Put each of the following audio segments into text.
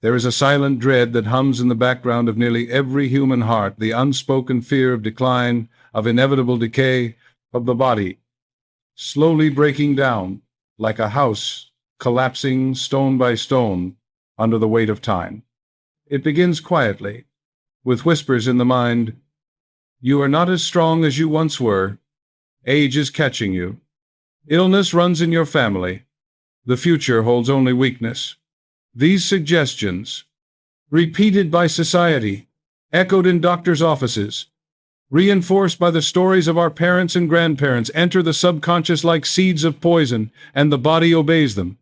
There is a silent dread that hums in the background of nearly every human heart, the unspoken fear of decline, of inevitable decay, of the body, slowly breaking down, like a house collapsing stone by stone under the weight of time. It begins quietly, with whispers in the mind. You are not as strong as you once were. Age is catching you. Illness runs in your family. The future holds only weakness. These suggestions, repeated by society, echoed in doctors' offices, reinforced by the stories of our parents and grandparents, enter the subconscious like seeds of poison, and the body obeys them.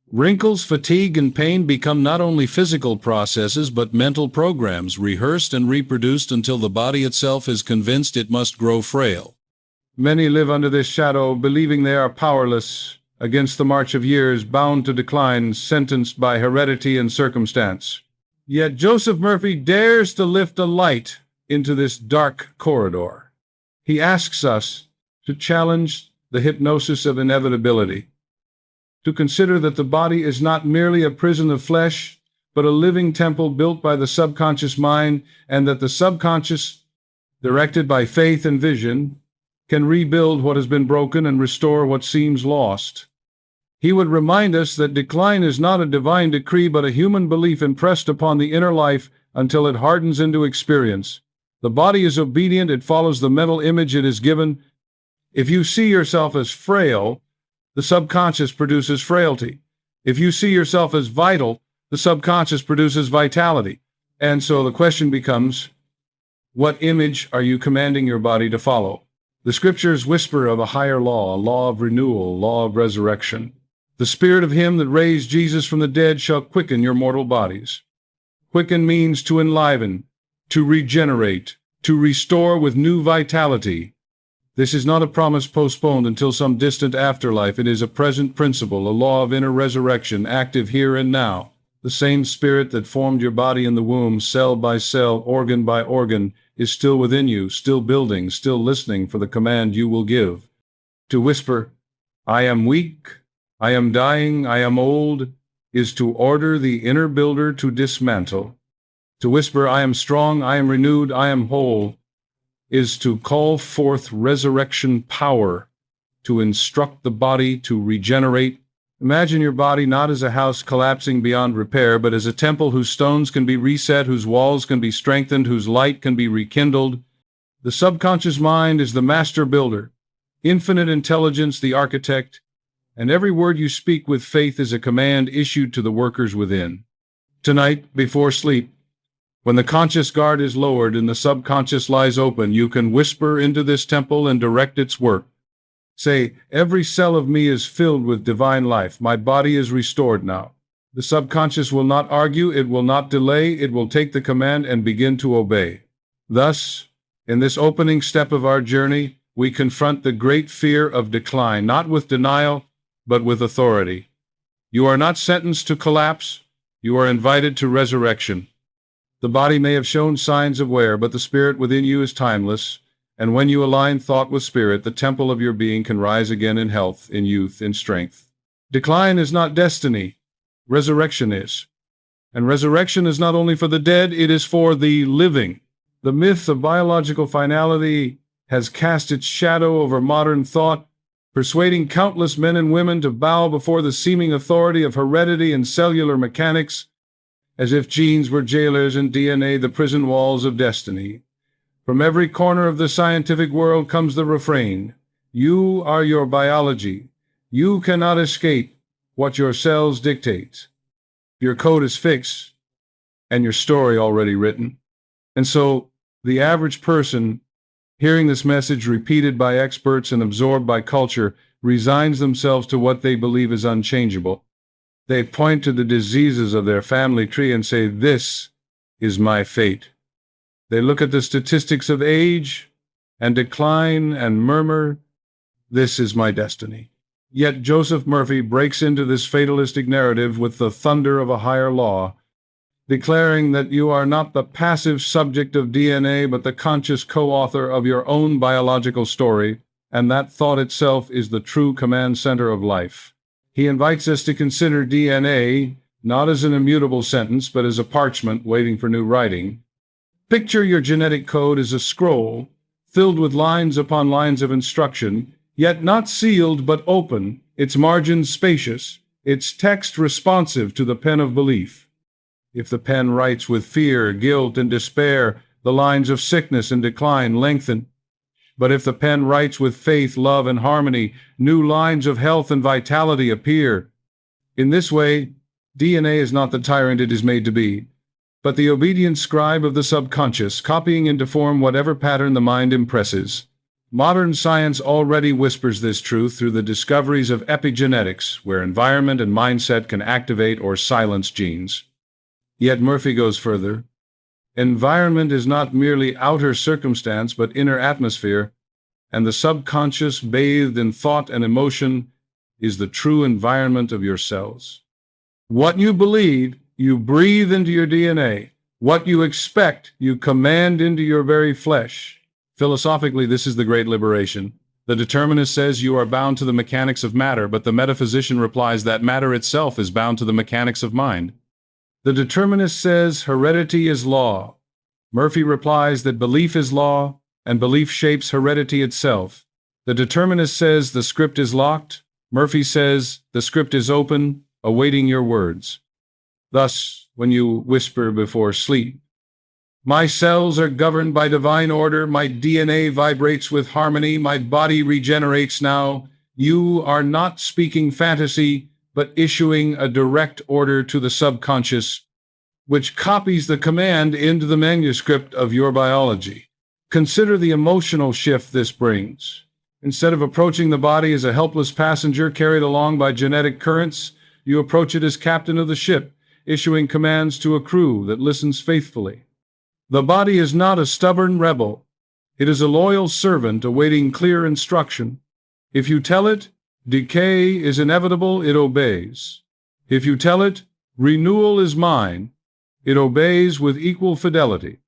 Wrinkles, fatigue, and pain become not only physical processes but mental programs, rehearsed and reproduced until the body itself is convinced it must grow frail. Many live under this shadow, believing they are powerless against the march of years, bound to decline, sentenced by heredity and circumstance. Yet Joseph Murphy dares to lift a light into this dark corridor. He asks us to challenge the hypnosis of inevitability, to consider that the body is not merely a prison of flesh, but a living temple built by the subconscious mind, and that the subconscious, directed by faith and vision, can rebuild what has been broken and restore what seems lost. He would remind us that decline is not a divine decree, but a human belief impressed upon the inner life until it hardens into experience. The body is obedient, it follows the mental image it is given. If you see yourself as frail, the subconscious produces frailty. If you see yourself as vital, the subconscious produces vitality. And so the question becomes, what image are you commanding your body to follow? The scriptures whisper of a higher law, a law of renewal, a law of resurrection. The spirit of him that raised Jesus from the dead shall quicken your mortal bodies. Quicken means to enliven, to regenerate, to restore with new vitality. This is not a promise postponed until some distant afterlife. It is a present principle, a law of inner resurrection, active here and now. The same spirit that formed your body in the womb, cell by cell, organ by organ, is still within you, still building, still listening for the command you will give. To whisper, I am weak, I am dying, I am old, is to order the inner builder to dismantle. To whisper, I am strong, I am renewed, I am whole, is to call forth resurrection power, to instruct the body to regenerate. Imagine your body not as a house collapsing beyond repair, but as a temple whose stones can be reset, whose walls can be strengthened, whose light can be rekindled. The subconscious mind is the master builder, infinite intelligence the architect, and every word you speak with faith is a command issued to the workers within. Tonight, before sleep, when the conscious guard is lowered and the subconscious lies open, you can whisper into this temple and direct its work. Say, every cell of me is filled with divine life. My body is restored now. The subconscious will not argue, it will not delay, it will take the command and begin to obey. Thus, in this opening step of our journey, we confront the great fear of decline, not with denial, but with authority. You are not sentenced to collapse, you are invited to resurrection. The body may have shown signs of wear, but the spirit within you is timeless. And when you align thought with spirit, the temple of your being can rise again in health, in youth, in strength. Decline is not destiny. Resurrection is. And resurrection is not only for the dead, it is for the living. The myth of biological finality has cast its shadow over modern thought, persuading countless men and women to bow before the seeming authority of heredity and cellular mechanics, as if genes were jailers and DNA the prison walls of destiny. From every corner of the scientific world comes the refrain, you are your biology. You cannot escape what your cells dictate. Your code is fixed, and your story already written. And so, the average person, hearing this message repeated by experts and absorbed by culture, resigns themselves to what they believe is unchangeable. They point to the diseases of their family tree and say, this is my fate. They look at the statistics of age and decline and murmur, this is my destiny. Yet Joseph Murphy breaks into this fatalistic narrative with the thunder of a higher law, declaring that you are not the passive subject of DNA, but the conscious co-author of your own biological story, and that thought itself is the true command center of life. He invites us to consider DNA not as an immutable sentence, but as a parchment waiting for new writing. Picture your genetic code as a scroll, filled with lines upon lines of instruction, yet not sealed but open, its margins spacious, its text responsive to the pen of belief. If the pen writes with fear, guilt, and despair, the lines of sickness and decline lengthen. But if the pen writes with faith, love, and harmony, new lines of health and vitality appear. In this way, DNA is not the tyrant it is made to be, but the obedient scribe of the subconscious, copying into form whatever pattern the mind impresses. Modern science already whispers this truth through the discoveries of epigenetics, where environment and mindset can activate or silence genes. Yet Murphy goes further. Environment is not merely outer circumstance, but inner atmosphere, and the subconscious, bathed in thought and emotion, is the true environment of your cells. What you believe, you breathe into your DNA. What you expect, you command into your very flesh. Philosophically, this is the great liberation. The determinist says you are bound to the mechanics of matter, but the metaphysician replies that matter itself is bound to the mechanics of mind. The determinist says heredity is law. Murphy replies that belief is law, and belief shapes heredity itself. The determinist says the script is locked. Murphy says the script is open, awaiting your words. Thus, when you whisper before sleep, "My cells are governed by divine order, my DNA vibrates with harmony, my body regenerates now," you are not speaking fantasy, but issuing a direct order to the subconscious, which copies the command into the manuscript of your biology. Consider the emotional shift this brings. Instead of approaching the body as a helpless passenger carried along by genetic currents, you approach it as captain of the ship, issuing commands to a crew that listens faithfully. The body is not a stubborn rebel. It is a loyal servant awaiting clear instruction. If you tell it, decay is inevitable, it obeys. If you tell it, renewal is mine, it obeys with equal fidelity.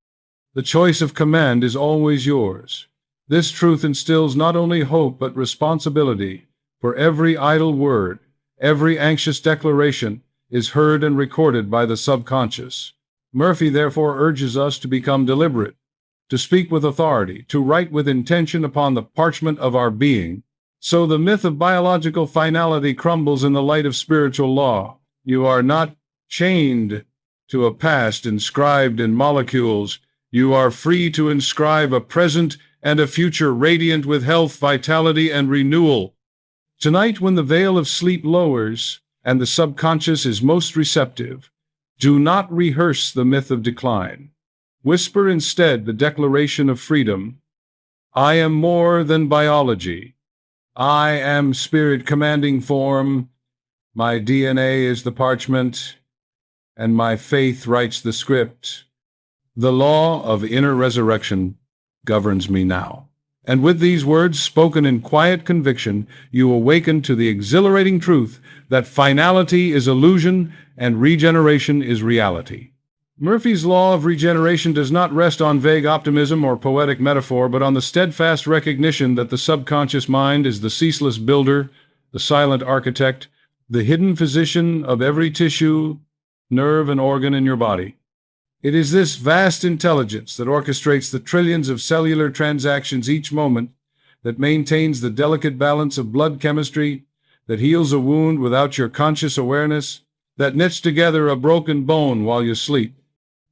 The choice of command is always yours. This truth instills not only hope but responsibility, for every idle word, every anxious declaration is heard and recorded by the subconscious. Murphy therefore urges us to become deliberate, to speak with authority, to write with intention upon the parchment of our being. So the myth of biological finality crumbles in the light of spiritual law. You are not chained to a past inscribed in molecules. You are free to inscribe a present and a future radiant with health, vitality, and renewal. Tonight, when the veil of sleep lowers and the subconscious is most receptive, do not rehearse the myth of decline. Whisper instead the declaration of freedom. I am more than biology. I am spirit commanding form. My DNA is the parchment, and my faith writes the script. The law of inner resurrection governs me now. And with these words, spoken in quiet conviction, you awaken to the exhilarating truth that finality is illusion and regeneration is reality. Murphy's law of regeneration does not rest on vague optimism or poetic metaphor, but on the steadfast recognition that the subconscious mind is the ceaseless builder, the silent architect, the hidden physician of every tissue, nerve, and organ in your body. It is this vast intelligence that orchestrates the trillions of cellular transactions each moment, that maintains the delicate balance of blood chemistry, that heals a wound without your conscious awareness, that knits together a broken bone while you sleep.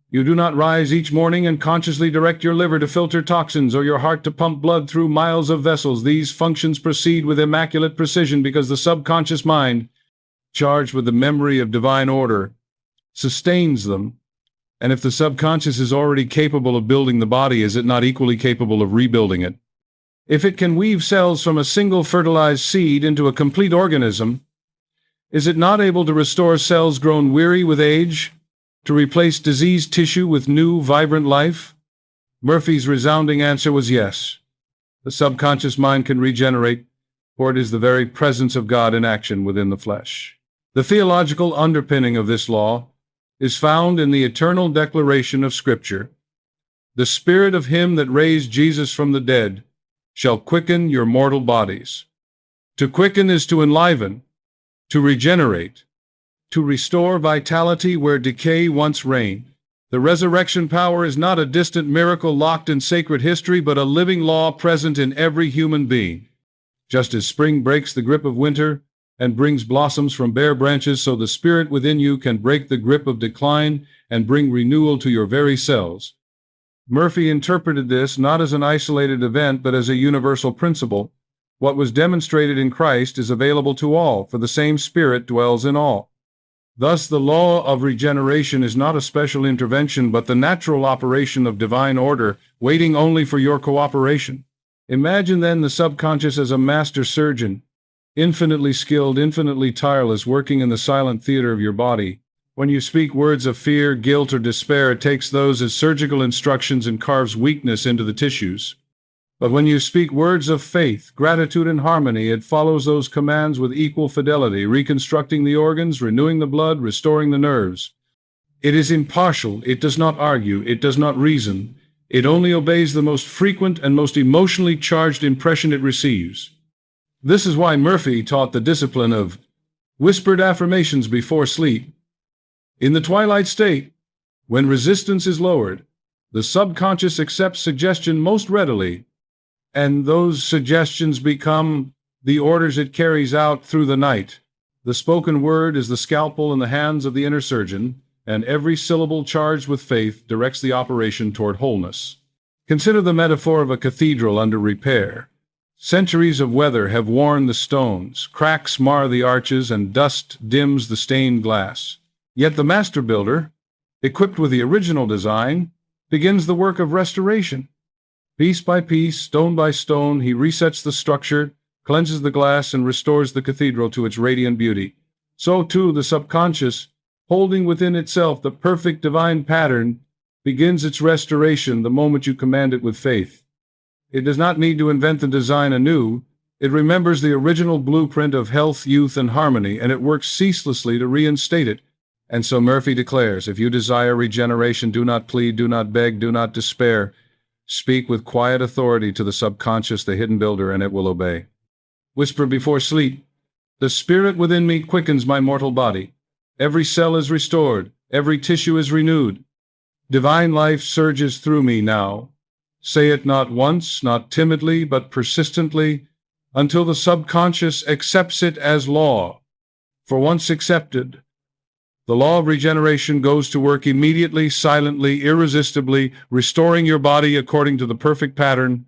You do not rise each morning and consciously direct your liver to filter toxins or your heart to pump blood through miles of vessels. These functions proceed with immaculate precision because the subconscious mind, charged with the memory of divine order, sustains them. And if the subconscious is already capable of building the body, is it not equally capable of rebuilding it? If it can weave cells from a single fertilized seed into a complete organism, is it not able to restore cells grown weary with age, to replace diseased tissue with new, vibrant life? Murphy's resounding answer was yes. The subconscious mind can regenerate, for it is the very presence of God in action within the flesh. The theological underpinning of this law is found in the eternal declaration of Scripture. The Spirit of him that raised Jesus from the dead shall quicken your mortal bodies. To quicken is to enliven, to regenerate, to restore vitality where decay once reigned. The resurrection power is not a distant miracle locked in sacred history, but a living law present in every human being. Just as spring breaks the grip of winter and brings blossoms from bare branches, so the spirit within you can break the grip of decline and bring renewal to your very cells. Murphy interpreted this not as an isolated event, but as a universal principle. What was demonstrated in Christ is available to all, for the same Spirit dwells in all. Thus, the law of regeneration is not a special intervention, but the natural operation of divine order, waiting only for your cooperation. Imagine then the subconscious as a master surgeon, infinitely skilled, infinitely tireless, working in the silent theater of your body. When you speak words of fear, guilt, or despair, it takes those as surgical instructions and carves weakness into the tissues. But when you speak words of faith, gratitude, and harmony, it follows those commands with equal fidelity, reconstructing the organs, renewing the blood, restoring the nerves. It is impartial, it does not argue, it does not reason. It only obeys the most frequent and most emotionally charged impression it receives. This is why Murphy taught the discipline of whispered affirmations before sleep. In the twilight state, when resistance is lowered, the subconscious accepts suggestion most readily, and those suggestions become the orders it carries out through the night. The spoken word is the scalpel in the hands of the inner surgeon, and every syllable charged with faith directs the operation toward wholeness. Consider the metaphor of a cathedral under repair. Centuries of weather have worn the stones, cracks mar the arches, and dust dims the stained glass. Yet the master builder, equipped with the original design, begins the work of restoration. Piece by piece, stone by stone, he resets the structure, cleanses the glass, and restores the cathedral to its radiant beauty. So, too, the subconscious, holding within itself the perfect divine pattern, begins its restoration the moment you command it with faith. It does not need to invent the design anew. It remembers the original blueprint of health, youth, and harmony, and it works ceaselessly to reinstate it. And so Murphy declares, if you desire regeneration, do not plead, do not beg, do not despair. Speak with quiet authority to the subconscious, the hidden builder, and it will obey. Whisper before sleep, the spirit within me quickens my mortal body. Every cell is restored, every tissue is renewed. Divine life surges through me now. Say it not once, not timidly, but persistently, until the subconscious accepts it as law. For once accepted, the law of regeneration goes to work immediately, silently, irresistibly, restoring your body according to the perfect pattern.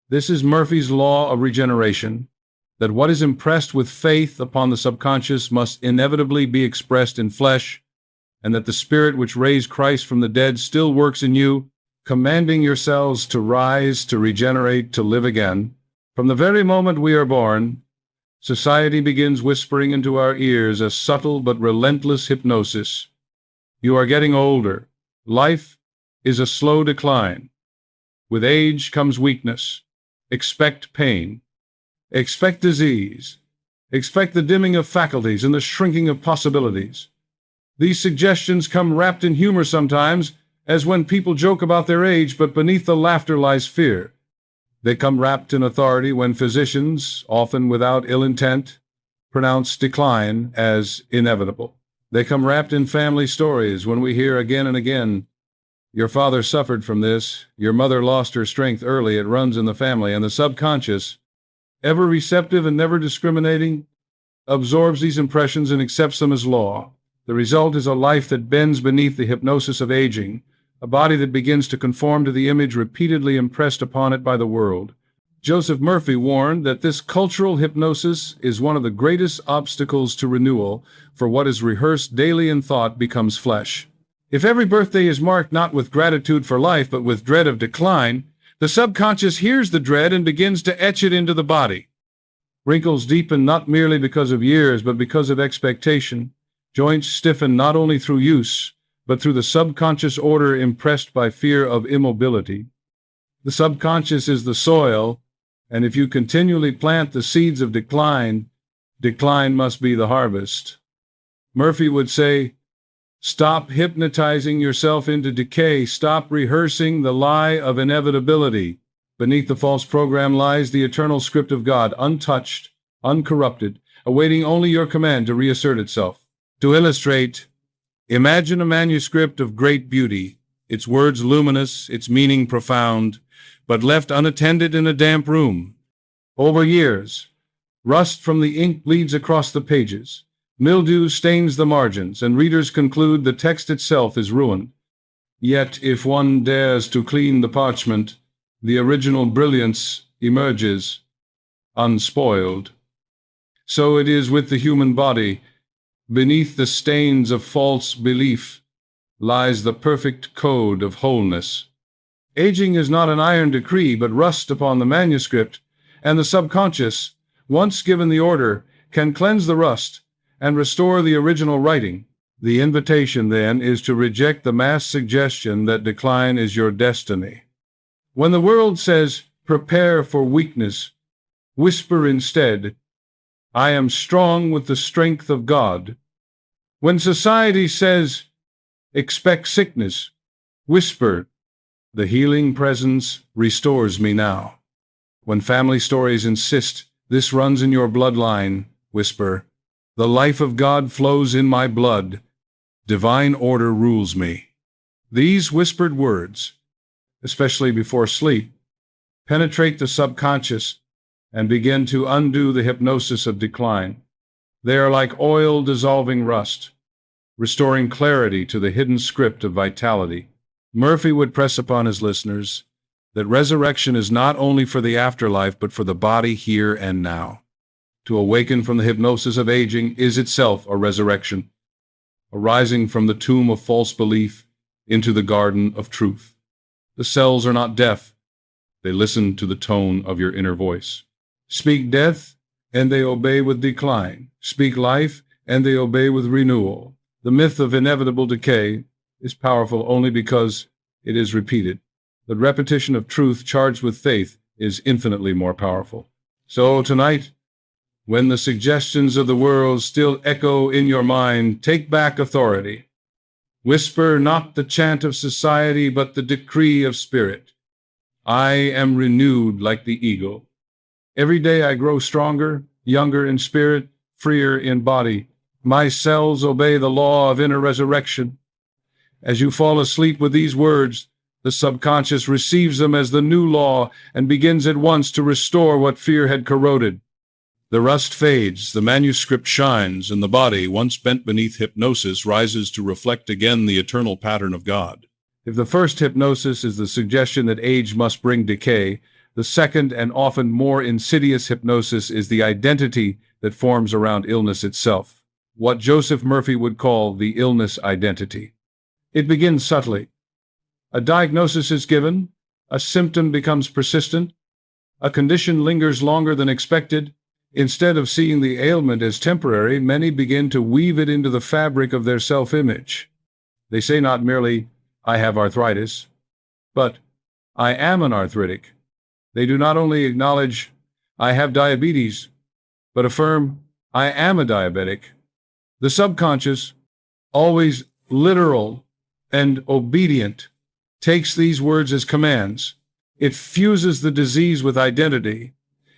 This is Murphy's law of regeneration, that what is impressed with faith upon the subconscious must inevitably be expressed in flesh, and that the Spirit which raised Christ from the dead still works in you, commanding yourselves to rise, to regenerate, to live again. From the very moment we are born, society begins whispering into our ears a subtle but relentless hypnosis. You are getting older. Life is a slow decline. With age comes weakness. Expect pain. Expect disease. Expect the dimming of faculties and the shrinking of possibilities. These suggestions come wrapped in humor sometimes, as when people joke about their age, but beneath the laughter lies fear. They come wrapped in authority when physicians, often without ill intent, pronounce decline as inevitable. They come wrapped in family stories when we hear again and again, your father suffered from this, your mother lost her strength early, it runs in the family, and the subconscious, ever receptive and never discriminating, absorbs these impressions and accepts them as law. The result is a life that bends beneath the hypnosis of aging, a body that begins to conform to the image repeatedly impressed upon it by the world. Joseph Murphy warned that this cultural hypnosis is one of the greatest obstacles to renewal, for what is rehearsed daily in thought becomes flesh. If every birthday is marked not with gratitude for life, but with dread of decline, the subconscious hears the dread and begins to etch it into the body. Wrinkles deepen not merely because of years, but because of expectation. Joints stiffen not only through use, but through the subconscious order impressed by fear of immobility. The subconscious is the soil, and if you continually plant the seeds of decline, decline must be the harvest. Murphy would say, stop hypnotizing yourself into decay, stop rehearsing the lie of inevitability. Beneath the false program lies the eternal script of God, untouched, uncorrupted, awaiting only your command to reassert itself. To illustrate, imagine a manuscript of great beauty, its words luminous, its meaning profound, but left unattended in a damp room. Over years, rust from the ink bleeds across the pages, mildew stains the margins, and readers conclude the text itself is ruined. Yet, if one dares to clean the parchment, the original brilliance emerges, unspoiled. So it is with the human body. Beneath the stains of false belief lies the perfect code of wholeness. Aging is not an iron decree, but rust upon the manuscript, and the subconscious, once given the order, can cleanse the rust and restore the original writing. The invitation, then, is to reject the mass suggestion that decline is your destiny. When the world says, "Prepare for weakness," whisper instead, "I am strong with the strength of God." When society says, "Expect sickness," whisper, "The healing presence restores me now." When family stories insist, "This runs in your bloodline," whisper, "The life of God flows in my blood. Divine order rules me." These whispered words, especially before sleep, penetrate the subconscious and begin to undo the hypnosis of decline. They are like oil dissolving rust, restoring clarity to the hidden script of vitality. Murphy would press upon his listeners that resurrection is not only for the afterlife, but for the body here and now. To awaken from the hypnosis of aging is itself a resurrection, arising from the tomb of false belief into the garden of truth. The cells are not deaf. They listen to the tone of your inner voice. Speak death, and they obey with decline. Speak life, and they obey with renewal. The myth of inevitable decay is powerful only because it is repeated. The repetition of truth charged with faith is infinitely more powerful. So tonight, when the suggestions of the world still echo in your mind, take back authority. Whisper not the chant of society, but the decree of spirit. I am renewed like the eagle. Every day I grow stronger, younger in spirit, freer in body. My cells obey the law of inner resurrection. As you fall asleep with these words, the subconscious receives them as the new law and begins at once to restore what fear had corroded. The rust fades, the manuscript shines, and the body, once bent beneath hypnosis, rises to reflect again the eternal pattern of God. If the first hypnosis is the suggestion that age must bring decay, the second and often more insidious hypnosis is the identity that forms around illness itself, what Joseph Murphy would call the illness identity. It begins subtly. A diagnosis is given, a symptom becomes persistent, a condition lingers longer than expected. Instead of seeing the ailment as temporary, many begin to weave it into the fabric of their self-image. They say not merely, "I have arthritis," but "I am an arthritic." They do not only acknowledge, "I have diabetes," but affirm, "I am a diabetic." The subconscious, always literal and obedient, takes these words as commands. It fuses the disease with identity,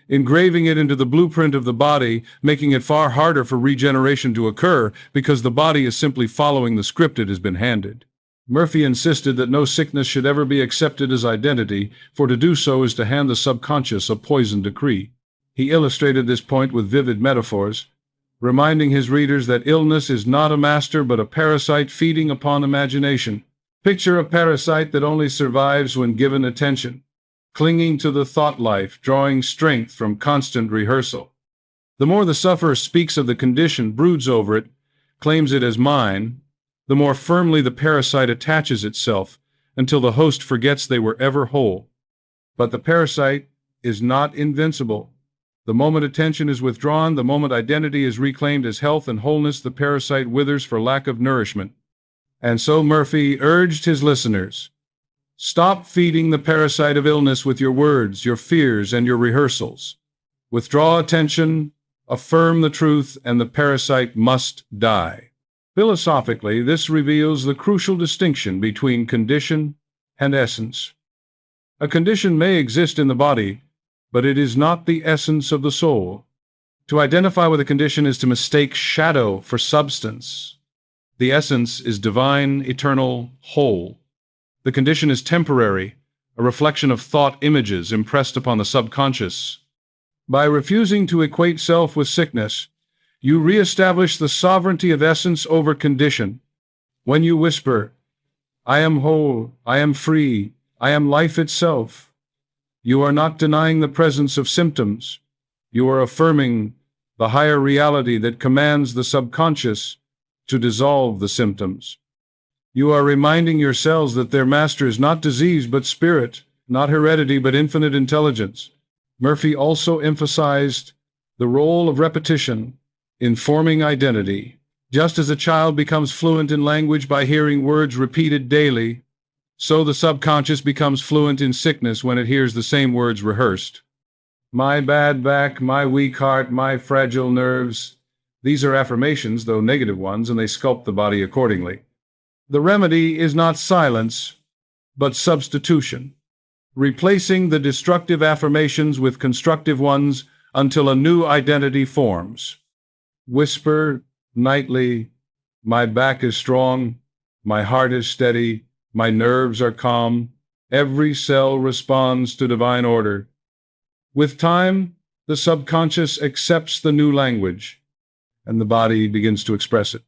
engraving it into the blueprint of the body, making it far harder for regeneration to occur because the body is simply following the script it has been handed. Murphy insisted that no sickness should ever be accepted as identity, for to do so is to hand the subconscious a poisoned decree. He illustrated this point with vivid metaphors, reminding his readers that illness is not a master but a parasite feeding upon imagination. Picture a parasite that only survives when given attention, clinging to the thought life, drawing strength from constant rehearsal. The more the sufferer speaks of the condition, broods over it, claims it as mine, the more firmly the parasite attaches itself until the host forgets they were ever whole. But the parasite is not invincible. The moment attention is withdrawn, the moment identity is reclaimed as health and wholeness, the parasite withers for lack of nourishment. And so Murphy urged his listeners, stop feeding the parasite of illness with your words, your fears, and your rehearsals. Withdraw attention, affirm the truth, and the parasite must die. Philosophically, this reveals the crucial distinction between condition and essence. A condition may exist in the body, but it is not the essence of the soul. To identify with a condition is to mistake shadow for substance, The essence is divine, eternal, whole. The condition is temporary, a reflection of thought images impressed upon the subconscious. By refusing to equate self with sickness, you reestablish the sovereignty of essence over condition. When you whisper, "I am whole, I am free, I am life itself," you are not denying the presence of symptoms. You are affirming the higher reality that commands the subconscious to dissolve the symptoms. You are reminding your cells that their master is not disease but spirit, not heredity but infinite intelligence. Murphy also emphasized the role of repetition in forming identity. Just as a child becomes fluent in language by hearing words repeated daily, so the subconscious becomes fluent in sickness when it hears the same words rehearsed. My bad back, my weak heart, my fragile nerves. These are affirmations, though negative ones, and they sculpt the body accordingly. The remedy is not silence, but substitution, replacing the destructive affirmations with constructive ones until a new identity forms. Whisper nightly, "My back is strong, my heart is steady, my nerves are calm." Every cell responds to divine order. With time, the subconscious accepts the new language, and the body begins to express it.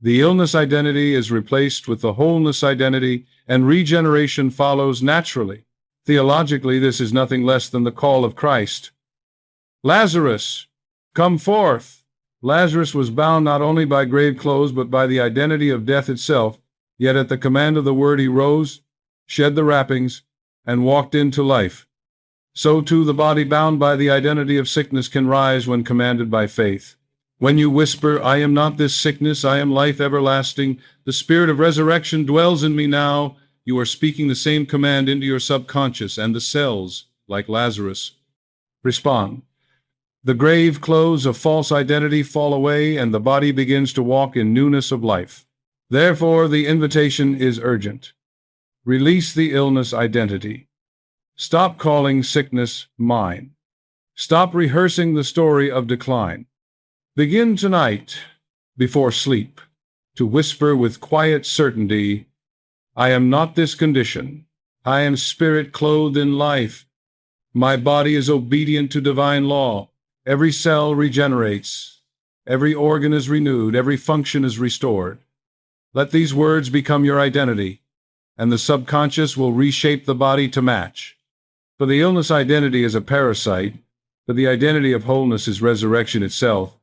The illness identity is replaced with the wholeness identity, and regeneration follows naturally. Theologically, this is nothing less than the call of Christ. Lazarus, come forth! Lazarus was bound not only by grave clothes, but by the identity of death itself, yet at the command of the word he rose, shed the wrappings, and walked into life. So too the body bound by the identity of sickness can rise when commanded by faith. When you whisper, "I am not this sickness, I am life everlasting, the spirit of resurrection dwells in me now," you are speaking the same command into your subconscious, and the cells, like Lazarus, respond. The grave clothes of false identity fall away, and the body begins to walk in newness of life. Therefore, the invitation is urgent. Release the illness identity. Stop calling sickness mine. Stop rehearsing the story of decline. Begin tonight, before sleep, to whisper with quiet certainty, "I am not this condition. I am spirit clothed in life. My body is obedient to divine law. Every cell regenerates. Every organ is renewed. Every function is restored." Let these words become your identity, and the subconscious will reshape the body to match. For the illness identity is a parasite, but the identity of wholeness is resurrection itself,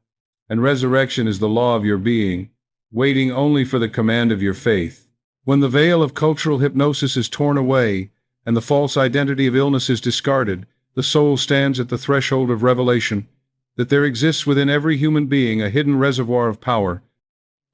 and resurrection is the law of your being, waiting only for the command of your faith. When the veil of cultural hypnosis is torn away, and the false identity of illness is discarded, the soul stands at the threshold of revelation that there exists within every human being a hidden reservoir of power,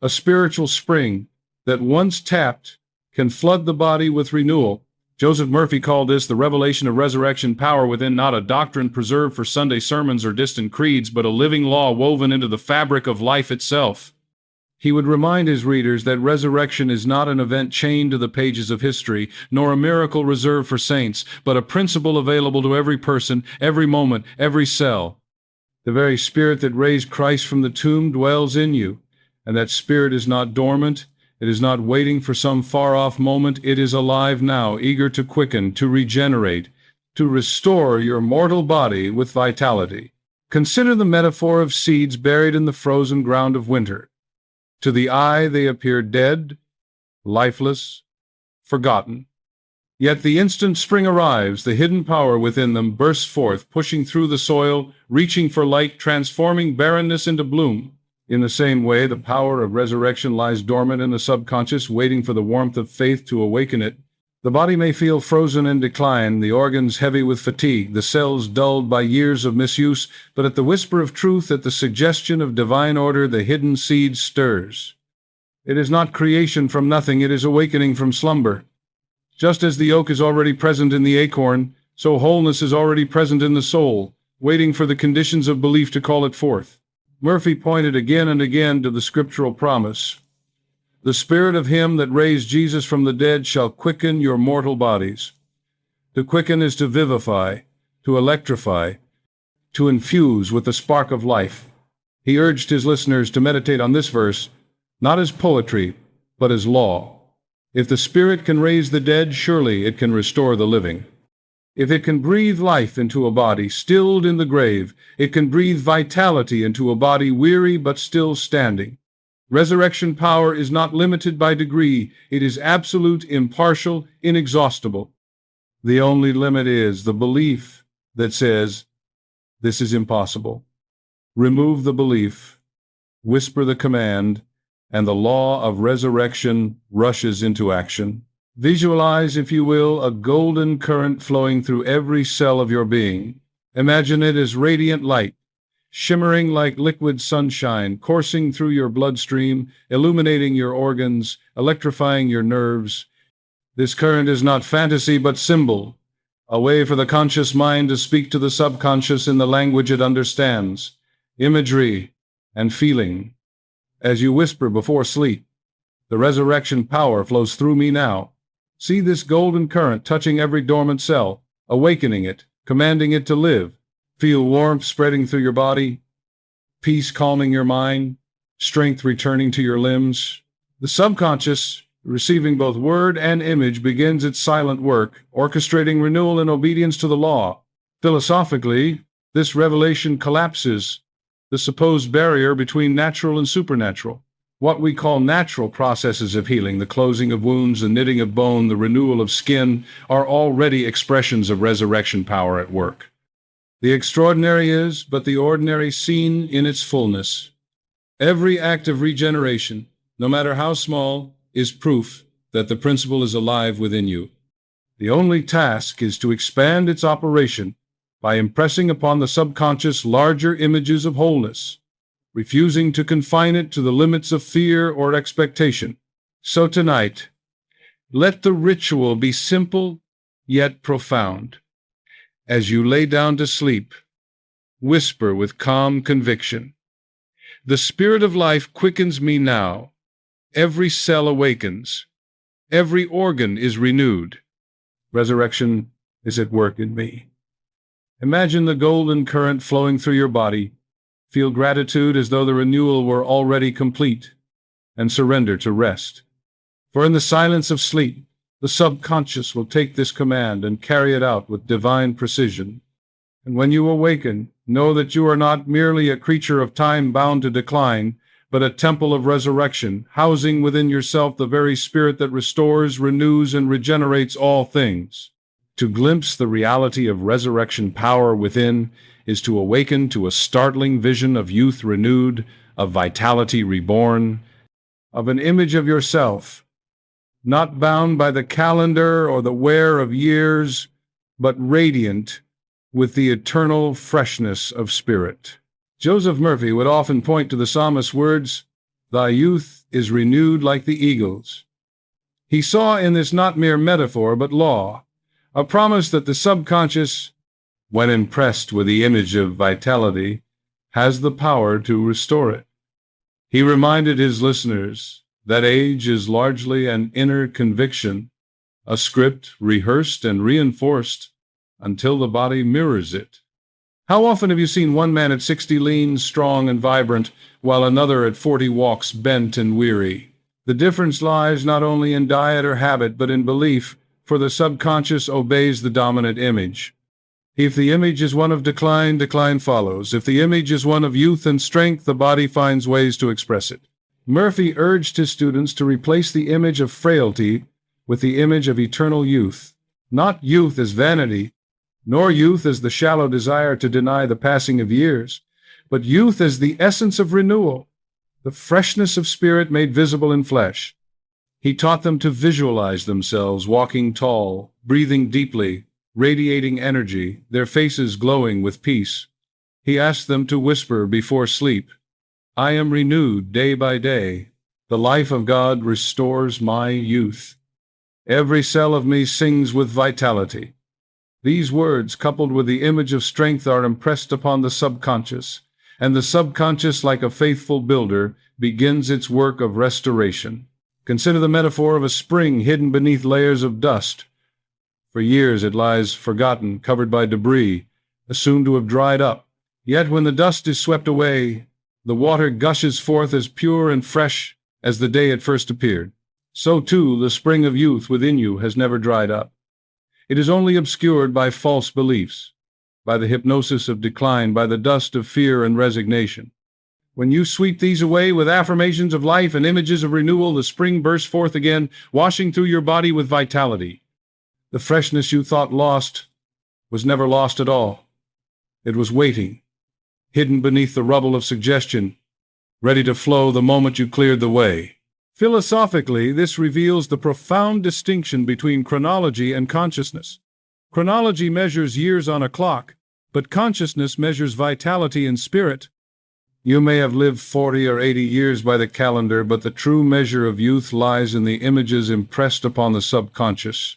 a spiritual spring that, once tapped, can flood the body with renewal. Joseph Murphy called this the revelation of resurrection power within, not a doctrine preserved for Sunday sermons or distant creeds, but a living law woven into the fabric of life itself. He would remind his readers that resurrection is not an event chained to the pages of history, nor a miracle reserved for saints, but a principle available to every person, every moment, every cell. The very spirit that raised Christ from the tomb dwells in you, and that spirit is not dormant. It is not waiting for some far-off moment. It is alive now, eager to quicken, to regenerate, to restore your mortal body with vitality. Consider the metaphor of seeds buried in the frozen ground of winter. To the eye they appear dead, lifeless, forgotten. Yet the instant spring arrives, the hidden power within them bursts forth, pushing through the soil, reaching for light, transforming barrenness into bloom. In the same way, the power of resurrection lies dormant in the subconscious, waiting for the warmth of faith to awaken it. The body may feel frozen in decline, the organs heavy with fatigue, the cells dulled by years of misuse, but at the whisper of truth, at the suggestion of divine order, the hidden seed stirs. It is not creation from nothing, it is awakening from slumber. Just as the oak is already present in the acorn, so wholeness is already present in the soul, waiting for the conditions of belief to call it forth. Murphy pointed again and again to the scriptural promise. The spirit of him that raised Jesus from the dead shall quicken your mortal bodies. To quicken is to vivify, to electrify, to infuse with the spark of life. He urged his listeners to meditate on this verse, not as poetry, but as law. If the Spirit can raise the dead, surely it can restore the living. If it can breathe life into a body stilled in the grave, it can breathe vitality into a body weary but still standing. Resurrection power is not limited by degree. It is absolute, impartial, inexhaustible. The only limit is the belief that says, this is impossible. Remove the belief, whisper the command, and the law of resurrection rushes into action. Visualize, if you will, a golden current flowing through every cell of your being. Imagine it as radiant light, shimmering like liquid sunshine, coursing through your bloodstream, illuminating your organs, electrifying your nerves. This current is not fantasy but symbol, a way for the conscious mind to speak to the subconscious in the language it understands, imagery and feeling. As you whisper before sleep, the resurrection power flows through me now. See this golden current touching every dormant cell, awakening it, commanding it to live. Feel warmth spreading through your body, peace calming your mind, strength returning to your limbs. The subconscious, receiving both word and image, begins its silent work, orchestrating renewal and obedience to the law. Philosophically, this revelation collapses the supposed barrier between natural and supernatural. What we call natural processes of healing, the closing of wounds, the knitting of bone, the renewal of skin, are already expressions of resurrection power at work. The extraordinary is but the ordinary seen in its fullness. Every act of regeneration, no matter how small, is proof that the principle is alive within you. The only task is to expand its operation by impressing upon the subconscious larger images of wholeness, refusing to confine it to the limits of fear or expectation. So tonight, let the ritual be simple yet profound. As you lay down to sleep, whisper with calm conviction, "The Spirit of life quickens me now. Every cell awakens. Every organ is renewed. Resurrection is at work in me." Imagine the golden current flowing through your body. Feel gratitude as though the renewal were already complete, and surrender to rest. For in the silence of sleep, the subconscious will take this command and carry it out with divine precision. And when you awaken, know that you are not merely a creature of time bound to decline, but a temple of resurrection, housing within yourself the very spirit that restores, renews, and regenerates all things. To glimpse the reality of resurrection power within is to awaken to a startling vision of youth renewed, of vitality reborn, of an image of yourself, not bound by the calendar or the wear of years, but radiant with the eternal freshness of spirit. Joseph Murphy would often point to the psalmist's words, "Thy youth is renewed like the eagles." He saw in this not mere metaphor but law, a promise that the subconscious, when impressed with the image of vitality, has the power to restore it. He reminded his listeners that age is largely an inner conviction, a script rehearsed and reinforced until the body mirrors it. How often have you seen one man at 60 lean, strong, and vibrant, while another at 40 walks bent and weary? The difference lies not only in diet or habit, but in belief, for the subconscious obeys the dominant image. If the image is one of decline, decline follows. If the image is one of youth and strength, the body finds ways to express it. Murphy urged his students to replace the image of frailty with the image of eternal youth. Not youth as vanity, nor youth as the shallow desire to deny the passing of years, but youth as the essence of renewal, the freshness of spirit made visible in flesh. He taught them to visualize themselves walking tall, breathing deeply, radiating energy, their faces glowing with peace. He asked them to whisper before sleep, "I am renewed day by day. The life of God restores my youth. Every cell of me sings with vitality." These words, coupled with the image of strength, are impressed upon the subconscious, and the subconscious, like a faithful builder, begins its work of restoration. Consider the metaphor of a spring hidden beneath layers of dust. For years it lies forgotten, covered by debris, assumed to have dried up. Yet when the dust is swept away, the water gushes forth as pure and fresh as the day it first appeared. So too, the spring of youth within you has never dried up. It is only obscured by false beliefs, by the hypnosis of decline, by the dust of fear and resignation. When you sweep these away with affirmations of life and images of renewal, the spring bursts forth again, washing through your body with vitality. The freshness you thought lost was never lost at all. It was waiting, hidden beneath the rubble of suggestion, ready to flow the moment you cleared the way. Philosophically, this reveals the profound distinction between chronology and consciousness. Chronology measures years on a clock, but consciousness measures vitality and spirit. You may have lived 40 or 80 years by the calendar, but the true measure of youth lies in the images impressed upon the subconscious.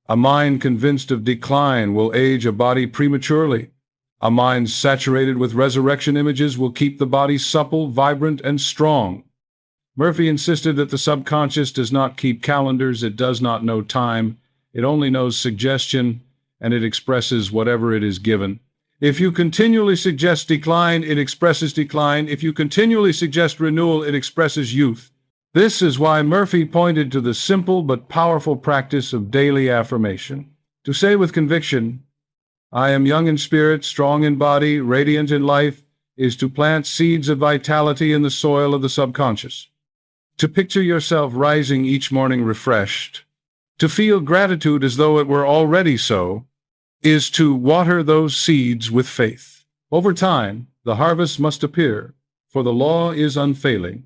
A mind convinced of decline will age a body prematurely. A mind saturated with resurrection images will keep the body supple, vibrant, and strong. Murphy insisted that the subconscious does not keep calendars, it does not know time, it only knows suggestion, and it expresses whatever it is given. If you continually suggest decline, it expresses decline. If you continually suggest renewal, it expresses youth. This is why Murphy pointed to the simple but powerful practice of daily affirmation. To say with conviction, "I am young in spirit, strong in body, radiant in life," is to plant seeds of vitality in the soil of the subconscious. To picture yourself rising each morning refreshed, to feel gratitude as though it were already so, is to water those seeds with faith. Over time, the harvest must appear, for the law is unfailing.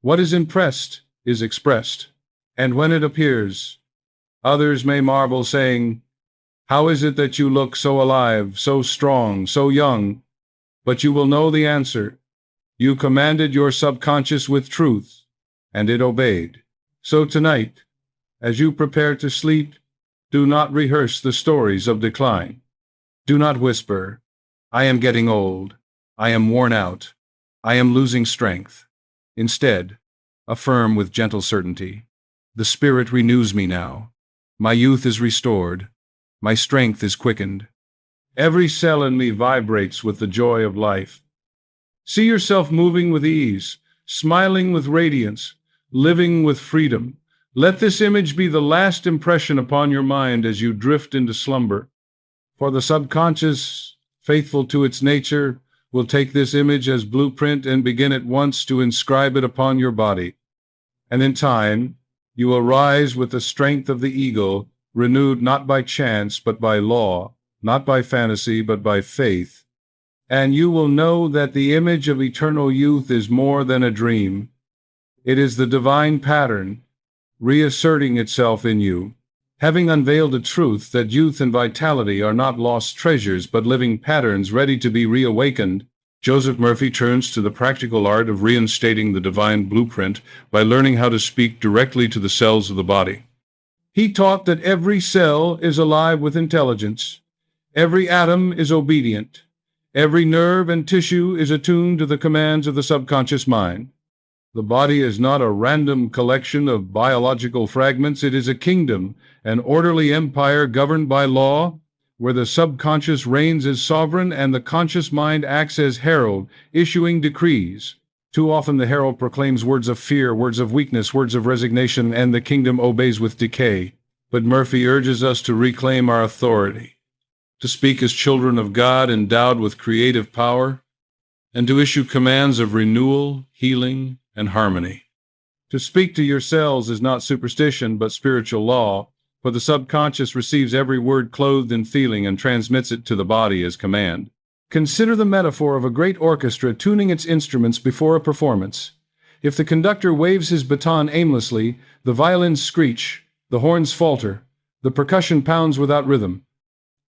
What is impressed is expressed, and when it appears, others may marvel, saying, "How is it that you look so alive, so strong, so young?" But you will know the answer. You commanded your subconscious with truth, and it obeyed. So tonight, as you prepare to sleep, do not rehearse the stories of decline. Do not whisper, "I am getting old. I am worn out. I am losing strength." Instead, affirm with gentle certainty, "The Spirit renews me now. My youth is restored. My strength is quickened. Every cell in me vibrates with the joy of life." See yourself moving with ease, smiling with radiance, living with freedom. Let this image be the last impression upon your mind as you drift into slumber. For the subconscious, faithful to its nature, will take this image as blueprint and begin at once to inscribe it upon your body. And in time, you will rise with the strength of the eagle, renewed not by chance but by law, not by fantasy but by faith. And you will know that the image of eternal youth is more than a dream. It is the divine pattern, reasserting itself in you, having unveiled a truth that youth and vitality are not lost treasures but living patterns ready to be reawakened. Joseph Murphy turns to the practical art of reinstating the divine blueprint by learning how to speak directly to the cells of the body. He taught that every cell is alive with intelligence, every atom is obedient, every nerve and tissue is attuned to the commands of the subconscious mind. The body is not a random collection of biological fragments. It is a kingdom, an orderly empire governed by law, where the subconscious reigns as sovereign and the conscious mind acts as herald, issuing decrees. Too often the herald proclaims words of fear, words of weakness, words of resignation, and the kingdom obeys with decay. But Murphy urges us to reclaim our authority, to speak as children of God endowed with creative power, and to issue commands of renewal, healing, and harmony. To speak to your cells is not superstition but spiritual law, for the subconscious receives every word clothed in feeling and transmits it to the body as command. Consider the metaphor of a great orchestra tuning its instruments before a performance. If the conductor waves his baton aimlessly, the violins screech, the horns falter, the percussion pounds without rhythm.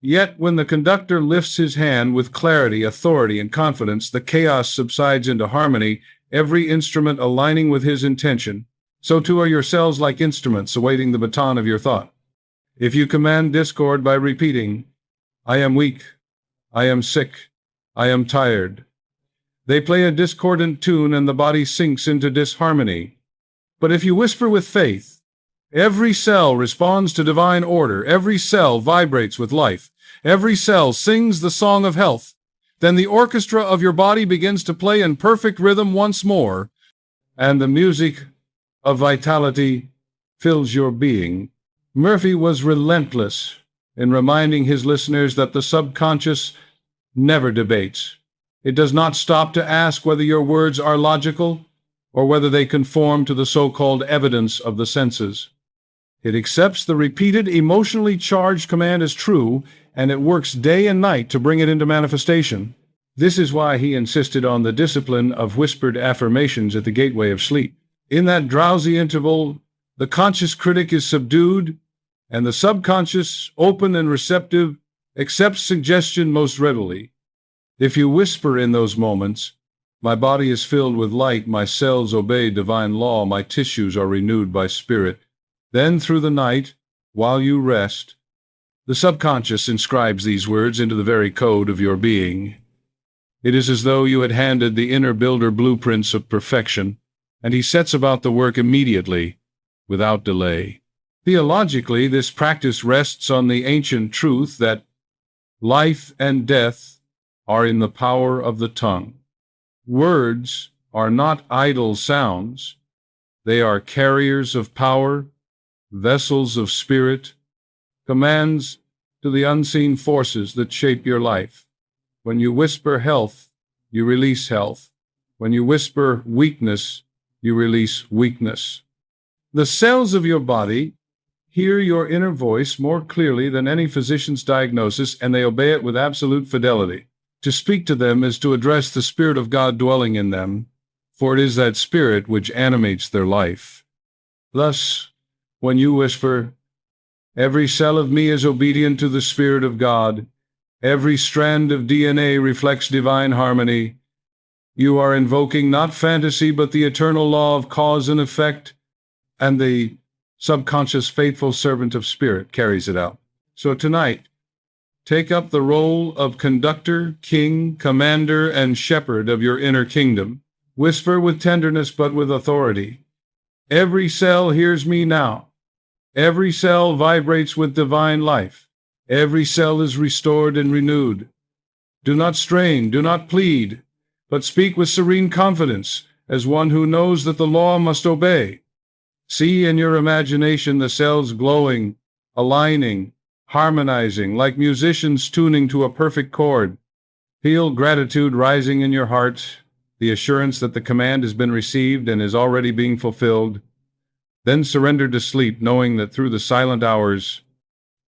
Yet when the conductor lifts his hand with clarity, authority, and confidence, the chaos subsides into harmony, every instrument aligning with his intention. So too are your cells like instruments awaiting the baton of your thought. If you command discord by repeating, "I am weak, I am sick, I am tired," they play a discordant tune and the body sinks into disharmony. But if you whisper with faith, every cell responds to divine order, every cell vibrates with life, every cell sings the song of health, then the orchestra of your body begins to play in perfect rhythm once more. and the music of vitality fills your being. Murphy was relentless in reminding his listeners that the subconscious never debates. It does not stop to ask whether your words are logical or whether they conform to the so-called evidence of the senses. It accepts the repeated, emotionally charged command as true, and it works day and night to bring it into manifestation. This is why he insisted on the discipline of whispered affirmations at the gateway of sleep. In that drowsy interval, the conscious critic is subdued, and the subconscious, open and receptive, accepts suggestion most readily. If you whisper in those moments, "My body is filled with light, my cells obey divine law, my tissues are renewed by spirit," then through the night, while you rest, the subconscious inscribes these words into the very code of your being. It is as though you had handed the inner builder blueprints of perfection, and he sets about the work immediately, without delay. Theologically, this practice rests on the ancient truth that life and death are in the power of the tongue. Words are not idle sounds. They are carriers of power, vessels of spirit, commands to the unseen forces that shape your life. When you whisper health, you release health. When you whisper weakness, you release weakness. The cells of your body hear your inner voice more clearly than any physician's diagnosis, and they obey it with absolute fidelity. To speak to them is to address the Spirit of God dwelling in them, for it is that Spirit which animates their life. Thus, when you whisper, "Every cell of me is obedient to the Spirit of God. Every strand of DNA reflects divine harmony," you are invoking not fantasy but the eternal law of cause and effect, and the subconscious faithful servant of Spirit carries it out. So tonight, take up the role of conductor, king, commander, and shepherd of your inner kingdom. Whisper with tenderness but with authority. Every cell hears me now. Every cell vibrates with divine life. Every cell is restored and renewed. Do not strain, do not plead, but speak with serene confidence, as one who knows that the law must obey. See in your imagination the cells glowing, aligning, harmonizing, like musicians tuning to a perfect chord. Feel gratitude rising in your heart, the assurance that the command has been received and is already being fulfilled. Then surrender to sleep, knowing that through the silent hours,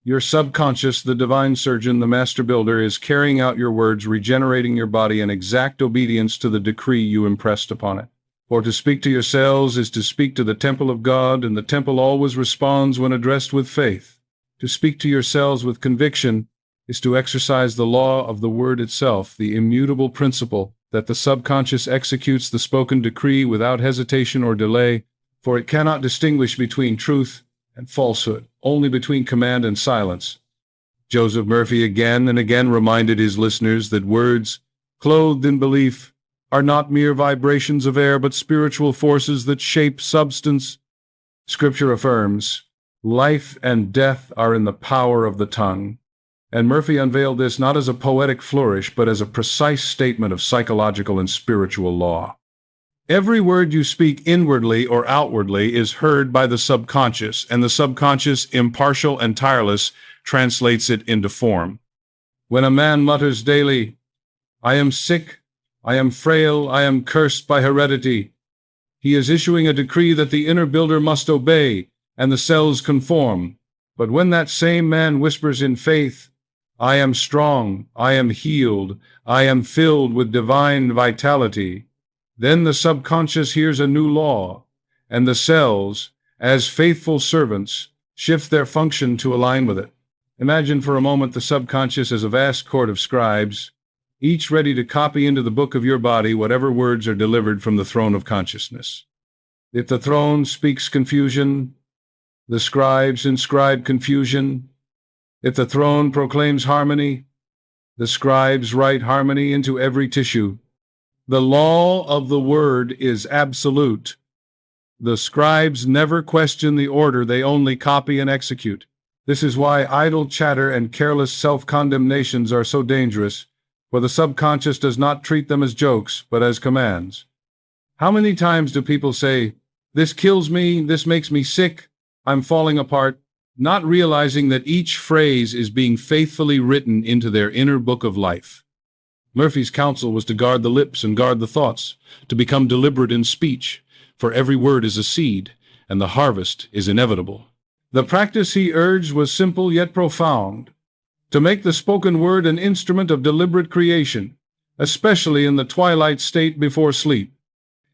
your subconscious, the divine surgeon, the master builder, is carrying out your words, regenerating your body in exact obedience to the decree you impressed upon it. For to speak to your cells is to speak to the temple of God, and the temple always responds when addressed with faith. To speak to your cells with conviction is to exercise the law of the word itself, the immutable principle that the subconscious executes the spoken decree without hesitation or delay, for it cannot distinguish between truth and falsehood, only between command and silence. Joseph Murphy again and again reminded his listeners that words, clothed in belief, are not mere vibrations of air, but spiritual forces that shape substance. Scripture affirms, life and death are in the power of the tongue. And Murphy unveiled this not as a poetic flourish, but as a precise statement of psychological and spiritual law. Every word you speak inwardly or outwardly is heard by the subconscious, and the subconscious, impartial and tireless, translates it into form. When a man mutters daily, "I am sick, I am frail, I am cursed by heredity," he is issuing a decree that the inner builder must obey, and the cells conform. But when that same man whispers in faith, "I am strong, I am healed, I am filled with divine vitality," then the subconscious hears a new law, and the cells, as faithful servants, shift their function to align with it. Imagine for a moment the subconscious as a vast court of scribes, each ready to copy into the book of your body whatever words are delivered from the throne of consciousness. If the throne speaks confusion, the scribes inscribe confusion. If the throne proclaims harmony, the scribes write harmony into every tissue. The law of the word is absolute. The scribes never question the order, they only copy and execute. This is why idle chatter and careless self-condemnations are so dangerous, for the subconscious does not treat them as jokes, but as commands. How many times do people say, "This kills me, this makes me sick, I'm falling apart," not realizing that each phrase is being faithfully written into their inner book of life? Murphy's counsel was to guard the lips and guard the thoughts, to become deliberate in speech, for every word is a seed, and the harvest is inevitable. The practice he urged was simple yet profound, to make the spoken word an instrument of deliberate creation, especially in the twilight state before sleep.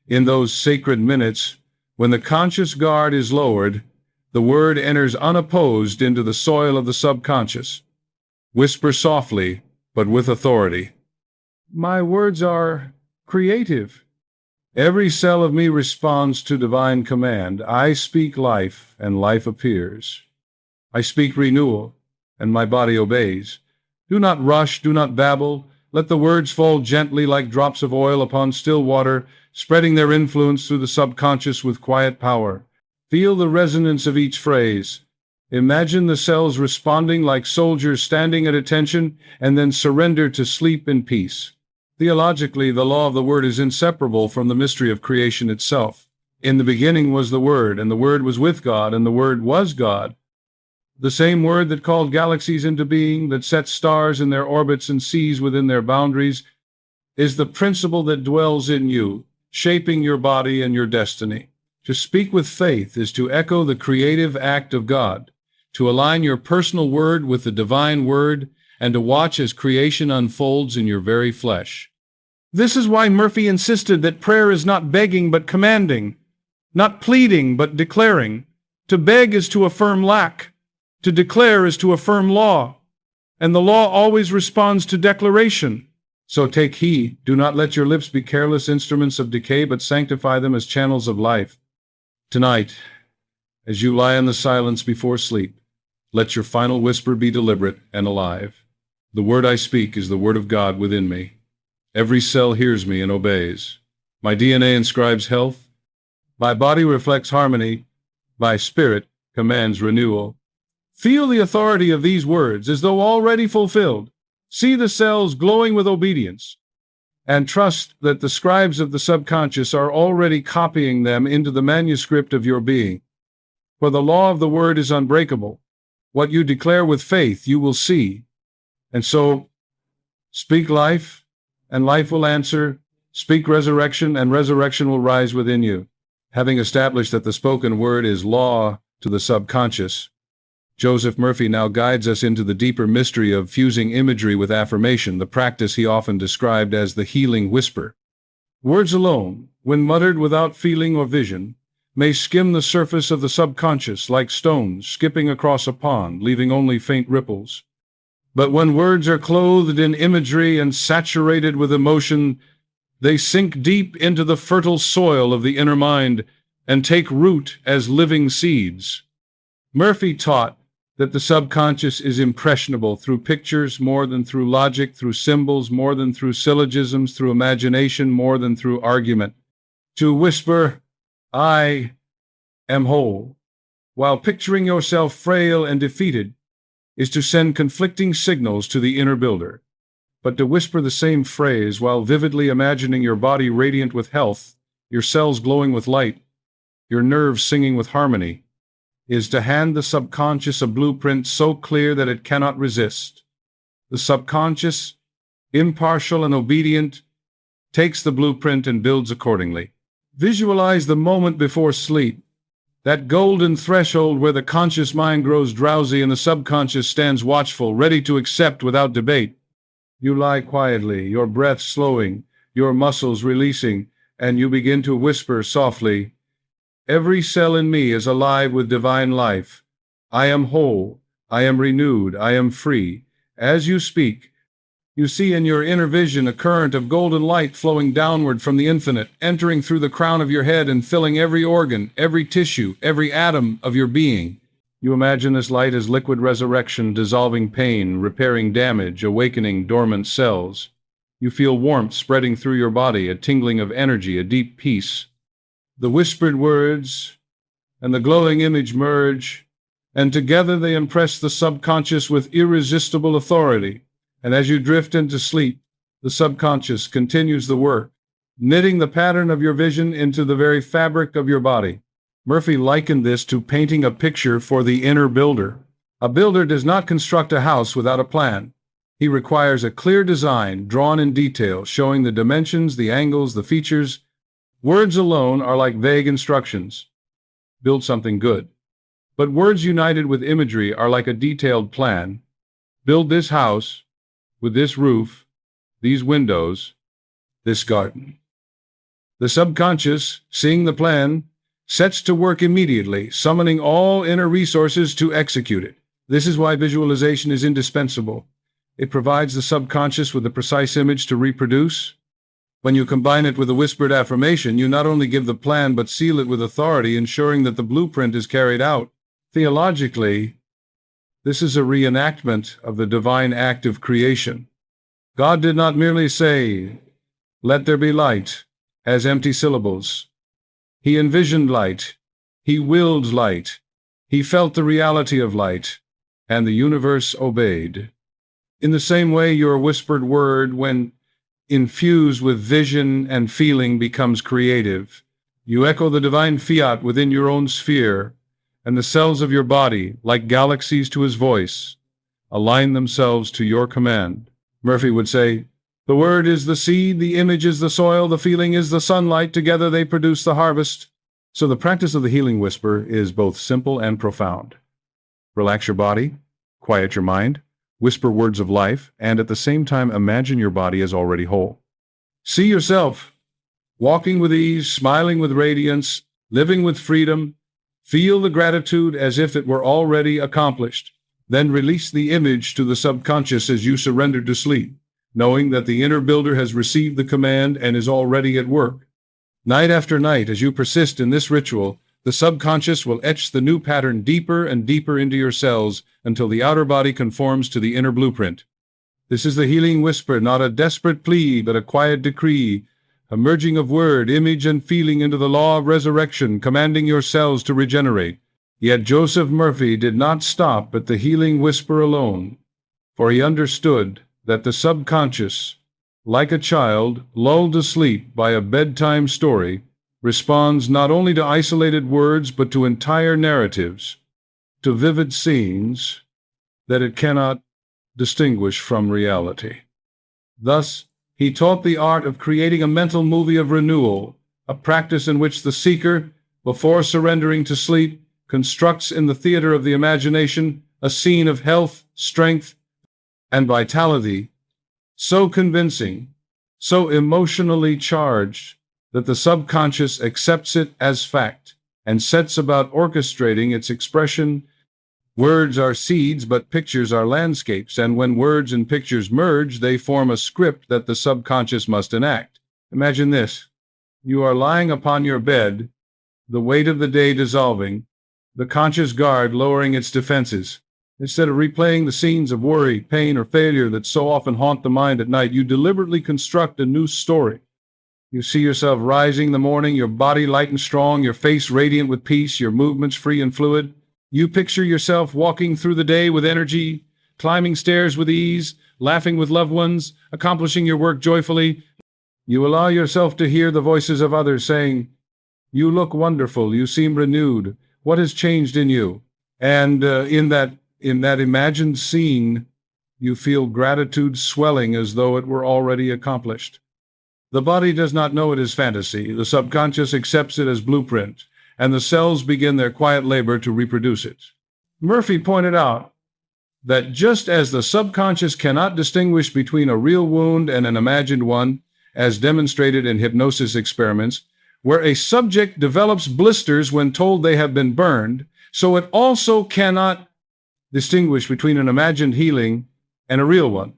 In those sacred minutes, when the conscious guard is lowered, the word enters unopposed into the soil of the subconscious. Whisper softly, but with authority. My words are creative. Every cell of me responds to divine command. I speak life, and life appears. I speak renewal, and my body obeys. Do not rush, do not babble. Let the words fall gently like drops of oil upon still water, spreading their influence through the subconscious with quiet power. Feel the resonance of each phrase. Imagine the cells responding like soldiers standing at attention, and then surrender to sleep in peace. Theologically, the law of the Word is inseparable from the mystery of creation itself. In the beginning was the Word, and the Word was with God, and the Word was God. The same Word that called galaxies into being, that set stars in their orbits and seas within their boundaries, is the principle that dwells in you, shaping your body and your destiny. To speak with faith is to echo the creative act of God, to align your personal word with the divine word, and to watch as creation unfolds in your very flesh. This is why Murphy insisted that prayer is not begging but commanding, not pleading but declaring. To beg is to affirm lack, to declare is to affirm law, and the law always responds to declaration. So take heed, do not let your lips be careless instruments of decay, but sanctify them as channels of life. Tonight, as you lie in the silence before sleep, let your final whisper be deliberate and alive. The word I speak is the word of God within me. Every cell hears me and obeys. My DNA inscribes health. My body reflects harmony. My spirit commands renewal. Feel the authority of these words as though already fulfilled. See the cells glowing with obedience, and trust that the scribes of the subconscious are already copying them into the manuscript of your being. For the law of the word is unbreakable. What you declare with faith, you will see. And so, speak life, and life will answer. Speak resurrection, and resurrection will rise within you. Having established that the spoken word is law to the subconscious, Joseph Murphy now guides us into the deeper mystery of fusing imagery with affirmation, the practice he often described as the healing whisper. Words alone, when muttered without feeling or vision, may skim the surface of the subconscious like stones skipping across a pond, leaving only faint ripples. But when words are clothed in imagery and saturated with emotion, they sink deep into the fertile soil of the inner mind and take root as living seeds. Murphy taught that the subconscious is impressionable through pictures more than through logic, through symbols more than through syllogisms, through imagination more than through argument. To whisper, I am whole, while picturing yourself frail and defeated, is to send conflicting signals to the inner builder. But to whisper the same phrase while vividly imagining your body radiant with health, your cells glowing with light, your nerves singing with harmony, is to hand the subconscious a blueprint so clear that it cannot resist. The subconscious, impartial and obedient, takes the blueprint and builds accordingly. Visualize the moment before sleep, that golden threshold where the conscious mind grows drowsy and the subconscious stands watchful, ready to accept without debate. You lie quietly, your breath slowing, your muscles releasing, and you begin to whisper softly, every cell in me is alive with divine life. I am whole, I am renewed, I am free. As you speak, you see in your inner vision a current of golden light flowing downward from the infinite, entering through the crown of your head and filling every organ, every tissue, every atom of your being. You imagine this light as liquid resurrection, dissolving pain, repairing damage, awakening dormant cells. You feel warmth spreading through your body, a tingling of energy, a deep peace. The whispered words and the glowing image merge, and together they impress the subconscious with irresistible authority. And as you drift into sleep, the subconscious continues the work. knitting the pattern of your vision into the very fabric of your body. Murphy likened this to painting a picture for the inner builder. A builder does not construct a house without a plan. He requires a clear design, drawn in detail, showing the dimensions, the angles, the features. Words alone are like vague instructions. Build something good. But words united with imagery are like a detailed plan. Build this house with this roof, these windows, this garden. The subconscious, seeing the plan, sets to work immediately, summoning all inner resources to execute it. This is why visualization is indispensable. It provides the subconscious with a precise image to reproduce. When you combine it with a whispered affirmation, you not only give the plan but seal it with authority, ensuring that the blueprint is carried out. Theologically, this is a reenactment of the divine act of creation. God did not merely say, "Let there be light," as empty syllables. He envisioned light. He willed light. He felt the reality of light, and the universe obeyed. In the same way, your whispered word, when infused with vision and feeling, becomes creative. You echo the divine fiat within your own sphere, and the cells of your body, like galaxies to his voice, align themselves to your command. Murphy would say, "The word is the seed, the image is the soil, the feeling is the sunlight. Together they produce the harvest." So the practice of the healing whisper is both simple and profound. Relax your body, quiet your mind, whisper words of life, and at the same time imagine your body as already whole. See yourself walking with ease, smiling with radiance, living with freedom. Feel the gratitude as if it were already accomplished. Then release the image to the subconscious as you surrender to sleep, knowing that the inner builder has received the command and is already at work. Night after night, as you persist in this ritual, the subconscious will etch the new pattern deeper and deeper into your cells until the outer body conforms to the inner blueprint. This is the healing whisper, not a desperate plea, but a quiet decree, a merging of word, image, and feeling into the law of resurrection, commanding your cells to regenerate. Yet Joseph Murphy did not stop at the healing whisper alone, for he understood that the subconscious, like a child lulled to sleep by a bedtime story, responds not only to isolated words but to entire narratives, to vivid scenes that it cannot distinguish from reality. Thus, he taught the art of creating a mental movie of renewal, a practice in which the seeker, before surrendering to sleep, constructs in the theater of the imagination a scene of health, strength, and vitality, so convincing, so emotionally charged, that the subconscious accepts it as fact and sets about orchestrating its expression. Words are seeds, but pictures are landscapes, and when words and pictures merge, they form a script that the subconscious must enact. Imagine this. You are lying upon your bed, the weight of the day dissolving, the conscious guard lowering its defenses. Instead of replaying the scenes of worry, pain, or failure that so often haunt the mind at night, you deliberately construct a new story. You see yourself rising in the morning, your body light and strong, your face radiant with peace, your movements free and fluid. You picture yourself walking through the day with energy, climbing stairs with ease, laughing with loved ones, accomplishing your work joyfully. You allow yourself to hear the voices of others saying, "You look wonderful, you seem renewed. What has changed in you?" And in that imagined scene, you feel gratitude swelling as though it were already accomplished. The body does not know it is fantasy. The subconscious accepts it as blueprint, and the cells begin their quiet labor to reproduce it. Murphy pointed out that just as the subconscious cannot distinguish between a real wound and an imagined one, as demonstrated in hypnosis experiments, where a subject develops blisters when told they have been burned, so it also cannot distinguish between an imagined healing and a real one.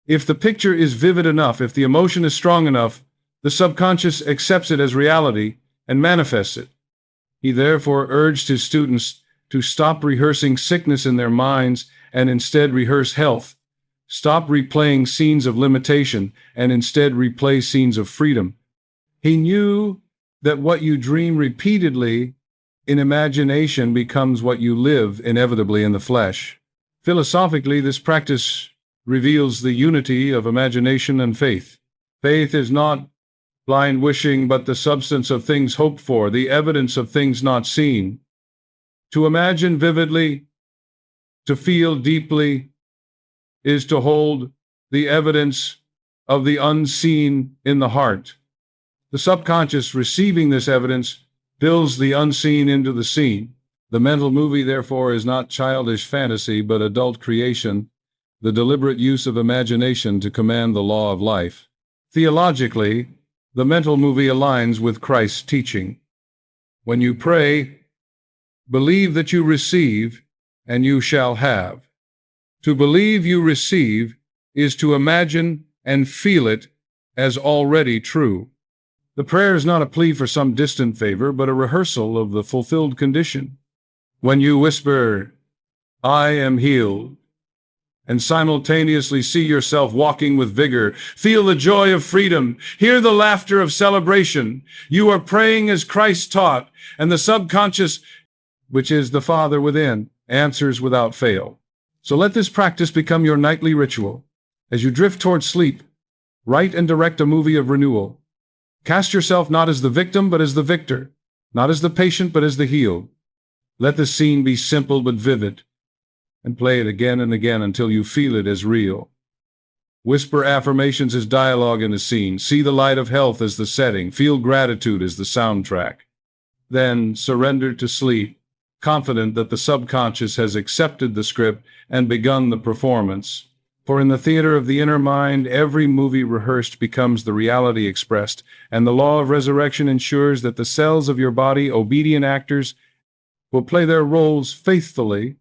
If the picture is vivid enough, if the emotion is strong enough, the subconscious accepts it as reality and manifests it. He therefore urged his students to stop rehearsing sickness in their minds and instead rehearse health. Stop replaying scenes of limitation and instead replay scenes of freedom. He knew that what you dream repeatedly in imagination becomes what you live inevitably in the flesh. Philosophically, this practice reveals the unity of imagination and faith. Faith is not blind wishing but the substance of things hoped for, the evidence of things not seen. To imagine vividly, to feel deeply, is to hold the evidence of the unseen in the heart. The subconscious, receiving this evidence, builds the unseen into the seen. The mental movie, therefore, is not childish fantasy, but adult creation, the deliberate use of imagination to command the law of life. Theologically, the mental movie aligns with Christ's teaching. When you pray, believe that you receive, and you shall have. To believe you receive is to imagine and feel it as already true. The prayer is not a plea for some distant favor, but a rehearsal of the fulfilled condition. When you whisper, "I am healed," and simultaneously see yourself walking with vigor, feel the joy of freedom, hear the laughter of celebration, you are praying as Christ taught, and the subconscious, which is the Father within, answers without fail. So let this practice become your nightly ritual. As you drift toward sleep, write and direct a movie of renewal. Cast yourself not as the victim, but as the victor, not as the patient, but as the healed. Let the scene be simple but vivid, and play it again and again until you feel it as real. Whisper affirmations as dialogue in the scene. See the light of health as the setting. Feel gratitude as the soundtrack. Then surrender to sleep, confident that the subconscious has accepted the script and begun the performance. For in the theater of the inner mind, every movie rehearsed becomes the reality expressed, and the law of resurrection ensures that the cells of your body, obedient actors, will play their roles faithfully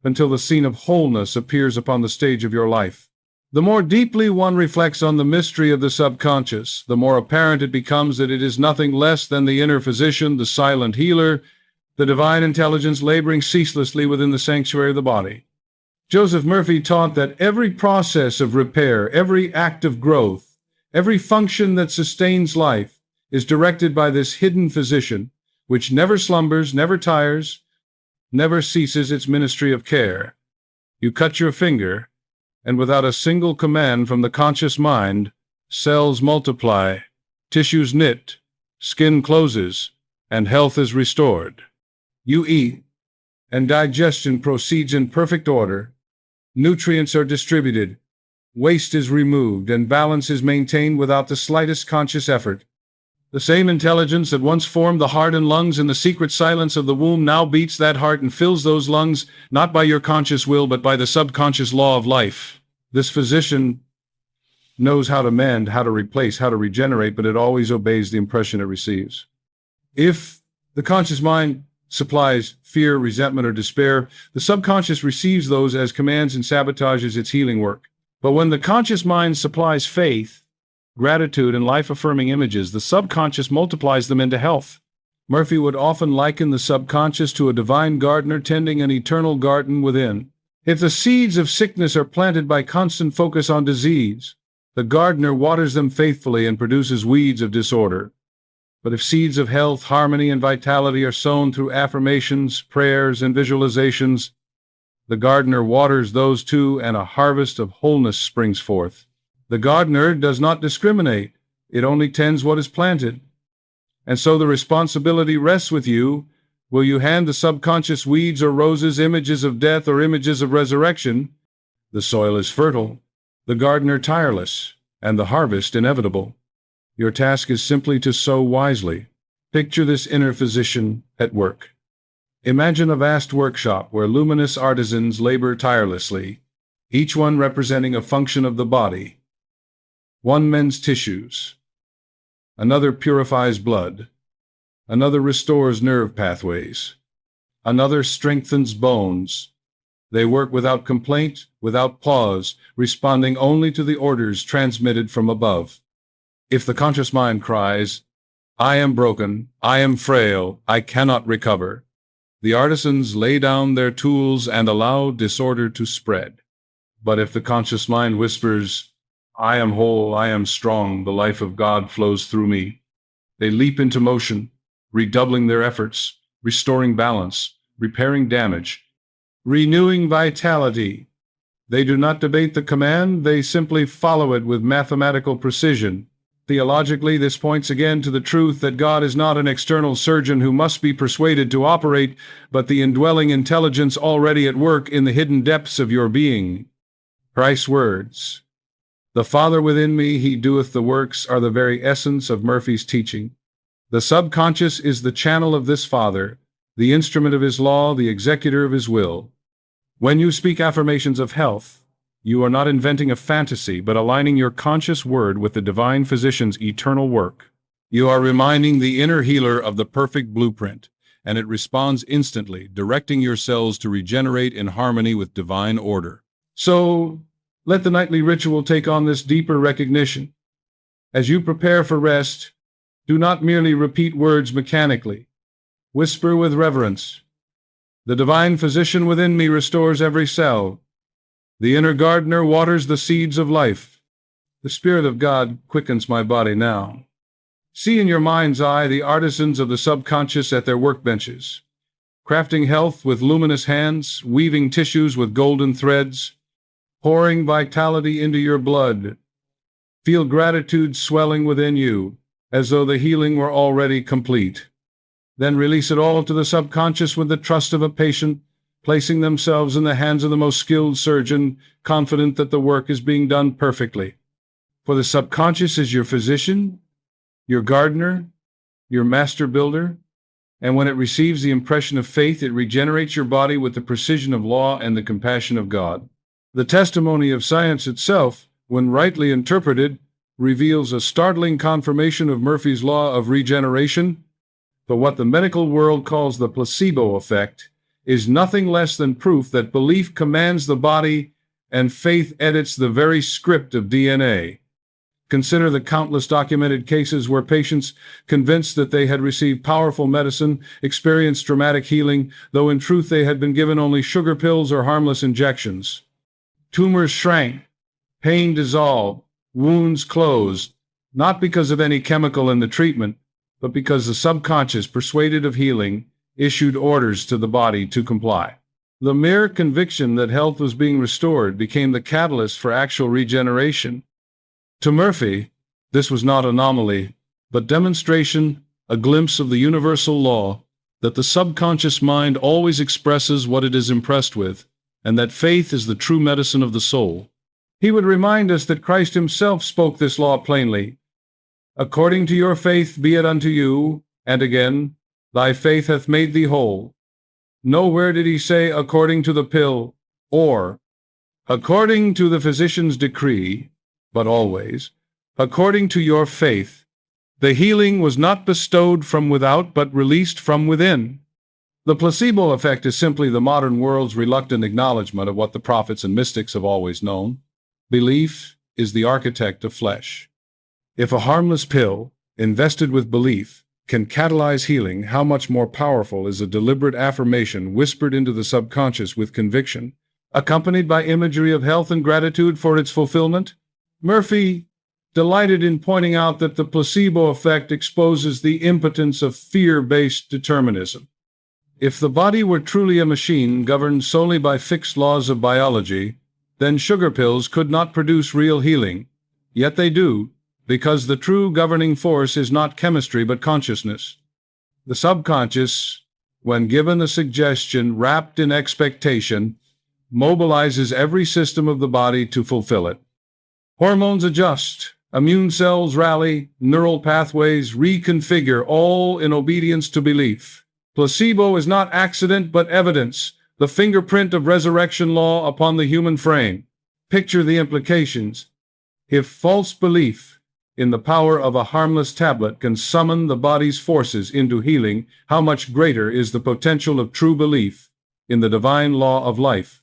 until the scene of wholeness appears upon the stage of your life. The more deeply one reflects on the mystery of the subconscious, the more apparent it becomes that it is nothing less than the inner physician, the silent healer, the divine intelligence laboring ceaselessly within the sanctuary of the body. Joseph Murphy taught that every process of repair, every act of growth, every function that sustains life is directed by this hidden physician, which never slumbers, never tires, never ceases its ministry of care. You cut your finger, and without a single command from the conscious mind, cells multiply, tissues knit, skin closes, and health is restored. You eat, and digestion proceeds in perfect order. Nutrients are distributed, waste is removed, and balance is maintained without the slightest conscious effort. The same intelligence that once formed the heart and lungs in the secret silence of the womb now beats that heart and fills those lungs, not by your conscious will, but by the subconscious law of life. This physician knows how to mend, how to replace, how to regenerate, but it always obeys the impression it receives. If the conscious mind supplies fear, resentment, or despair, the subconscious receives those as commands and sabotages its healing work. But when the conscious mind supplies faith, gratitude, and life-affirming images, the subconscious multiplies them into health. Murphy would often liken the subconscious to a divine gardener tending an eternal garden within. If the seeds of sickness are planted by constant focus on disease, the gardener waters them faithfully and produces weeds of disorder. But if seeds of health, harmony, and vitality are sown through affirmations, prayers, and visualizations, the gardener waters those too, and a harvest of wholeness springs forth. The gardener does not discriminate. It only tends what is planted. And so the responsibility rests with you. Will you hand the subconscious weeds or roses, images of death or images of resurrection? The soil is fertile, the gardener tireless, and the harvest inevitable. Your task is simply to sow wisely. Picture this inner physician at work. Imagine a vast workshop where luminous artisans labor tirelessly, each one representing a function of the body. One mends tissues, another purifies blood, another restores nerve pathways, another strengthens bones. They work without complaint, without pause, responding only to the orders transmitted from above. If the conscious mind cries, "I am broken, I am frail, I cannot recover," the artisans lay down their tools and allow disorder to spread. But if the conscious mind whispers, "I am whole, I am strong, the life of God flows through me," they leap into motion, redoubling their efforts, restoring balance, repairing damage, renewing vitality. They do not debate the command, they simply follow it with mathematical precision. Theologically, this points again to the truth that God is not an external surgeon who must be persuaded to operate, but the indwelling intelligence already at work in the hidden depths of your being. Christ's words, "The Father within me, he doeth the works," are the very essence of Murphy's teaching. The subconscious is the channel of this Father, the instrument of his law, the executor of his will. When you speak affirmations of health, you are not inventing a fantasy, but aligning your conscious word with the divine physician's eternal work. You are reminding the inner healer of the perfect blueprint, and it responds instantly, directing your cells to regenerate in harmony with divine order. So, let the nightly ritual take on this deeper recognition. As you prepare for rest, do not merely repeat words mechanically. Whisper with reverence. The divine physician within me restores every cell. The inner gardener waters the seeds of life. The Spirit of God quickens my body now. See in your mind's eye the artisans of the subconscious at their workbenches, crafting health with luminous hands, weaving tissues with golden threads, pouring vitality into your blood. Feel gratitude swelling within you, as though the healing were already complete. Then release it all to the subconscious with the trust of a patient, placing themselves in the hands of the most skilled surgeon, confident that the work is being done perfectly. For the subconscious is your physician, your gardener, your master builder, and when it receives the impression of faith, it regenerates your body with the precision of law and the compassion of God. The testimony of science itself, when rightly interpreted, reveals a startling confirmation of Murphy's law of regeneration, but what the medical world calls the placebo effect is nothing less than proof that belief commands the body and faith edits the very script of DNA. Consider the countless documented cases where patients, convinced that they had received powerful medicine, experienced dramatic healing, though in truth they had been given only sugar pills or harmless injections. Tumors shrank, pain dissolved, wounds closed, not because of any chemical in the treatment, but because the subconscious, persuaded of healing, issued orders to the body to comply. The mere conviction that health was being restored became the catalyst for actual regeneration. To Murphy, this was not anomaly, but demonstration, a glimpse of the universal law, that the subconscious mind always expresses what it is impressed with, and that faith is the true medicine of the soul. He would remind us that Christ himself spoke this law plainly. "According to your faith be it unto you," and again, "Thy faith hath made thee whole." Nowhere did he say, "according to the pill," or "according to the physician's decree," but always, "according to your faith." The healing was not bestowed from without, but released from within. The placebo effect is simply the modern world's reluctant acknowledgement of what the prophets and mystics have always known. Belief is the architect of flesh. If a harmless pill, invested with belief, can catalyze healing, how much more powerful is a deliberate affirmation whispered into the subconscious with conviction, accompanied by imagery of health and gratitude for its fulfillment? Murphy delighted in pointing out that the placebo effect exposes the impotence of fear-based determinism. If the body were truly a machine governed solely by fixed laws of biology, then sugar pills could not produce real healing. Yet they do, because the true governing force is not chemistry but consciousness. The subconscious, when given a suggestion wrapped in expectation, mobilizes every system of the body to fulfill it. Hormones adjust, immune cells rally, neural pathways reconfigure, all in obedience to belief. Placebo is not accident but evidence, the fingerprint of resurrection law upon the human frame. Picture the implications. If false belief in the power of a harmless tablet can summon the body's forces into healing, how much greater is the potential of true belief in the divine law of life?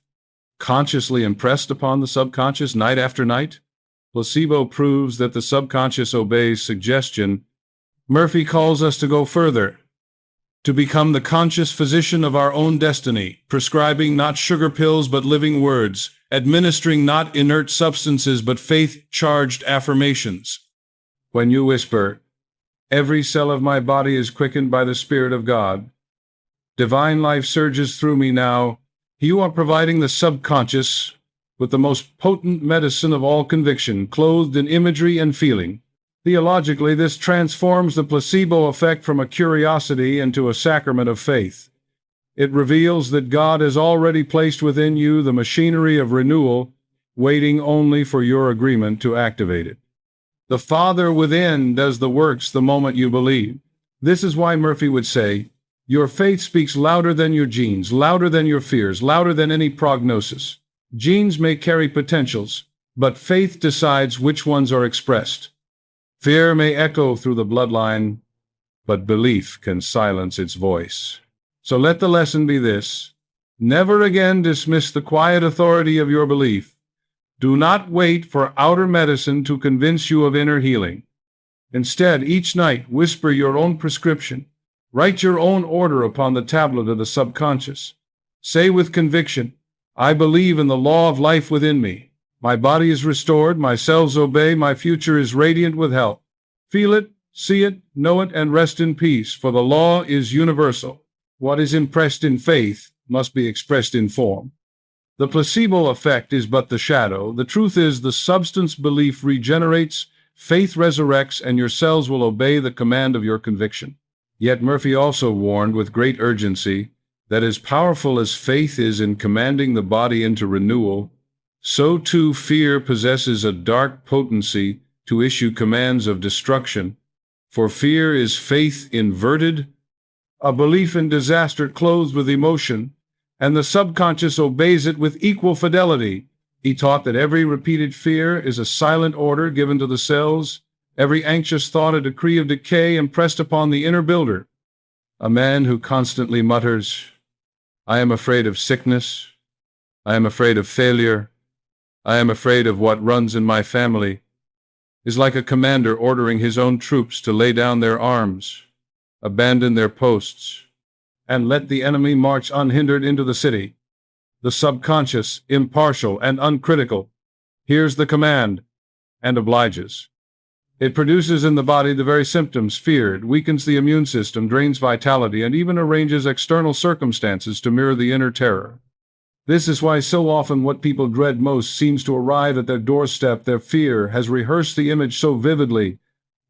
Consciously impressed upon the subconscious night after night, placebo proves that the subconscious obeys suggestion. Murphy calls us to go further, to become the conscious physician of our own destiny, prescribing not sugar pills but living words, administering not inert substances but faith-charged affirmations. When you whisper, "Every cell of my body is quickened by the Spirit of God. Divine life surges through me now," you are providing the subconscious with the most potent medicine of all conviction, clothed in imagery and feeling. Theologically, this transforms the placebo effect from a curiosity into a sacrament of faith. It reveals that God has already placed within you the machinery of renewal, waiting only for your agreement to activate it. The Father within does the works the moment you believe. This is why Murphy would say, your faith speaks louder than your genes, louder than your fears, louder than any prognosis. Genes may carry potentials, but faith decides which ones are expressed. Fear may echo through the bloodline, but belief can silence its voice. So let the lesson be this: never again dismiss the quiet authority of your belief. Do not wait for outer medicine to convince you of inner healing. Instead, each night, whisper your own prescription. Write your own order upon the tablet of the subconscious. Say with conviction, I believe in the law of life within me. My body is restored, my cells obey, my future is radiant with health. Feel it, see it, know it, and rest in peace, for the law is universal. What is impressed in faith must be expressed in form. The placebo effect is but the shadow. The truth is the substance belief regenerates, faith resurrects, and your cells will obey the command of your conviction. Yet Murphy also warned with great urgency that as powerful as faith is in commanding the body into renewal, so too fear possesses a dark potency to issue commands of destruction. For fear is faith inverted, a belief in disaster clothed with emotion, and the subconscious obeys it with equal fidelity. He taught that every repeated fear is a silent order given to the cells, every anxious thought a decree of decay impressed upon the inner builder. A man who constantly mutters, I am afraid of sickness, I am afraid of failure, I am afraid of what runs in my family, is like a commander ordering his own troops to lay down their arms, abandon their posts, and let the enemy march unhindered into the city. The subconscious, impartial and uncritical, hears the command and obliges. It produces in the body the very symptoms feared, weakens the immune system, drains vitality, and even arranges external circumstances to mirror the inner terror. This is why so often what people dread most seems to arrive at their doorstep. Their fear has rehearsed the image so vividly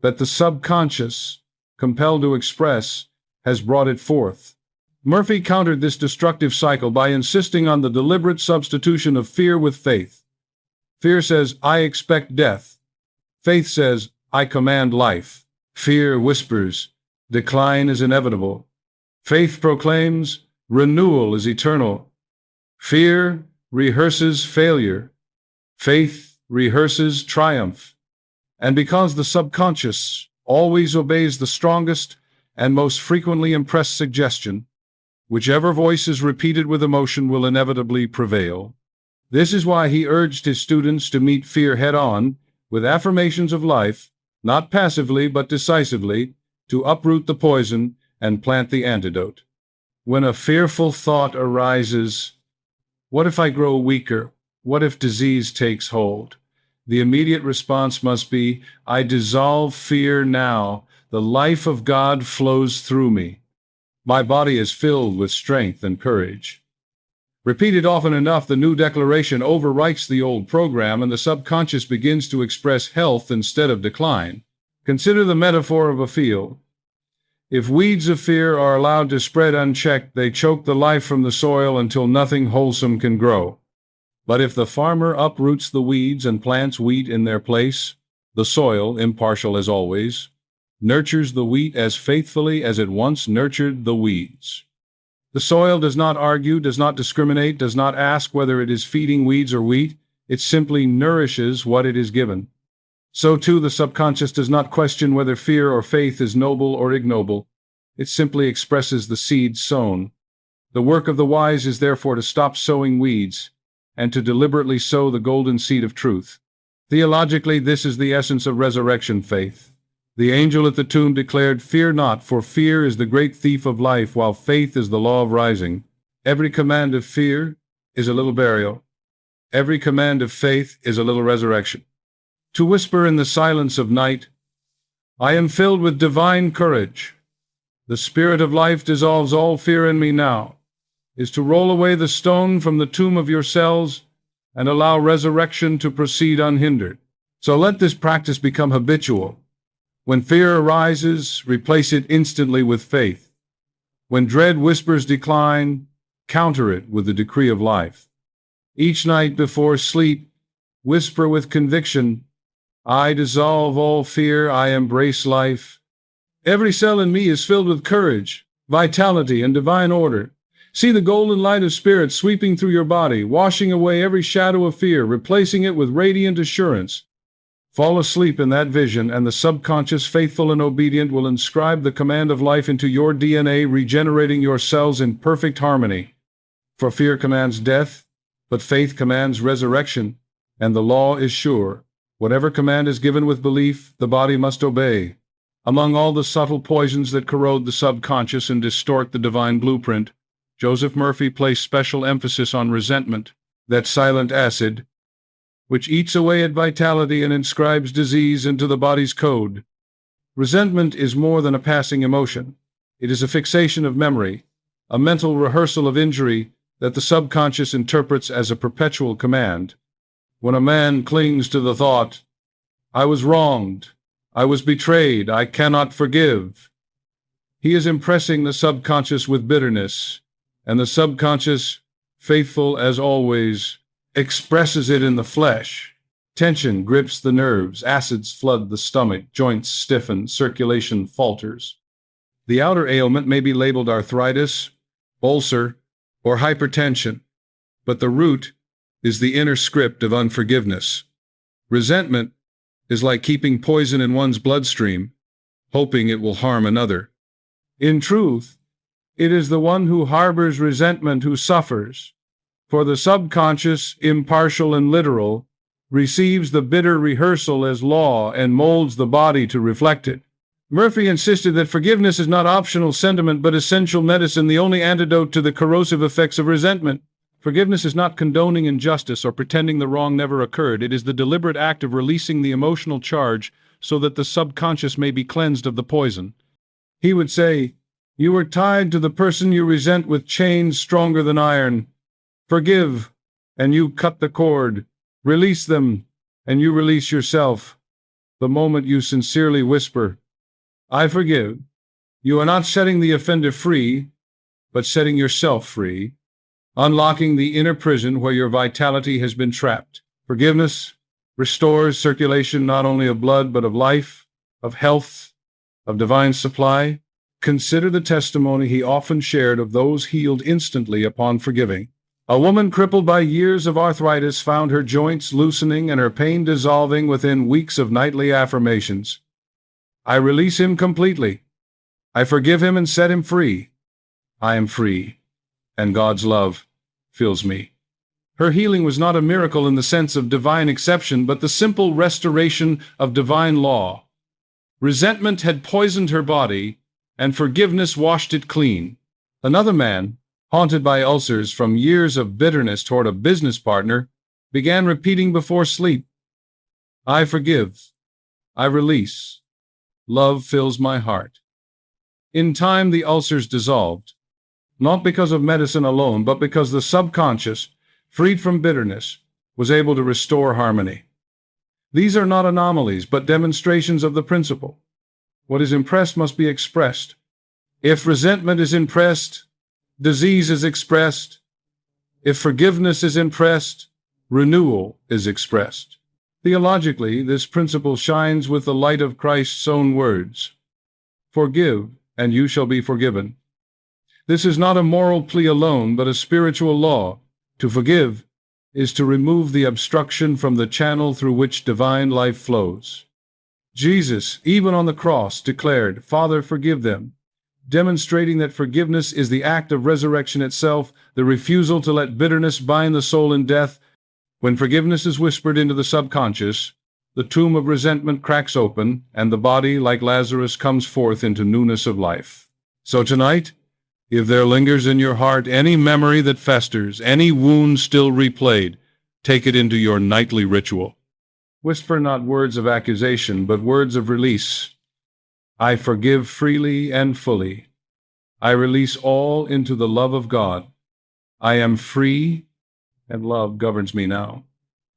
that the subconscious, compelled to express, has brought it forth. Murphy countered this destructive cycle by insisting on the deliberate substitution of fear with faith. Fear says, I expect death. Faith says, I command life. Fear whispers, decline is inevitable. Faith proclaims, renewal is eternal. Fear rehearses failure. Faith rehearses triumph. And because the subconscious always obeys the strongest and most frequently impressed suggestion, whichever voice is repeated with emotion will inevitably prevail. This is why he urged his students to meet fear head-on, with affirmations of life, not passively but decisively, to uproot the poison and plant the antidote. When a fearful thought arises, what if I grow weaker? What if disease takes hold? The immediate response must be, I dissolve fear now. The life of God flows through me. My body is filled with strength and courage. Repeated often enough, the new declaration overwrites the old program, and the subconscious begins to express health instead of decline. Consider the metaphor of a field. If weeds of fear are allowed to spread unchecked, they choke the life from the soil until nothing wholesome can grow. But if the farmer uproots the weeds and plants wheat in their place, the soil, impartial as always, nurtures the wheat as faithfully as it once nurtured the weeds. The soil does not argue, does not discriminate, does not ask whether it is feeding weeds or wheat. It simply nourishes what it is given. So too the subconscious does not question whether fear or faith is noble or ignoble. It simply expresses the seed sown. The work of the wise is therefore to stop sowing weeds and to deliberately sow the golden seed of truth. Theologically, this is the essence of resurrection faith. The angel at the tomb declared, Fear not, for fear is the great thief of life, while faith is the law of rising. Every command of fear is a little burial. Every command of faith is a little resurrection. To whisper in the silence of night, I am filled with divine courage. The spirit of life dissolves all fear in me now, is to roll away the stone from the tomb of your cells and allow resurrection to proceed unhindered. So let this practice become habitual. When fear arises, replace it instantly with faith. When dread whispers decline, counter it with the decree of life. Each night before sleep, whisper with conviction, I dissolve all fear, I embrace life. Every cell in me is filled with courage, vitality, and divine order. See the golden light of spirit sweeping through your body, washing away every shadow of fear, replacing it with radiant assurance. Fall asleep in that vision, and the subconscious, faithful and obedient, will inscribe the command of life into your DNA, regenerating your cells in perfect harmony. For fear commands death, but faith commands resurrection, and the law is sure. Whatever command is given with belief, the body must obey. Among all the subtle poisons that corrode the subconscious and distort the divine blueprint, Joseph Murphy placed special emphasis on resentment, that silent acid, which eats away at vitality and inscribes disease into the body's code. Resentment is more than a passing emotion. It is a fixation of memory, a mental rehearsal of injury that the subconscious interprets as a perpetual command. When a man clings to the thought, I was wronged, I was betrayed, I cannot forgive, he is impressing the subconscious with bitterness, and the subconscious, faithful as always, expresses it in the flesh. Tension grips the nerves, acids flood the stomach, joints stiffen, circulation falters. The outer ailment may be labeled arthritis, ulcer, or hypertension, but the root is the inner script of unforgiveness. Resentment is like keeping poison in one's bloodstream, hoping it will harm another. In truth, it is the one who harbors resentment who suffers. For the subconscious, impartial and literal, receives the bitter rehearsal as law and molds the body to reflect it. Murphy insisted that forgiveness is not optional sentiment but essential medicine, the only antidote to the corrosive effects of resentment. Forgiveness is not condoning injustice or pretending the wrong never occurred. It is the deliberate act of releasing the emotional charge so that the subconscious may be cleansed of the poison. He would say, you are tied to the person you resent with chains stronger than iron. Forgive, and you cut the cord. Release them, and you release yourself. The moment you sincerely whisper, I forgive, you are not setting the offender free, but setting yourself free, unlocking the inner prison where your vitality has been trapped. Forgiveness restores circulation not only of blood, but of life, of health, of divine supply. Consider the testimony he often shared of those healed instantly upon forgiving. A woman crippled by years of arthritis found her joints loosening and her pain dissolving within weeks of nightly affirmations. I release him completely. I forgive him and set him free. I am free, and God's love fills me. Her healing was not a miracle in the sense of divine exception, but the simple restoration of divine law. Resentment had poisoned her body, and forgiveness washed it clean. Another man, haunted by ulcers from years of bitterness toward a business partner, began repeating before sleep, I forgive, I release, love fills my heart. In time, the ulcers dissolved, not because of medicine alone, but because the subconscious, freed from bitterness, was able to restore harmony. These are not anomalies, but demonstrations of the principle. What is impressed must be expressed. If resentment is impressed, disease is expressed. If forgiveness is impressed, renewal is expressed. Theologically, this principle shines with the light of Christ's own words. Forgive, and you shall be forgiven. This is not a moral plea alone, but a spiritual law. To forgive is to remove the obstruction from the channel through which divine life flows. Jesus, even on the cross, declared, Father, forgive them, demonstrating that forgiveness is the act of resurrection itself, the refusal to let bitterness bind the soul in death. When forgiveness is whispered into the subconscious, the tomb of resentment cracks open, and the body, like Lazarus, comes forth into newness of life. So tonight, if there lingers in your heart any memory that festers, any wound still replayed, take it into your nightly ritual. Whisper not words of accusation, but words of release. I forgive freely and fully. I release all into the love of God. I am free, and love governs me now.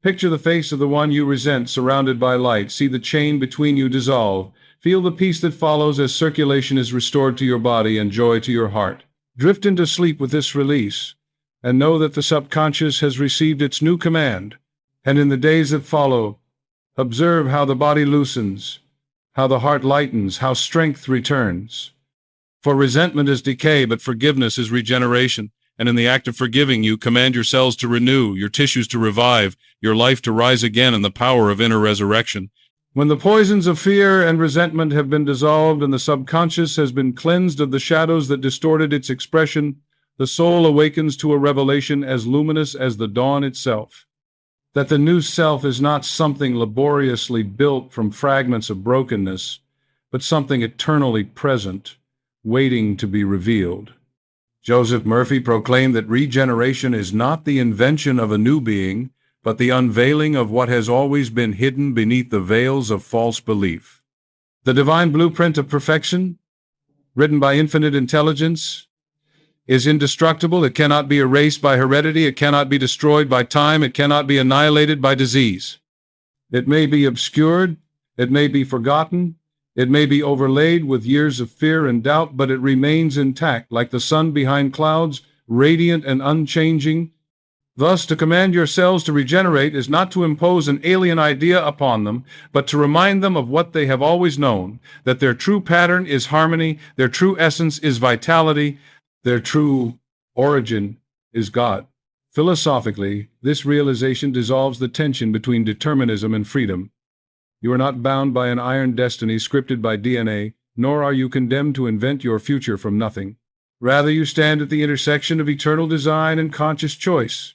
Picture the face of the one you resent surrounded by light. See the chain between you dissolve. Feel the peace that follows as circulation is restored to your body and joy to your heart. Drift into sleep with this release, and know that the subconscious has received its new command. And in the days that follow, observe how the body loosens, how the heart lightens, how strength returns. For resentment is decay, but forgiveness is regeneration. And in the act of forgiving, you command your cells to renew, your tissues to revive, your life to rise again in the power of inner resurrection. When the poisons of fear and resentment have been dissolved and the subconscious has been cleansed of the shadows that distorted its expression, the soul awakens to a revelation as luminous as the dawn itself. That the new self is not something laboriously built from fragments of brokenness, but something eternally present, waiting to be revealed. Joseph Murphy proclaimed that regeneration is not the invention of a new being, but the unveiling of what has always been hidden beneath the veils of false belief. The divine blueprint of perfection, written by infinite intelligence, is indestructible. It cannot be erased by heredity. It cannot be destroyed by time. It cannot be annihilated by disease. It may be obscured. It may be forgotten. It may be overlaid with years of fear and doubt, but it remains intact, like the sun behind clouds, radiant and unchanging. Thus, to command your cells to regenerate is not to impose an alien idea upon them, but to remind them of what they have always known, that their true pattern is harmony, their true essence is vitality, their true origin is God. Philosophically, this realization dissolves the tension between determinism and freedom. You are not bound by an iron destiny scripted by DNA, nor are you condemned to invent your future from nothing. Rather, you stand at the intersection of eternal design and conscious choice.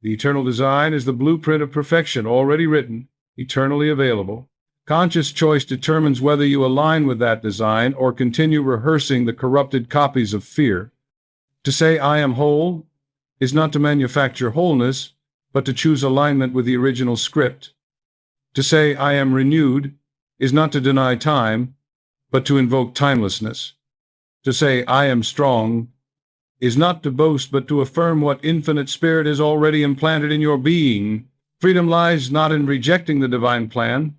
The eternal design is the blueprint of perfection, already written, eternally available. Conscious choice determines whether you align with that design or continue rehearsing the corrupted copies of fear. To say, "I am whole," is not to manufacture wholeness, but to choose alignment with the original script. To say, "I am renewed," is not to deny time, but to invoke timelessness. To say, "I am strong," is not to boast, but to affirm what infinite spirit has already implanted in your being. Freedom lies not in rejecting the divine plan,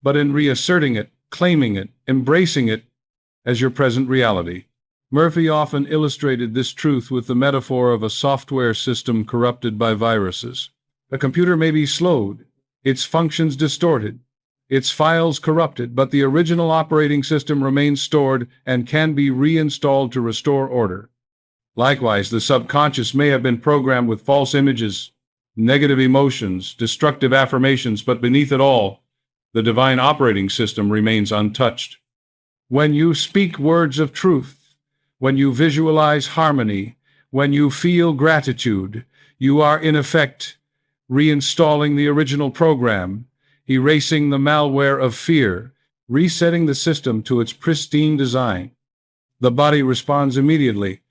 but in reasserting it, claiming it, embracing it as your present reality. Murphy often illustrated this truth with the metaphor of a software system corrupted by viruses. A computer may be slowed, its functions distorted, its files corrupted, but the original operating system remains stored and can be reinstalled to restore order. Likewise, the subconscious may have been programmed with false images, negative emotions, destructive affirmations, but beneath it all, the divine operating system remains untouched. When you speak words of truth, when you visualize harmony, when you feel gratitude, you are in effect reinstalling the original program, erasing the malware of fear, resetting the system to its pristine design. The body responds immediately.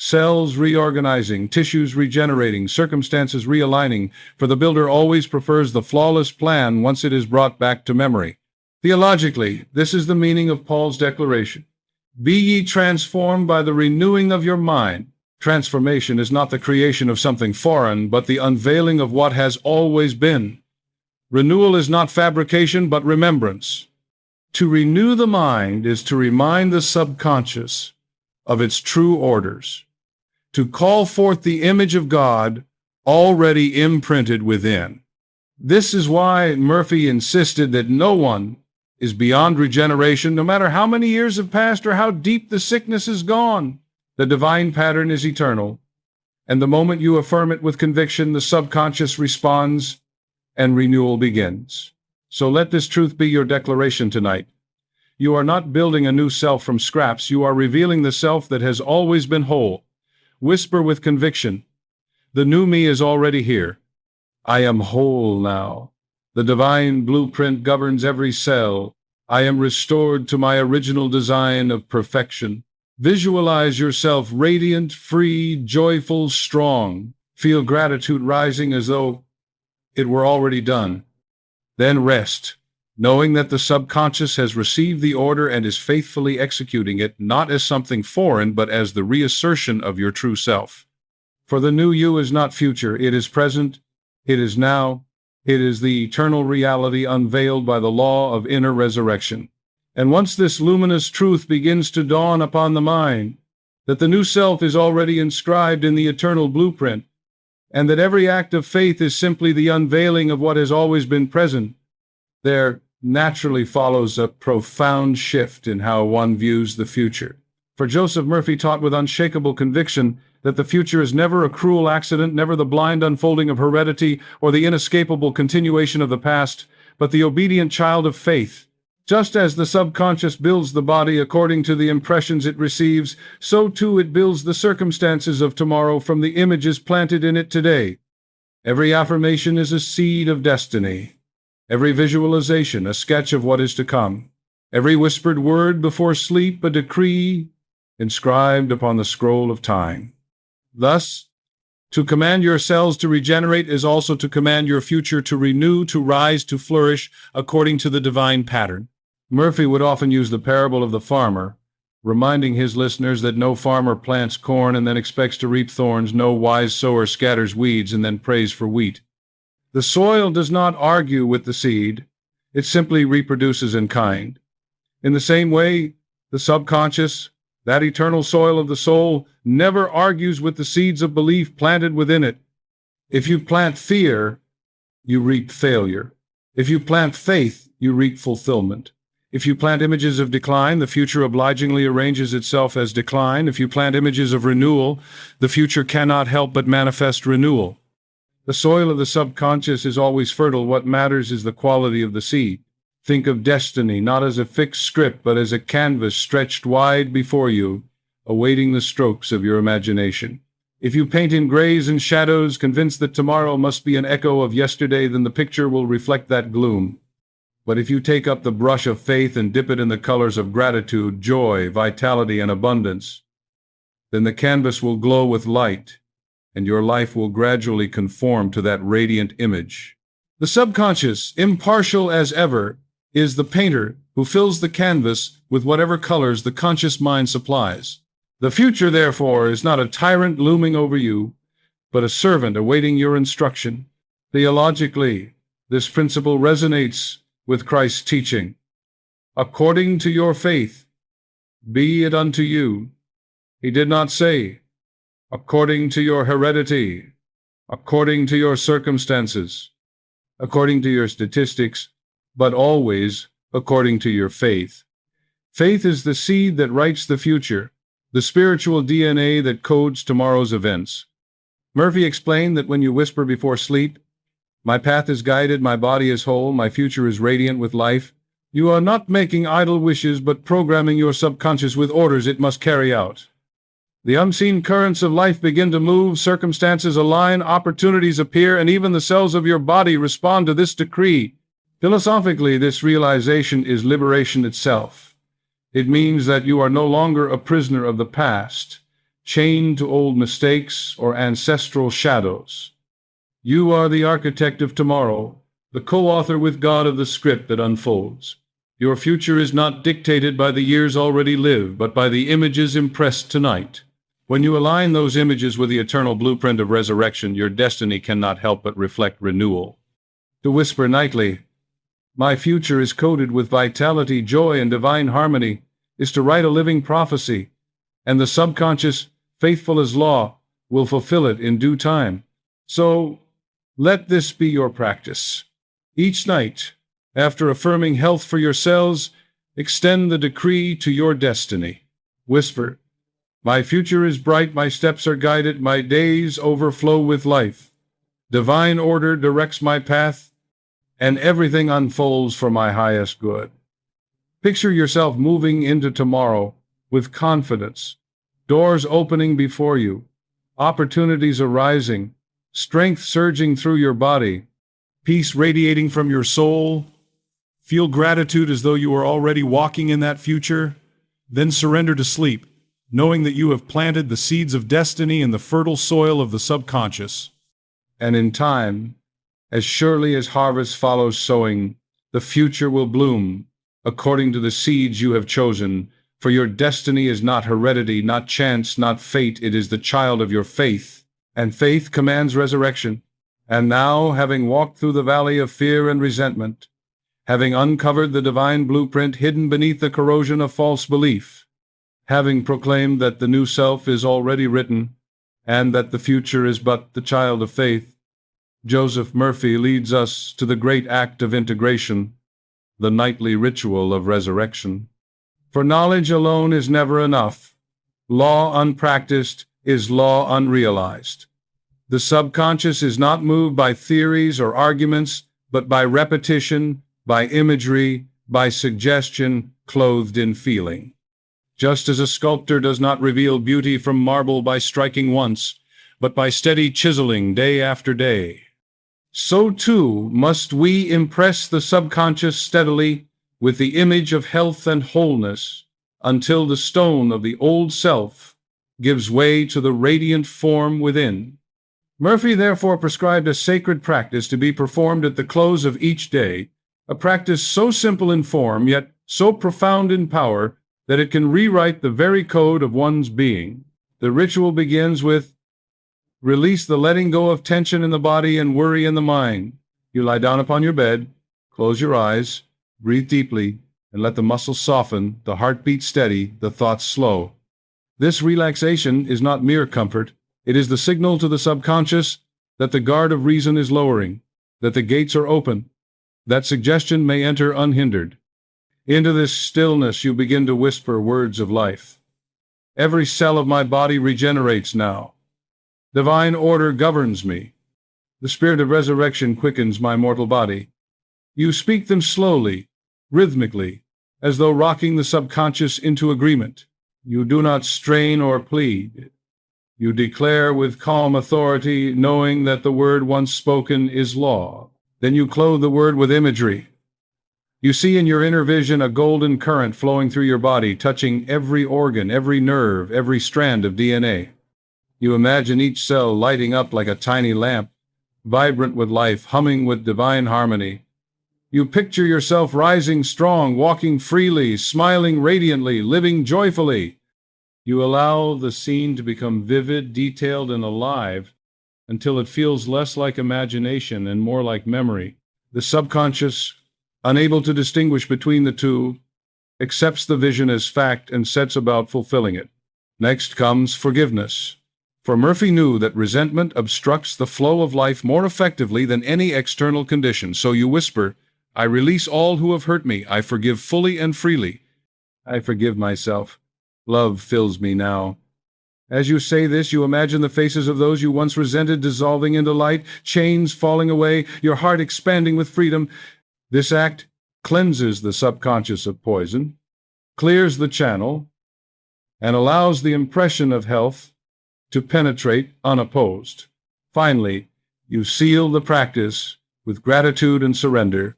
Cells reorganizing, tissues regenerating, circumstances realigning, for the builder always prefers the flawless plan once it is brought back to memory. Theologically, this is the meaning of Paul's declaration. Be ye transformed by the renewing of your mind. Transformation is not the creation of something foreign, but the unveiling of what has always been. Renewal is not fabrication, but remembrance. To renew the mind is to remind the subconscious of its true orders, to call forth the image of God already imprinted within. This is why Murphy insisted that no one is beyond regeneration, no matter how many years have passed or how deep the sickness is gone. The divine pattern is eternal, and the moment you affirm it with conviction, the subconscious responds and renewal begins. So let this truth be your declaration tonight. You are not building a new self from scraps. You are revealing the self that has always been whole. Whisper with conviction, the new me is already here. I am whole now. The divine blueprint governs every cell. I am restored to my original design of perfection. Visualize yourself radiant, free, joyful, strong. Feel gratitude rising as though it were already done. Then rest, knowing that the subconscious has received the order and is faithfully executing it, not as something foreign, but as the reassertion of your true self. For the new you is not future, it is present, it is now, it is the eternal reality unveiled by the law of inner resurrection. And once this luminous truth begins to dawn upon the mind, that the new self is already inscribed in the eternal blueprint, and that every act of faith is simply the unveiling of what has always been present, there naturally follows a profound shift in how one views the future. For Joseph Murphy taught with unshakable conviction that the future is never a cruel accident, never the blind unfolding of heredity or the inescapable continuation of the past, but the obedient child of faith. Just as the subconscious builds the body according to the impressions it receives, so too it builds the circumstances of tomorrow from the images planted in it today. Every affirmation is a seed of destiny. Every visualization a sketch of what is to come. Every whispered word before sleep a decree inscribed upon the scroll of time. Thus, to command your cells to regenerate is also to command your future to renew, to rise, to flourish according to the divine pattern. Murphy would often use the parable of the farmer, reminding his listeners that no farmer plants corn and then expects to reap thorns, no wise sower scatters weeds and then prays for wheat. The soil does not argue with the seed, it simply reproduces in kind. In the same way, the subconscious, that eternal soil of the soul, never argues with the seeds of belief planted within it. If you plant fear, you reap failure. If you plant faith, you reap fulfillment. If you plant images of decline, the future obligingly arranges itself as decline. If you plant images of renewal, the future cannot help but manifest renewal. The soil of the subconscious is always fertile. What matters is the quality of the seed. Think of destiny not as a fixed script, but as a canvas stretched wide before you, awaiting the strokes of your imagination. If you paint in grays and shadows, convinced that tomorrow must be an echo of yesterday, then the picture will reflect that gloom. But if you take up the brush of faith and dip it in the colors of gratitude, joy, vitality, and abundance, then the canvas will glow with light, and your life will gradually conform to that radiant image. The subconscious, impartial as ever, is the painter who fills the canvas with whatever colors the conscious mind supplies. The future, therefore, is not a tyrant looming over you, but a servant awaiting your instruction. Theologically, this principle resonates with Christ's teaching. According to your faith, be it unto you. He did not say, according to your heredity, according to your circumstances, according to your statistics, but always according to your faith. Faith is the seed that writes the future, the spiritual DNA that codes tomorrow's events. Murphy explained that when you whisper before sleep, "My path is guided, my body is whole, my future is radiant with life," you are not making idle wishes, but programming your subconscious with orders it must carry out. The unseen currents of life begin to move, circumstances align, opportunities appear, and even the cells of your body respond to this decree. Philosophically, this realization is liberation itself. It means that you are no longer a prisoner of the past, chained to old mistakes or ancestral shadows. You are the architect of tomorrow, the co-author with God of the script that unfolds. Your future is not dictated by the years already lived, but by the images impressed tonight. When you align those images with the eternal blueprint of resurrection, your destiny cannot help but reflect renewal. To whisper nightly, "My future is coded with vitality, joy, and divine harmony," is to write a living prophecy, and the subconscious, faithful as law, will fulfill it in due time. So, let this be your practice. Each night, after affirming health for your cells, extend the decree to your destiny. Whisper, "My future is bright, my steps are guided, my days overflow with life. Divine order directs my path, and everything unfolds for my highest good." Picture yourself moving into tomorrow with confidence, doors opening before you, opportunities arising, strength surging through your body, peace radiating from your soul. Feel gratitude as though you are already walking in that future. Then surrender to sleep, knowing that you have planted the seeds of destiny in the fertile soil of the subconscious. And in time, as surely as harvest follows sowing, the future will bloom according to the seeds you have chosen. For your destiny is not heredity, not chance, not fate. It is the child of your faith. And faith commands resurrection. And now, having walked through the valley of fear and resentment, having uncovered the divine blueprint hidden beneath the corrosion of false belief, having proclaimed that the new self is already written, and that the future is but the child of faith, Joseph Murphy leads us to the great act of integration, the nightly ritual of resurrection. For knowledge alone is never enough. Law unpracticed is law unrealized. The subconscious is not moved by theories or arguments, but by repetition, by imagery, by suggestion, clothed in feeling. Just as a sculptor does not reveal beauty from marble by striking once, but by steady chiseling day after day, so too must we impress the subconscious steadily with the image of health and wholeness until the stone of the old self gives way to the radiant form within. Murphy therefore prescribed a sacred practice to be performed at the close of each day, a practice so simple in form yet so profound in power that it can rewrite the very code of one's being. The ritual begins with release the letting go of tension in the body and worry in the mind. You lie down upon your bed, close your eyes, breathe deeply, and let the muscles soften, the heartbeat steady, the thoughts slow. This relaxation is not mere comfort. It is the signal to the subconscious that the guard of reason is lowering, that the gates are open, that suggestion may enter unhindered. Into this stillness you begin to whisper words of life. Every cell of my body regenerates now. Divine order governs me. The spirit of resurrection quickens my mortal body. You speak them slowly, rhythmically, as though rocking the subconscious into agreement. You do not strain or plead. You declare with calm authority, knowing that the word once spoken is law. Then you clothe the word with imagery. You see in your inner vision a golden current flowing through your body, touching every organ, every nerve, every strand of DNA. You imagine each cell lighting up like a tiny lamp, vibrant with life, humming with divine harmony. You picture yourself rising strong, walking freely, smiling radiantly, living joyfully. You allow the scene to become vivid, detailed, and alive until it feels less like imagination and more like memory. The subconscious, unable to distinguish between the two, accepts the vision as fact and sets about fulfilling it. Next comes forgiveness. For Murphy knew that resentment obstructs the flow of life more effectively than any external condition. So you whisper, I release all who have hurt me. I forgive fully and freely. I forgive myself. Love fills me now. As you say this, you imagine the faces of those you once resented dissolving into light, chains falling away, your heart expanding with freedom. This act cleanses the subconscious of poison, clears the channel, and allows the impression of health to penetrate unopposed. Finally, you seal the practice with gratitude and surrender.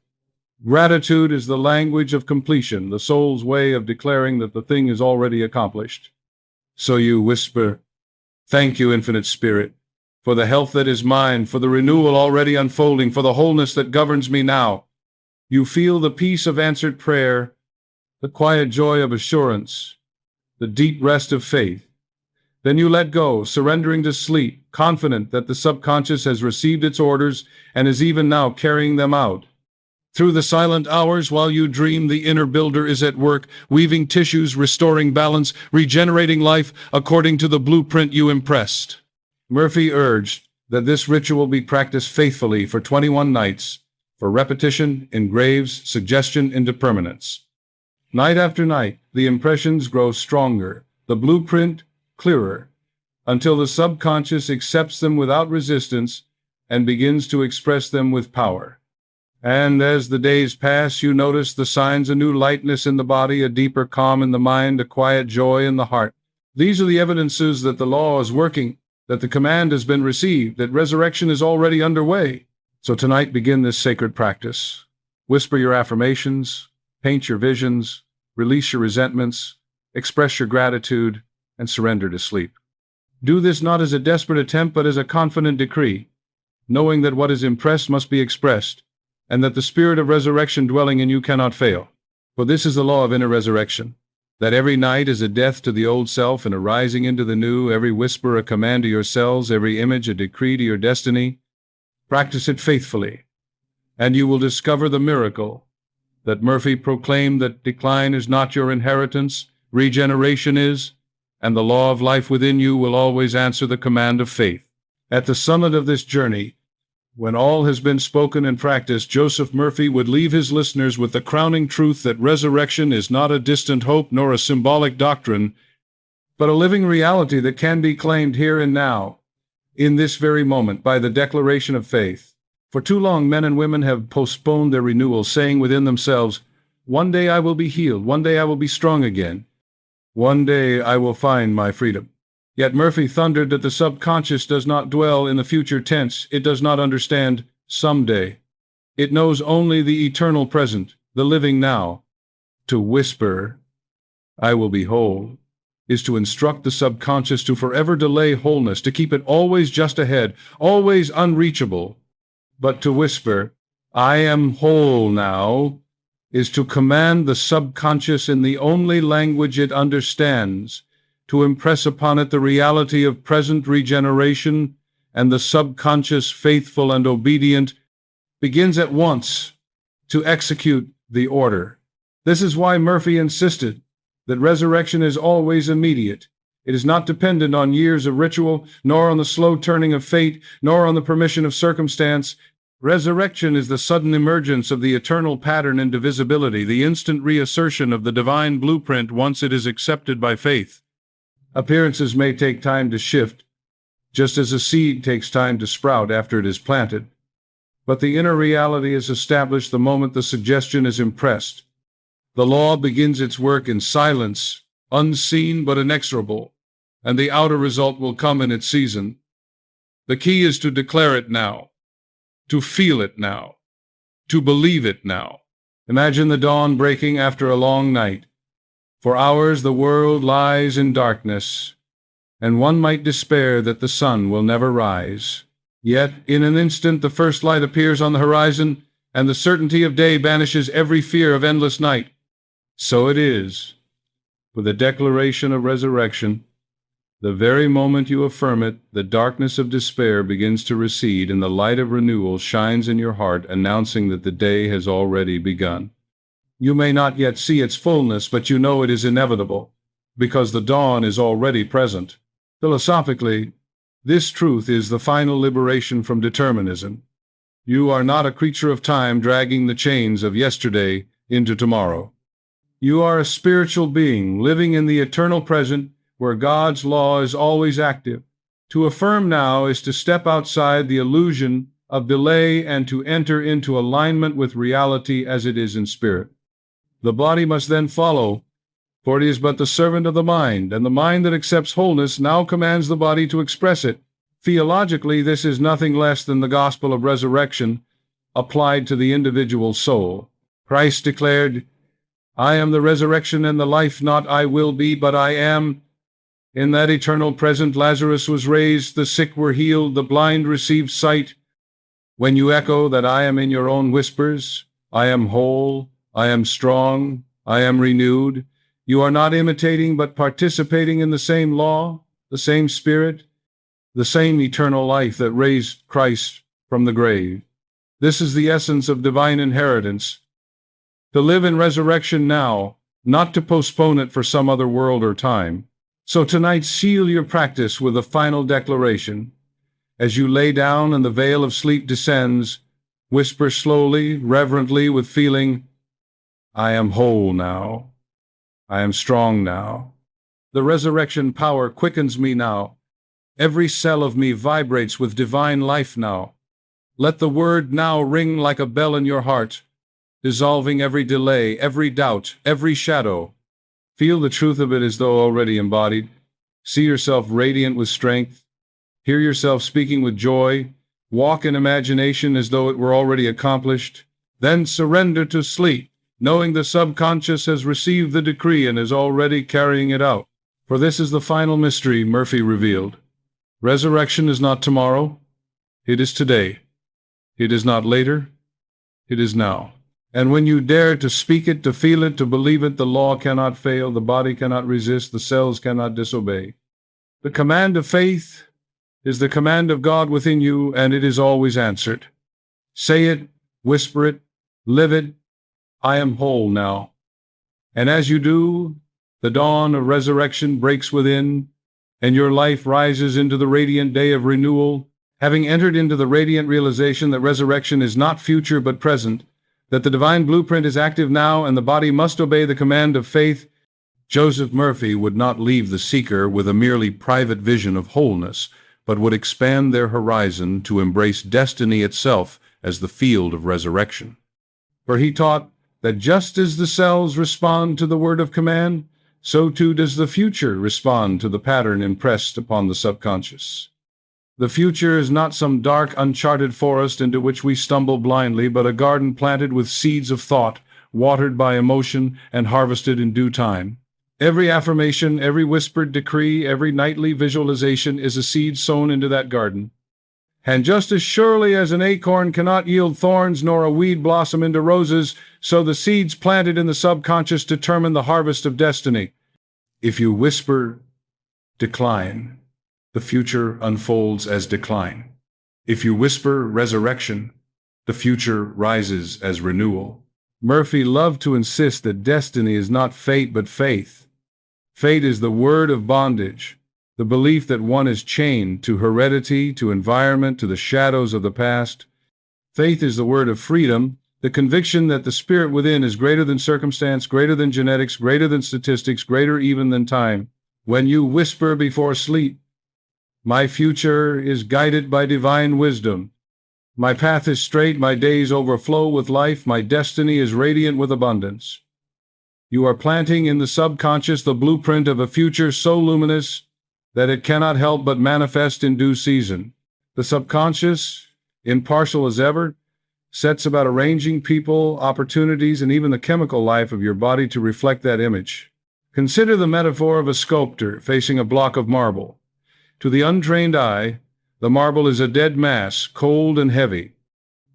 Gratitude is the language of completion, the soul's way of declaring that the thing is already accomplished. So you whisper, thank you, Infinite Spirit, for the health that is mine, for the renewal already unfolding, for the wholeness that governs me now. You feel the peace of answered prayer, the quiet joy of assurance, the deep rest of faith. Then you let go, surrendering to sleep, confident that the subconscious has received its orders and is even now carrying them out. Through the silent hours while you dream, the inner builder is at work, weaving tissues, restoring balance, regenerating life according to the blueprint you impressed. Murphy urged that this ritual be practiced faithfully for 21 nights, for repetition engraves suggestion into permanence. Night after night, the impressions grow stronger, the blueprint clearer, until the subconscious accepts them without resistance and begins to express them with power. And as the days pass, you notice the signs: a new lightness in the body, a deeper calm in the mind, a quiet joy in the heart. These are the evidences that the law is working, that the command has been received, that resurrection is already underway. So tonight, begin this sacred practice. Whisper your affirmations, paint your visions, release your resentments, express your gratitude, and surrender to sleep. Do this not as a desperate attempt, but as a confident decree, knowing that what is impressed must be expressed, and that the spirit of resurrection dwelling in you cannot fail. For this is the law of inner resurrection, that every night is a death to the old self and a rising into the new, every whisper a command to your cells, every image a decree to your destiny. Practice it faithfully, and you will discover the miracle, that Murphy proclaimed that decline is not your inheritance, regeneration is, and the law of life within you will always answer the command of faith. At the summit of this journey, when all has been spoken and practiced, Joseph Murphy would leave his listeners with the crowning truth that resurrection is not a distant hope nor a symbolic doctrine, but a living reality that can be claimed here and now, in this very moment, by the declaration of faith. For too long, men and women have postponed their renewal, saying within themselves, "One day I will be healed, one day I will be strong again, one day I will find my freedom." Yet Murphy thundered that the subconscious does not dwell in the future tense. It does not understand someday. It knows only the eternal present, the living now. To whisper, "I will be whole," is to instruct the subconscious to forever delay wholeness, to keep it always just ahead, always unreachable. But to whisper, "I am whole now," is to command the subconscious in the only language it understands, to impress upon it the reality of present regeneration, and the subconscious, faithful and obedient, begins at once to execute the order. This is why Murphy insisted that resurrection is always immediate. It is not dependent on years of ritual, nor on the slow turning of fate, nor on the permission of circumstance. Resurrection is the sudden emergence of the eternal pattern in divisibility, the instant reassertion of the divine blueprint once it is accepted by faith. Appearances may take time to shift, just as a seed takes time to sprout after it is planted. But the inner reality is established the moment the suggestion is impressed. The law begins its work in silence, unseen but inexorable, and the outer result will come in its season. The key is to declare it now, to feel it now, to believe it now. Imagine the dawn breaking after a long night. For hours the world lies in darkness, and one might despair that the sun will never rise. Yet, in an instant, the first light appears on the horizon, and the certainty of day banishes every fear of endless night. So it is with the declaration of resurrection. The very moment you affirm it, the darkness of despair begins to recede, and the light of renewal shines in your heart, announcing that the day has already begun. You may not yet see its fullness, but you know it is inevitable, because the dawn is already present. Philosophically, this truth is the final liberation from determinism. You are not a creature of time dragging the chains of yesterday into tomorrow. You are a spiritual being living in the eternal present, where God's law is always active. To affirm now is to step outside the illusion of delay and to enter into alignment with reality as it is in spirit. The body must then follow, for it is but the servant of the mind, and the mind that accepts wholeness now commands the body to express it. Theologically, this is nothing less than the gospel of resurrection applied to the individual soul. Christ declared, "I am the resurrection and the life, not I will be, but I am." In that eternal present, Lazarus was raised, the sick were healed, the blind received sight. When you echo that I am in your own whispers, "I am whole, I am strong, I am renewed," you are not imitating but participating in the same law, the same spirit, the same eternal life that raised Christ from the grave. This is the essence of divine inheritance. To live in resurrection now, not to postpone it for some other world or time. So tonight, seal your practice with a final declaration. As you lay down and the veil of sleep descends, whisper slowly, reverently, with feeling, "I am whole now. I am strong now. The resurrection power quickens me now. Every cell of me vibrates with divine life now." Let the word now ring like a bell in your heart, dissolving every delay, every doubt, every shadow. Feel the truth of it as though already embodied. See yourself radiant with strength. Hear yourself speaking with joy. Walk in imagination as though it were already accomplished. Then surrender to sleep, knowing the subconscious has received the decree and is already carrying it out. For this is the final mystery Murphy revealed. Resurrection is not tomorrow. It is today. It is not later. It is now. And when you dare to speak it, to feel it, to believe it, the law cannot fail, the body cannot resist, the cells cannot disobey. The command of faith is the command of God within you, and it is always answered. Say it, whisper it, live it, I am whole now. And as you do, the dawn of resurrection breaks within, and your life rises into the radiant day of renewal, having entered into the radiant realization that resurrection is not future but present, that the divine blueprint is active now and the body must obey the command of faith. Joseph Murphy would not leave the seeker with a merely private vision of wholeness, but would expand their horizon to embrace destiny itself as the field of resurrection. For he taught that just as the cells respond to the word of command, so too does the future respond to the pattern impressed upon the subconscious. The future is not some dark, uncharted forest into which we stumble blindly, but a garden planted with seeds of thought, watered by emotion, and harvested in due time. Every affirmation, every whispered decree, every nightly visualization is a seed sown into that garden. And just as surely as an acorn cannot yield thorns nor a weed blossom into roses, so the seeds planted in the subconscious determine the harvest of destiny. If you whisper decline, the future unfolds as decline. If you whisper resurrection, the future rises as renewal. Murphy loved to insist that destiny is not fate but faith. Fate is the word of bondage, the belief that one is chained to heredity, to environment, to the shadows of the past. Faith is the word of freedom, the conviction that the spirit within is greater than circumstance, greater than genetics, greater than statistics, greater even than time. When you whisper before sleep, my future is guided by divine wisdom. My path is straight, my days overflow with life, my destiny is radiant with abundance. You are planting in the subconscious the blueprint of a future so luminous that it cannot help but manifest in due season. The subconscious, impartial as ever, sets about arranging people, opportunities, and even the chemical life of your body to reflect that image. Consider the metaphor of a sculptor facing a block of marble. To the untrained eye, the marble is a dead mass, cold and heavy.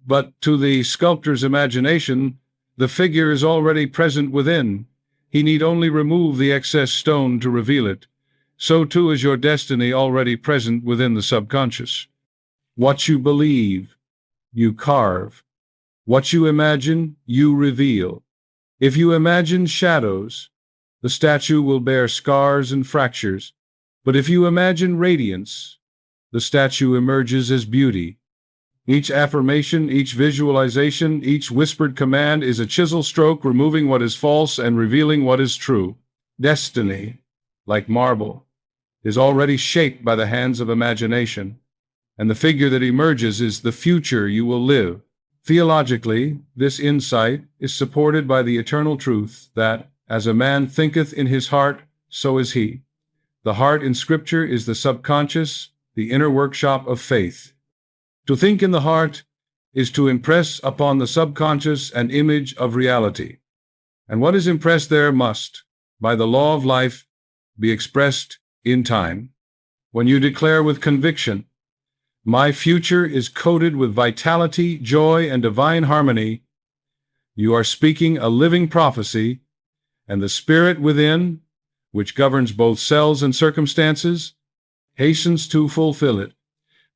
But to the sculptor's imagination, the figure is already present within. He need only remove the excess stone to reveal it. So too is your destiny already present within the subconscious. What you believe, you carve. What you imagine, you reveal. If you imagine shadows, the statue will bear scars and fractures. But if you imagine radiance, the statue emerges as beauty. Each affirmation, each visualization, each whispered command is a chisel stroke removing what is false and revealing what is true. Destiny, like marble, is already shaped by the hands of imagination, and the figure that emerges is the future you will live. Theologically, this insight is supported by the eternal truth that, as a man thinketh in his heart, so is he. The heart in Scripture is the subconscious, the inner workshop of faith. To think in the heart is to impress upon the subconscious an image of reality. And what is impressed there must, by the law of life, be expressed in time. When you declare with conviction, my future is coated with vitality, joy, and divine harmony, you are speaking a living prophecy, and the spirit within, which governs both cells and circumstances, hastens to fulfill it.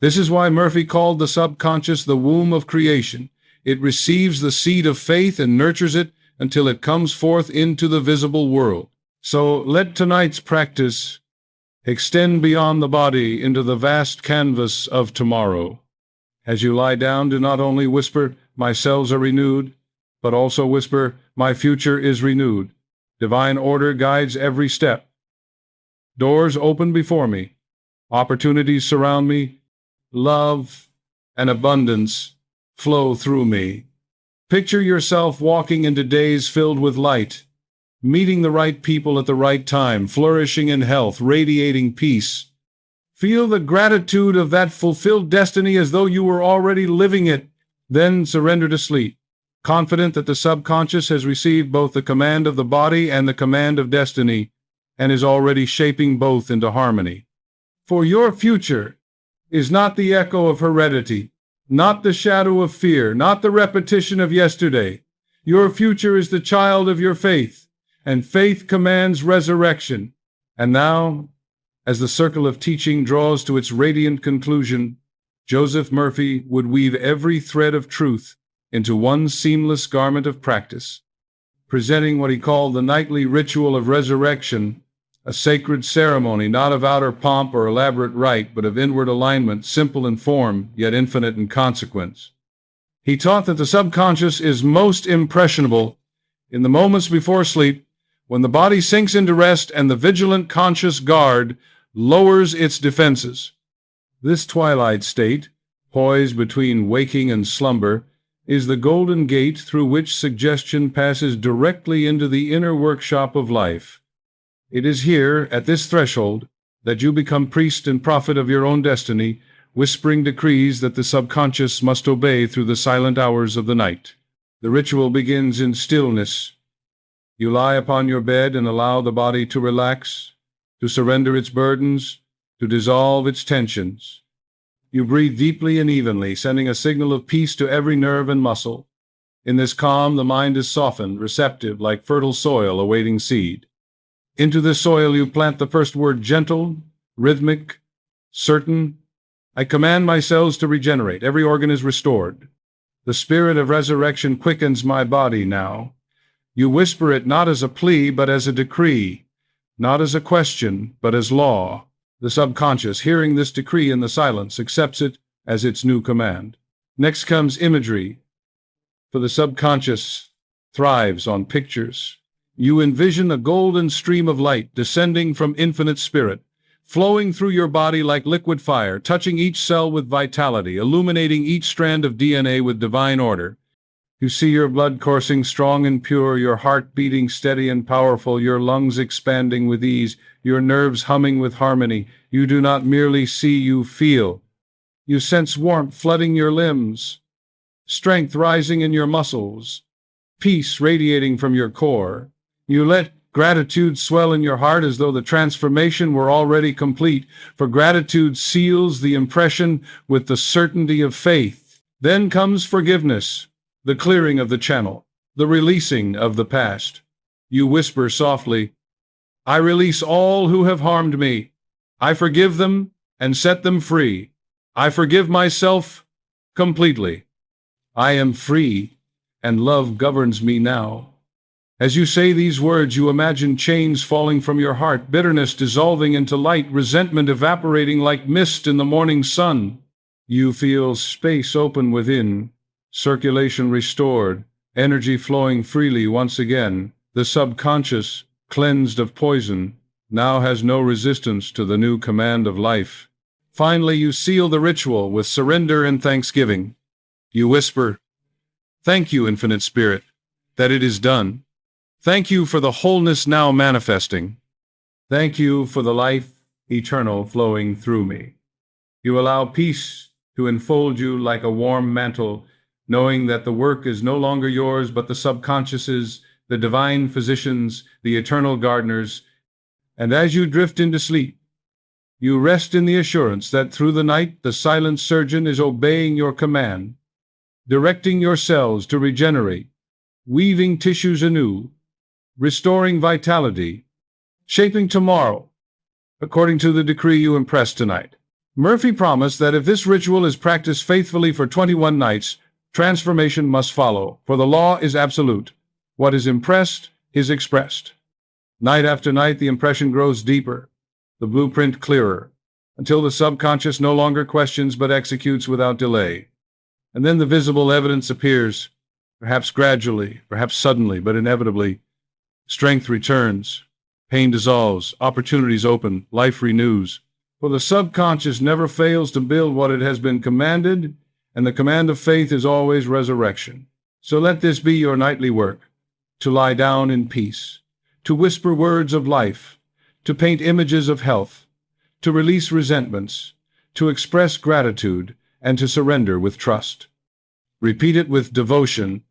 This is why Murphy called the subconscious the womb of creation. It receives the seed of faith and nurtures it until it comes forth into the visible world. So let tonight's practice extend beyond the body into the vast canvas of tomorrow. As you lie down, do not only whisper, my cells are renewed, but also whisper, my future is renewed. Divine order guides every step. Doors open before me. Opportunities surround me. Love and abundance flow through me. Picture yourself walking into days filled with light, meeting the right people at the right time, flourishing in health, radiating peace. Feel the gratitude of that fulfilled destiny as though you were already living it. Then surrender to sleep, confident that the subconscious has received both the command of the body and the command of destiny, and is already shaping both into harmony. For your future is not the echo of heredity, not the shadow of fear, not the repetition of yesterday. Your future is the child of your faith, and faith commands resurrection. And now, as the circle of teaching draws to its radiant conclusion, Joseph Murphy would weave every thread of truth into one seamless garment of practice. presenting what he called the nightly ritual of resurrection, a sacred ceremony not of outer pomp or elaborate rite, but of inward alignment, simple in form, yet infinite in consequence. He taught that the subconscious is most impressionable in the moments before sleep, when the body sinks into rest and the vigilant conscious guard lowers its defenses. This twilight state, poised between waking and slumber, is the golden gate through which suggestion passes directly into the inner workshop of life. It is here, at this threshold, that you become priest and prophet of your own destiny, whispering decrees that the subconscious must obey through the silent hours of the night. The ritual begins in stillness. You lie upon your bed and allow the body to relax, to surrender its burdens, to dissolve its tensions. You breathe deeply and evenly, sending a signal of peace to every nerve and muscle. In this calm, the mind is softened, receptive, like fertile soil awaiting seed. Into this soil you plant the first word: gentle, rhythmic, certain. I command my cells to regenerate. Every organ is restored. The spirit of resurrection quickens my body now. You whisper it not as a plea, but as a decree, not as a question, but as law. The subconscious, hearing this decree in the silence, accepts it as its new command. Next comes imagery, for the subconscious thrives on pictures. You envision a golden stream of light descending from infinite spirit, flowing through your body like liquid fire, touching each cell with vitality, illuminating each strand of DNA with divine order. You see your blood coursing strong and pure, your heart beating steady and powerful, your lungs expanding with ease, your nerves humming with harmony. You do not merely see, you feel. You sense warmth flooding your limbs, strength rising in your muscles, peace radiating from your core. You let gratitude swell in your heart as though the transformation were already complete, for gratitude seals the impression with the certainty of faith. Then comes forgiveness, the clearing of the channel, the releasing of the past. You whisper softly, I release all who have harmed me. I forgive them and set them free. I forgive myself completely. I am free, and love governs me now. As you say these words, you imagine chains falling from your heart, bitterness dissolving into light, resentment evaporating like mist in the morning sun. You feel space open within, circulation restored, energy flowing freely once again. The subconscious, cleansed of poison, now has no resistance to the new command of life. Finally, you seal the ritual with surrender and thanksgiving. You whisper, Thank you, Infinite Spirit, that it is done. Thank you for the wholeness now manifesting. Thank you for the life eternal flowing through me. You allow peace to enfold you like a warm mantle, knowing that the work is no longer yours but the subconscious's, the divine physician's, the eternal gardener's. And as you drift into sleep, you rest in the assurance that through the night the silent surgeon is obeying your command, directing your cells to regenerate, weaving tissues anew, restoring vitality, shaping tomorrow, according to the decree you impressed tonight. Murphy promised that if this ritual is practiced faithfully for 21 nights, transformation must follow, for the law is absolute. What is impressed is expressed. Night after night, the impression grows deeper, the blueprint clearer, until the subconscious no longer questions but executes without delay. And then the visible evidence appears, perhaps gradually, perhaps suddenly, but inevitably. Strength returns, pain dissolves, opportunities open, life renews. For the subconscious never fails to build what it has been commanded, and the command of faith is always resurrection. So let this be your nightly work, to lie down in peace, to whisper words of life, to paint images of health, to release resentments, to express gratitude, and to surrender with trust. Repeat it with devotion,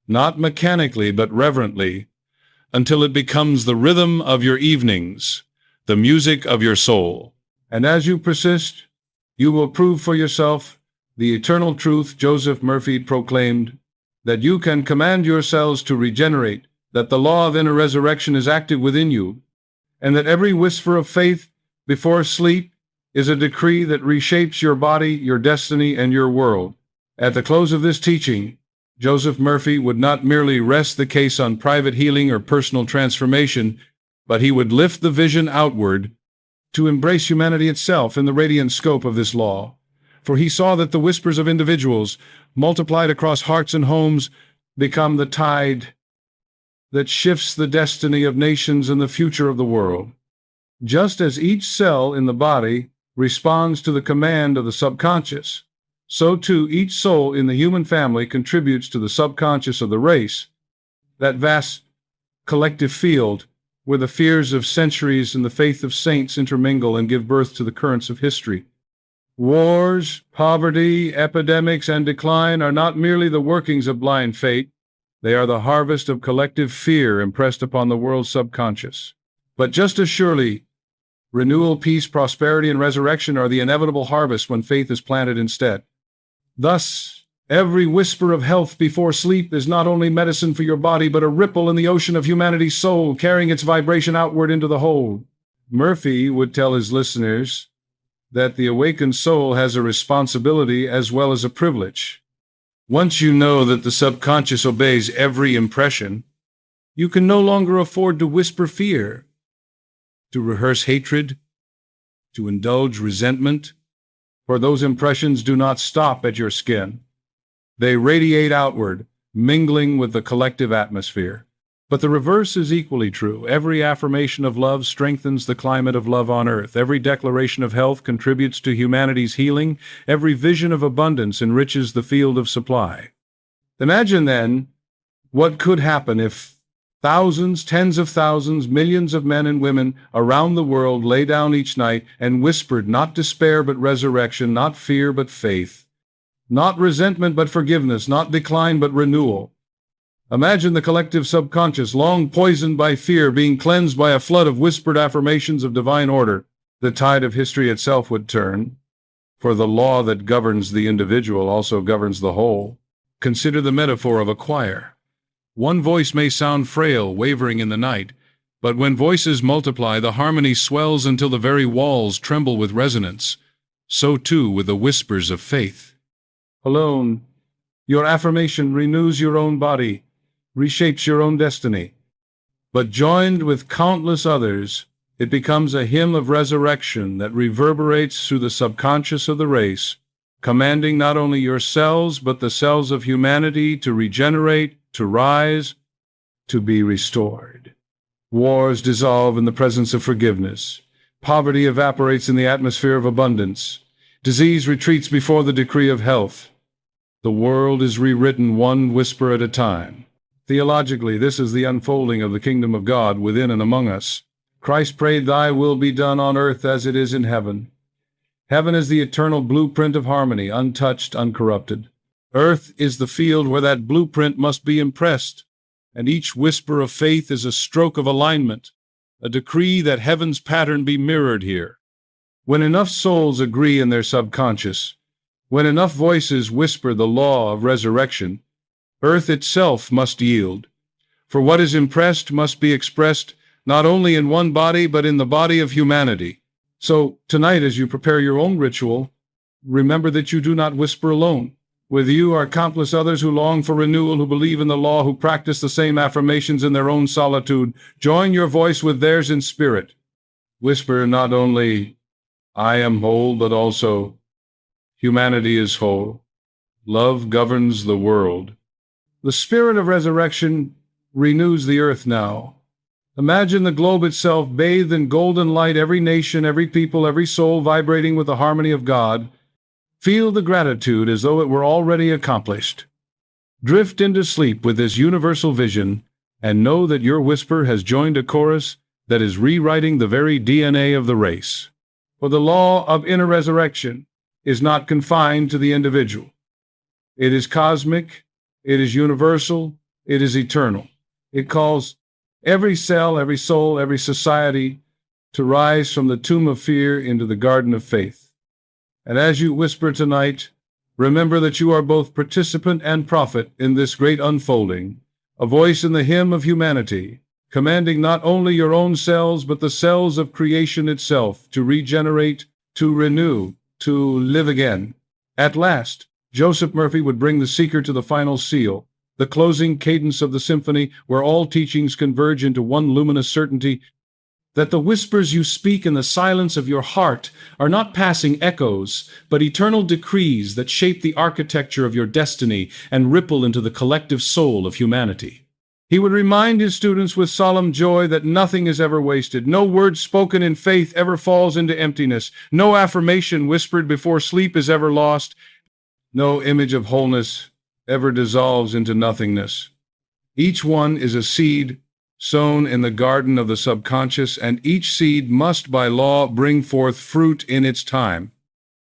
not mechanically but reverently, until it becomes the rhythm of your evenings, the music of your soul. And as you persist, you will prove for yourself the eternal truth Joseph Murphy proclaimed, that you can command your cells to regenerate, that the law of inner resurrection is active within you, and that every whisper of faith before sleep is a decree that reshapes your body, your destiny, and your world. At the close of this teaching, Joseph Murphy would not merely rest the case on private healing or personal transformation, but he would lift the vision outward to embrace humanity itself in the radiant scope of this law. For he saw that the whispers of individuals, multiplied across hearts and homes, become the tide that shifts the destiny of nations and the future of the world. Just as each cell in the body responds to the command of the subconscious, so too each soul in the human family contributes to the subconscious of the race, that vast collective field where the fears of centuries and the faith of saints intermingle and give birth to the currents of history. Wars, poverty, epidemics, and decline are not merely the workings of blind fate, they are the harvest of collective fear impressed upon the world's subconscious. But just as surely, renewal, peace, prosperity, and resurrection are the inevitable harvest when faith is planted instead. Thus, every whisper of health before sleep is not only medicine for your body, but a ripple in the ocean of humanity's soul, carrying its vibration outward into the whole. Murphy would tell his listeners that the awakened soul has a responsibility as well as a privilege. Once you know that the subconscious obeys every impression, you can no longer afford to whisper fear, to rehearse hatred, to indulge resentment, for those impressions do not stop at your skin. They radiate outward, mingling with the collective atmosphere. But the reverse is equally true. Every affirmation of love strengthens the climate of love on earth. Every declaration of health contributes to humanity's healing. Every vision of abundance enriches the field of supply. Imagine, then, what could happen if thousands, tens of thousands, millions of men and women around the world lay down each night and whispered not despair but resurrection, not fear but faith, not resentment but forgiveness, not decline but renewal. Imagine the collective subconscious, long poisoned by fear, being cleansed by a flood of whispered affirmations of divine order. The tide of history itself would turn, for the law that governs the individual also governs the whole. Consider the metaphor of a choir. One voice may sound frail, wavering in the night, but when voices multiply, the harmony swells until the very walls tremble with resonance. So too with the whispers of faith. Alone, your affirmation renews your own body, reshapes your own destiny. But joined with countless others, it becomes a hymn of resurrection that reverberates through the subconscious of the race, commanding not only your cells, but the cells of humanity to regenerate, to rise, to be restored. Wars dissolve in the presence of forgiveness. Poverty evaporates in the atmosphere of abundance. Disease retreats before the decree of health. The world is rewritten one whisper at a time. Theologically, this is the unfolding of the kingdom of God within and among us. Christ prayed, "Thy will be done on earth as it is in heaven." Heaven is the eternal blueprint of harmony, untouched, uncorrupted. Earth is the field where that blueprint must be impressed, and each whisper of faith is a stroke of alignment, a decree that heaven's pattern be mirrored here. When enough souls agree in their subconscious, when enough voices whisper the law of resurrection, earth itself must yield, for what is impressed must be expressed not only in one body, but in the body of humanity. So, tonight, as you prepare your own ritual, remember that you do not whisper alone. With you are countless others who long for renewal, who believe in the law, who practice the same affirmations in their own solitude. Join your voice with theirs in spirit. Whisper not only, "I am whole," but also, "Humanity is whole. Love governs the world." The spirit of resurrection renews the earth now. Imagine the globe itself bathed in golden light, every nation, every people, every soul vibrating with the harmony of God. Feel the gratitude as though it were already accomplished. Drift into sleep with this universal vision and know that your whisper has joined a chorus that is rewriting the very DNA of the race. For the law of inner resurrection is not confined to the individual. It is cosmic, it is universal, it is eternal. It calls every cell, every soul, every society to rise from the tomb of fear into the garden of faith. And as you whisper tonight, remember that you are both participant and prophet in this great unfolding, a voice in the hymn of humanity, commanding not only your own cells, but the cells of creation itself to regenerate, to renew, to live again. At last, Joseph Murphy would bring the seeker to the final seal, the closing cadence of the symphony where all teachings converge into one luminous certainty that the whispers you speak in the silence of your heart are not passing echoes, but eternal decrees that shape the architecture of your destiny and ripple into the collective soul of humanity. He would remind his students with solemn joy that nothing is ever wasted, no word spoken in faith ever falls into emptiness, no affirmation whispered before sleep is ever lost, no image of wholeness ever dissolves into nothingness. Each one is a seed sown in the garden of the subconscious, and each seed must by law bring forth fruit in its time.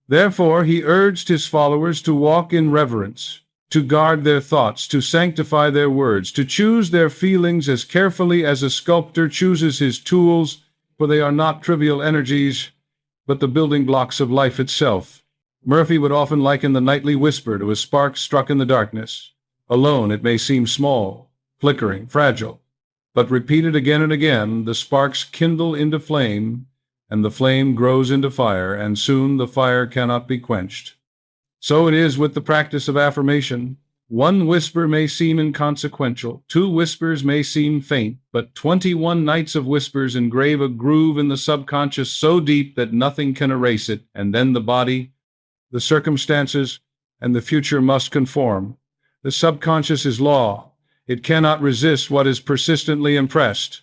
Therefore, he urged his followers to walk in reverence, to guard their thoughts, to sanctify their words, to choose their feelings as carefully as a sculptor chooses his tools, for they are not trivial energies, but the building blocks of life itself. Murphy would often liken the nightly whisper to a spark struck in the darkness. Alone, it may seem small, flickering, fragile, but repeated again and again, the sparks kindle into flame, and the flame grows into fire, and soon the fire cannot be quenched. So it is with the practice of affirmation. One whisper may seem inconsequential, 2 whispers may seem faint, but 21 nights of whispers engrave a groove in the subconscious so deep that nothing can erase it, and then the body, the circumstances, and the future must conform. The subconscious is law. It cannot resist what is persistently impressed.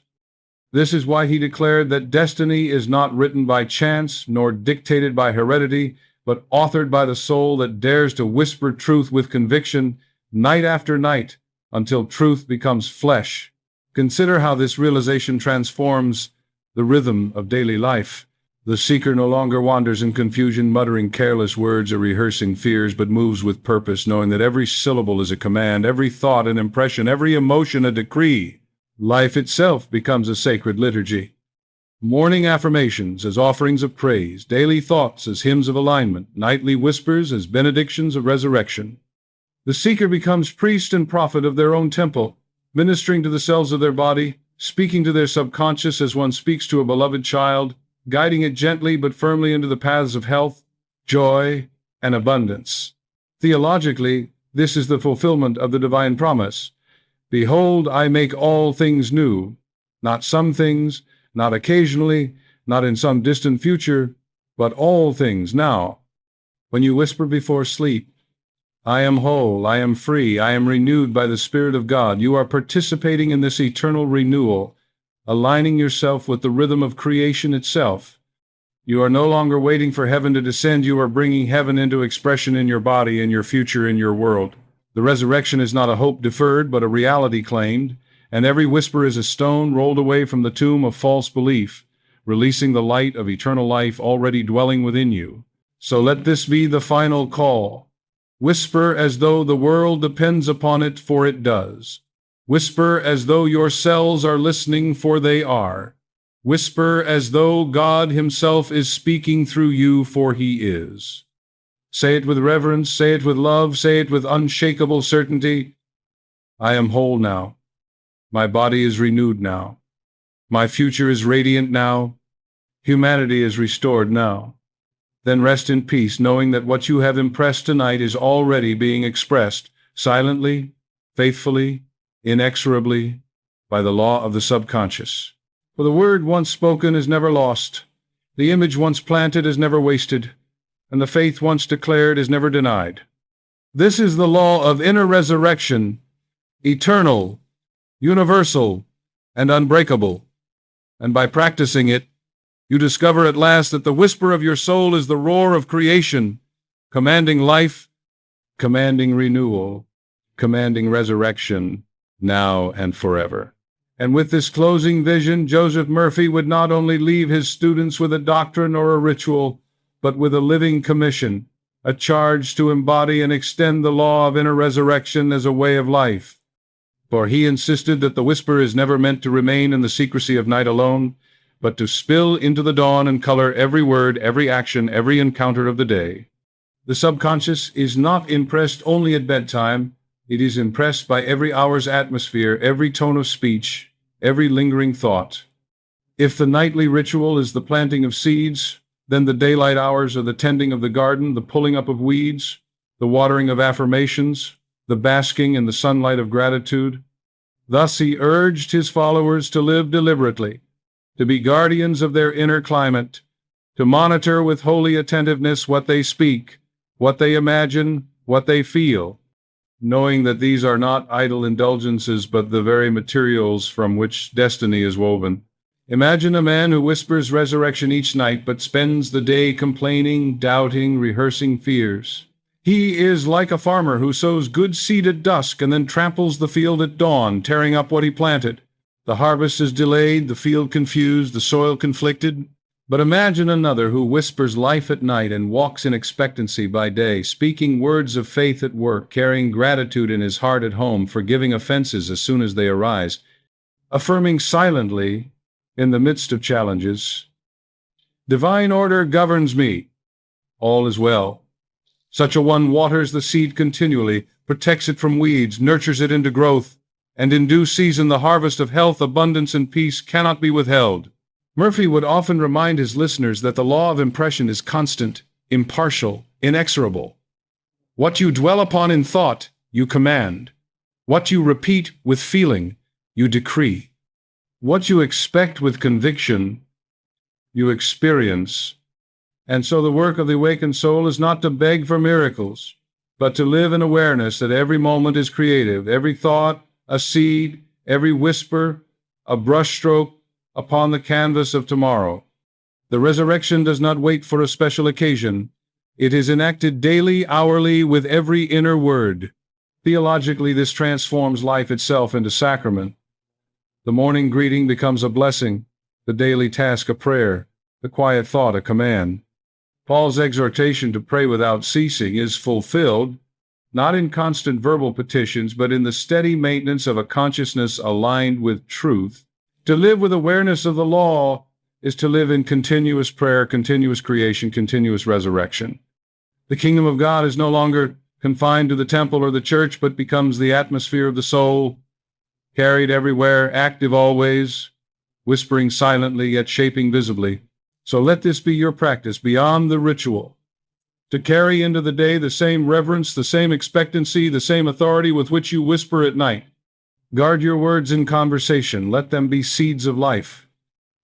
This is why he declared that destiny is not written by chance nor dictated by heredity, but authored by the soul that dares to whisper truth with conviction night after night until truth becomes flesh. Consider how this realization transforms the rhythm of daily life. The seeker no longer wanders in confusion, muttering careless words or rehearsing fears, but moves with purpose, knowing that every syllable is a command, every thought an impression, every emotion a decree. Life itself becomes a sacred liturgy. Morning affirmations as offerings of praise, daily thoughts as hymns of alignment, nightly whispers as benedictions of resurrection. The seeker becomes priest and prophet of their own temple, ministering to the cells of their body, speaking to their subconscious as one speaks to a beloved child, guiding it gently but firmly into the paths of health, joy, and abundance. Theologically, this is the fulfillment of the divine promise. Behold, I make all things new, not some things, not occasionally, not in some distant future, but all things now. When you whisper before sleep, I am whole, I am free, I am renewed by the Spirit of God, you are participating in this eternal renewal, aligning yourself with the rhythm of creation itself. You are no longer waiting for heaven to descend, you are bringing heaven into expression in your body, in your future, in your world. The resurrection is not a hope deferred, but a reality claimed, and every whisper is a stone rolled away from the tomb of false belief, releasing the light of eternal life already dwelling within you. So let this be the final call. Whisper as though the world depends upon it, for it does. Whisper as though your cells are listening, for they are. Whisper as though God Himself is speaking through you, for He is. Say it with reverence, say it with love, say it with unshakable certainty. I am whole now. My body is renewed now. My future is radiant now. Humanity is restored now. Then rest in peace, knowing that what you have impressed tonight is already being expressed, silently, faithfully, inexorably, by the law of the subconscious. For the word once spoken is never lost, the image once planted is never wasted, and the faith once declared is never denied. This is the law of inner resurrection, eternal, universal, and unbreakable. And by practicing it, you discover at last that the whisper of your soul is the roar of creation, commanding life, commanding renewal, commanding resurrection, now and forever. And with this closing vision, Joseph Murphy would not only leave his students with a doctrine or a ritual, but with a living commission, a charge to embody and extend the law of inner resurrection as a way of life. For he insisted that the whisper is never meant to remain in the secrecy of night alone, but to spill into the dawn and color every word, every action, every encounter of the day. The subconscious is not impressed only at bedtime. It is impressed by every hour's atmosphere, every tone of speech, every lingering thought. If the nightly ritual is the planting of seeds, then the daylight hours are the tending of the garden, the pulling up of weeds, the watering of affirmations, the basking in the sunlight of gratitude. Thus he urged his followers to live deliberately, to be guardians of their inner climate, to monitor with holy attentiveness what they speak, what they imagine, what they feel, knowing that these are not idle indulgences but the very materials from which destiny is woven. Imagine a man who whispers resurrection each night but spends the day complaining, doubting, rehearsing fears. He is like a farmer who sows good seed at dusk and then tramples the field at dawn, tearing up what he planted. The harvest is delayed, the field confused, the soil conflicted. But imagine another who whispers life at night and walks in expectancy by day, speaking words of faith at work, carrying gratitude in his heart at home, forgiving offenses as soon as they arise, affirming silently in the midst of challenges, "Divine order governs me. All is well." Such a one waters the seed continually, protects it from weeds, nurtures it into growth, and in due season the harvest of health, abundance, and peace cannot be withheld. Murphy would often remind his listeners that the law of impression is constant, impartial, inexorable. What you dwell upon in thought, you command. What you repeat with feeling, you decree. What you expect with conviction, you experience. And so the work of the awakened soul is not to beg for miracles, but to live in awareness that every moment is creative, every thought, a seed, every whisper, a brushstroke upon the canvas of tomorrow. The resurrection does not wait for a special occasion. It is enacted daily, hourly, with every inner word. Theologically, this transforms life itself into sacrament. The morning greeting becomes a blessing, the daily task a prayer, the quiet thought a command. Paul's exhortation to pray without ceasing is fulfilled, not in constant verbal petitions, but in the steady maintenance of a consciousness aligned with truth. To live with awareness of the law is to live in continuous prayer, continuous creation, continuous resurrection. The kingdom of God is no longer confined to the temple or the church, but becomes the atmosphere of the soul, carried everywhere, active always, whispering silently yet shaping visibly. So let this be your practice beyond the ritual, to carry into the day the same reverence, the same expectancy, the same authority with which you whisper at night. Guard your words in conversation. Let them be seeds of life.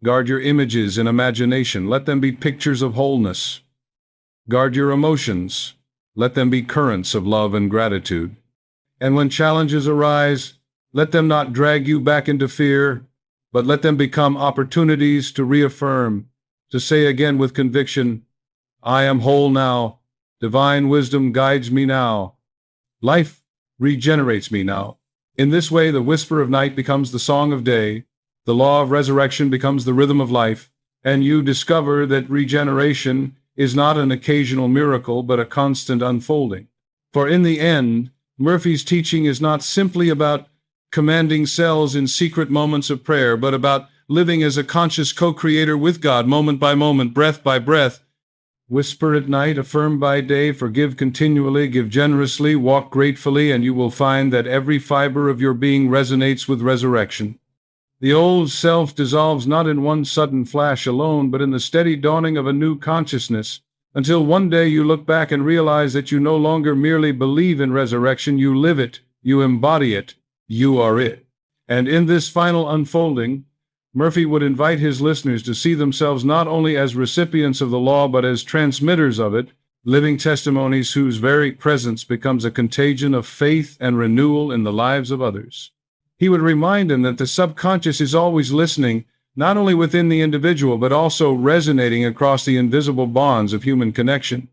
Guard your images in imagination. Let them be pictures of wholeness. Guard your emotions. Let them be currents of love and gratitude. And when challenges arise, let them not drag you back into fear, but let them become opportunities to reaffirm, to say again with conviction, "I am whole now. Divine wisdom guides me now. Life regenerates me now." In this way, the whisper of night becomes the song of day, the law of resurrection becomes the rhythm of life, and you discover that regeneration is not an occasional miracle, but a constant unfolding. For in the end, Murphy's teaching is not simply about commanding cells in secret moments of prayer, but about living as a conscious co-creator with God, moment by moment, breath by breath. Whisper at night, affirm by day, forgive continually, give generously, walk gratefully, and you will find that every fiber of your being resonates with resurrection. The old self dissolves not in one sudden flash alone, but in the steady dawning of a new consciousness, until one day you look back and realize that you no longer merely believe in resurrection, you live it, you embody it, you are it. And in this final unfolding, Murphy would invite his listeners to see themselves not only as recipients of the law, but as transmitters of it, living testimonies whose very presence becomes a contagion of faith and renewal in the lives of others. He would remind them that the subconscious is always listening, not only within the individual, but also resonating across the invisible bonds of human connection.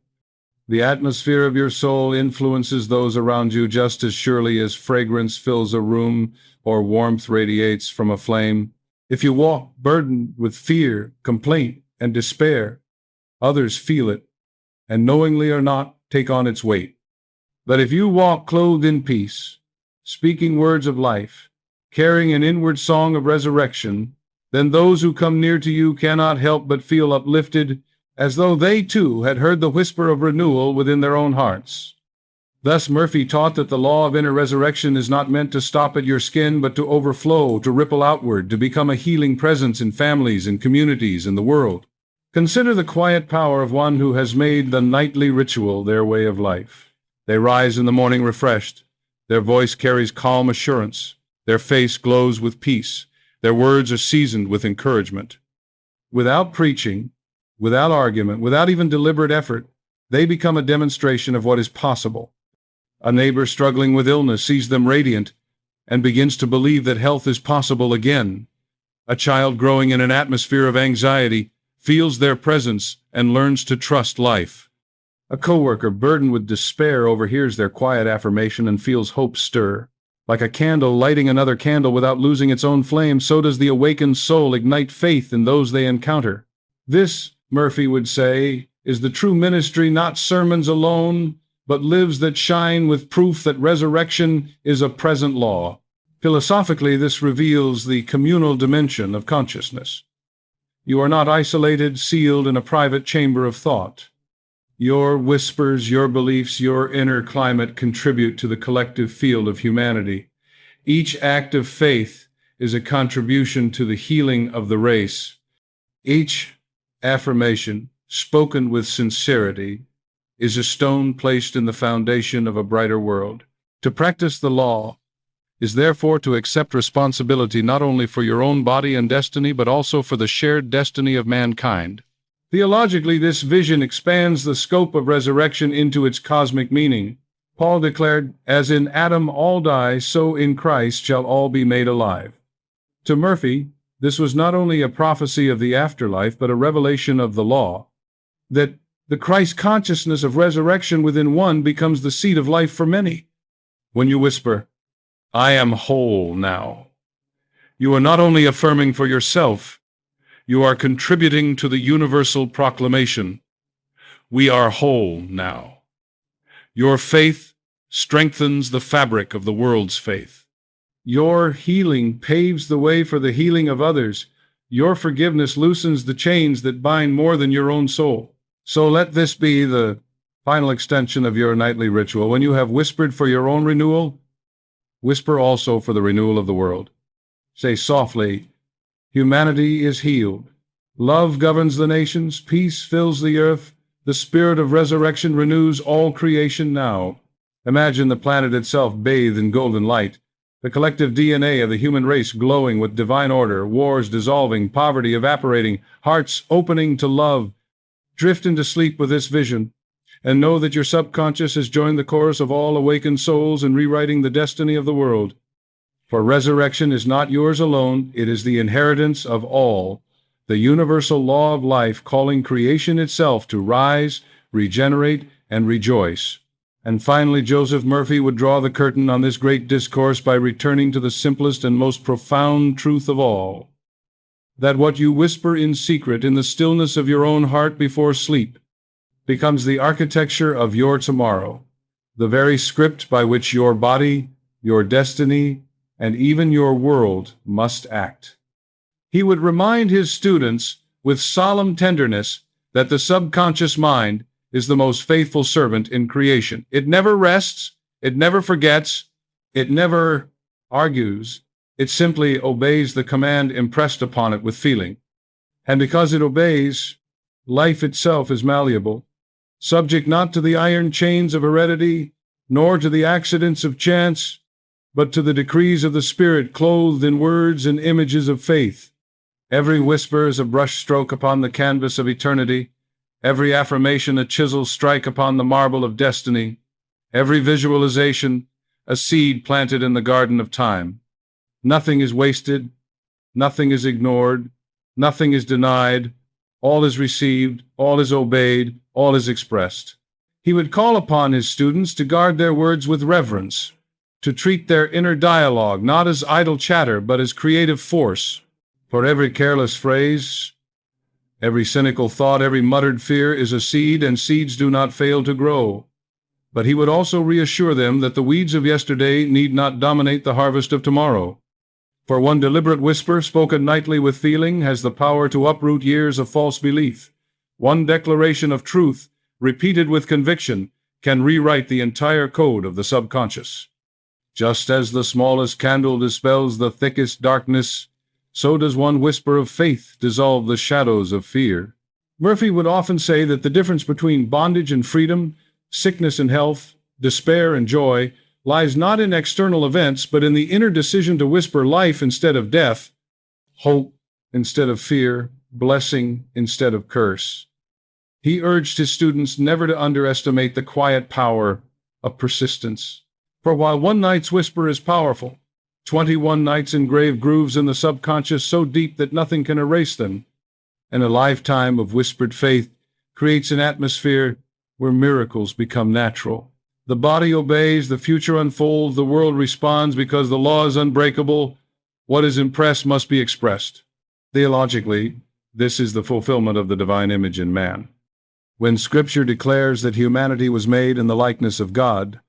The atmosphere of your soul influences those around you just as surely as fragrance fills a room or warmth radiates from a flame. If you walk burdened with fear, complaint, and despair, others feel it, and knowingly or not, take on its weight. But if you walk clothed in peace, speaking words of life, carrying an inward song of resurrection, then those who come near to you cannot help but feel uplifted, as though they too had heard the whisper of renewal within their own hearts. Thus Murphy taught that the law of inner resurrection is not meant to stop at your skin, but to overflow, to ripple outward, to become a healing presence in families and communities and the world. Consider the quiet power of one who has made the nightly ritual their way of life. They rise in the morning refreshed. Their voice carries calm assurance. Their face glows with peace. Their words are seasoned with encouragement. Without preaching, without argument, without even deliberate effort, they become a demonstration of what is possible. A neighbor struggling with illness sees them radiant and begins to believe that health is possible again. A child growing in an atmosphere of anxiety feels their presence and learns to trust life. A coworker burdened with despair overhears their quiet affirmation and feels hope stir. Like a candle lighting another candle without losing its own flame, so does the awakened soul ignite faith in those they encounter. This, Murphy would say, is the true ministry, not sermons alone, but lives that shine with proof that resurrection is a present law. Philosophically, this reveals the communal dimension of consciousness. You are not isolated, sealed in a private chamber of thought. Your whispers, your beliefs, your inner climate contribute to the collective field of humanity. Each act of faith is a contribution to the healing of the race. Each affirmation, spoken with sincerity, is a stone placed in the foundation of a brighter world. To practice the law is therefore to accept responsibility not only for your own body and destiny, but also for the shared destiny of mankind. Theologically, this vision expands the scope of resurrection into its cosmic meaning. Paul declared, "As in Adam all die, so in Christ shall all be made alive." To Murphy, this was not only a prophecy of the afterlife, but a revelation of the law, that the Christ consciousness of resurrection within one becomes the seed of life for many. When you whisper, "I am whole now," you are not only affirming for yourself, you are contributing to the universal proclamation, "We are whole now." Your faith strengthens the fabric of the world's faith. Your healing paves the way for the healing of others. Your forgiveness loosens the chains that bind more than your own soul. So let this be the final extension of your nightly ritual. When you have whispered for your own renewal, whisper also for the renewal of the world. Say softly, "Humanity is healed. Love governs the nations. Peace fills the earth. The spirit of resurrection renews all creation now." Imagine the planet itself bathed in golden light, the collective DNA of the human race glowing with divine order, wars dissolving, poverty evaporating, hearts opening to love. Drift into sleep with this vision, and know that your subconscious has joined the chorus of all awakened souls in rewriting the destiny of the world. For resurrection is not yours alone, it is the inheritance of all, the universal law of life calling creation itself to rise, regenerate, and rejoice. And finally, Joseph Murphy would draw the curtain on this great discourse by returning to the simplest and most profound truth of all, that what you whisper in secret in the stillness of your own heart before sleep becomes the architecture of your tomorrow, the very script by which your body, your destiny, and even your world must act. He would remind his students with solemn tenderness that the subconscious mind is the most faithful servant in creation. It never rests, it never forgets, it never argues. It simply obeys the command impressed upon it with feeling. And because it obeys, life itself is malleable, subject not to the iron chains of heredity, nor to the accidents of chance, but to the decrees of the Spirit, clothed in words and images of faith. Every whisper is a brushstroke upon the canvas of eternity, every affirmation a chisel strike upon the marble of destiny, every visualization a seed planted in the garden of time. Nothing is wasted, nothing is ignored, nothing is denied, all is received, all is obeyed, all is expressed. He would call upon his students to guard their words with reverence, to treat their inner dialogue not as idle chatter, but as creative force. For every careless phrase, every cynical thought, every muttered fear is a seed, and seeds do not fail to grow. But he would also reassure them that the weeds of yesterday need not dominate the harvest of tomorrow. For one deliberate whisper, spoken nightly with feeling, has the power to uproot years of false belief. One declaration of truth, repeated with conviction, can rewrite the entire code of the subconscious. Just as the smallest candle dispels the thickest darkness, so does one whisper of faith dissolve the shadows of fear. Murphy would often say that the difference between bondage and freedom, sickness and health, despair, and joy lies not in external events, but in the inner decision to whisper life instead of death, hope instead of fear, blessing instead of curse. He urged his students never to underestimate the quiet power of persistence. For while one night's whisper is powerful, 21 nights engrave grooves in the subconscious so deep that nothing can erase them, and a lifetime of whispered faith creates an atmosphere where miracles become natural. The body obeys, the future unfolds, the world responds because the law is unbreakable. What is impressed must be expressed. Theologically, this is the fulfillment of the divine image in man. When Scripture declares that humanity was made in the likeness of God,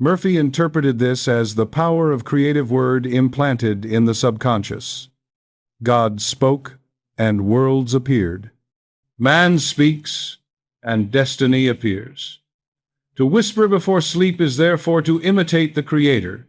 Murphy interpreted this as the power of creative word implanted in the subconscious. God spoke, and worlds appeared. Man speaks, and destiny appears. To whisper before sleep is therefore to imitate the Creator,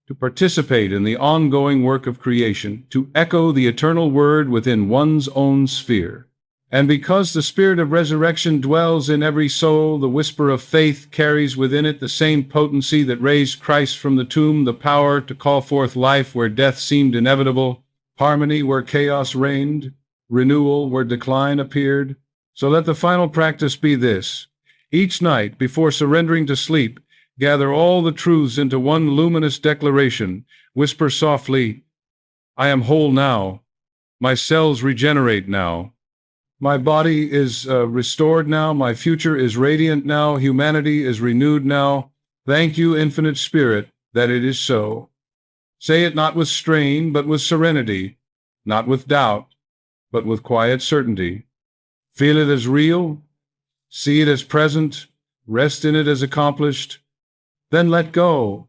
to participate in the ongoing work of creation, to echo the eternal word within one's own sphere. And because the spirit of resurrection dwells in every soul, the whisper of faith carries within it the same potency that raised Christ from the tomb, the power to call forth life where death seemed inevitable, harmony where chaos reigned, renewal where decline appeared. So let the final practice be this. Each night, before surrendering to sleep, gather all the truths into one luminous declaration. Whisper softly, I am whole now. My cells regenerate now. My body is restored now. My future is radiant now. Humanity is renewed now. Thank you, Infinite Spirit, that it is so. Say it not with strain, but with serenity, not with doubt, but with quiet certainty. Feel it as real, see it as present, rest in it as accomplished, then let go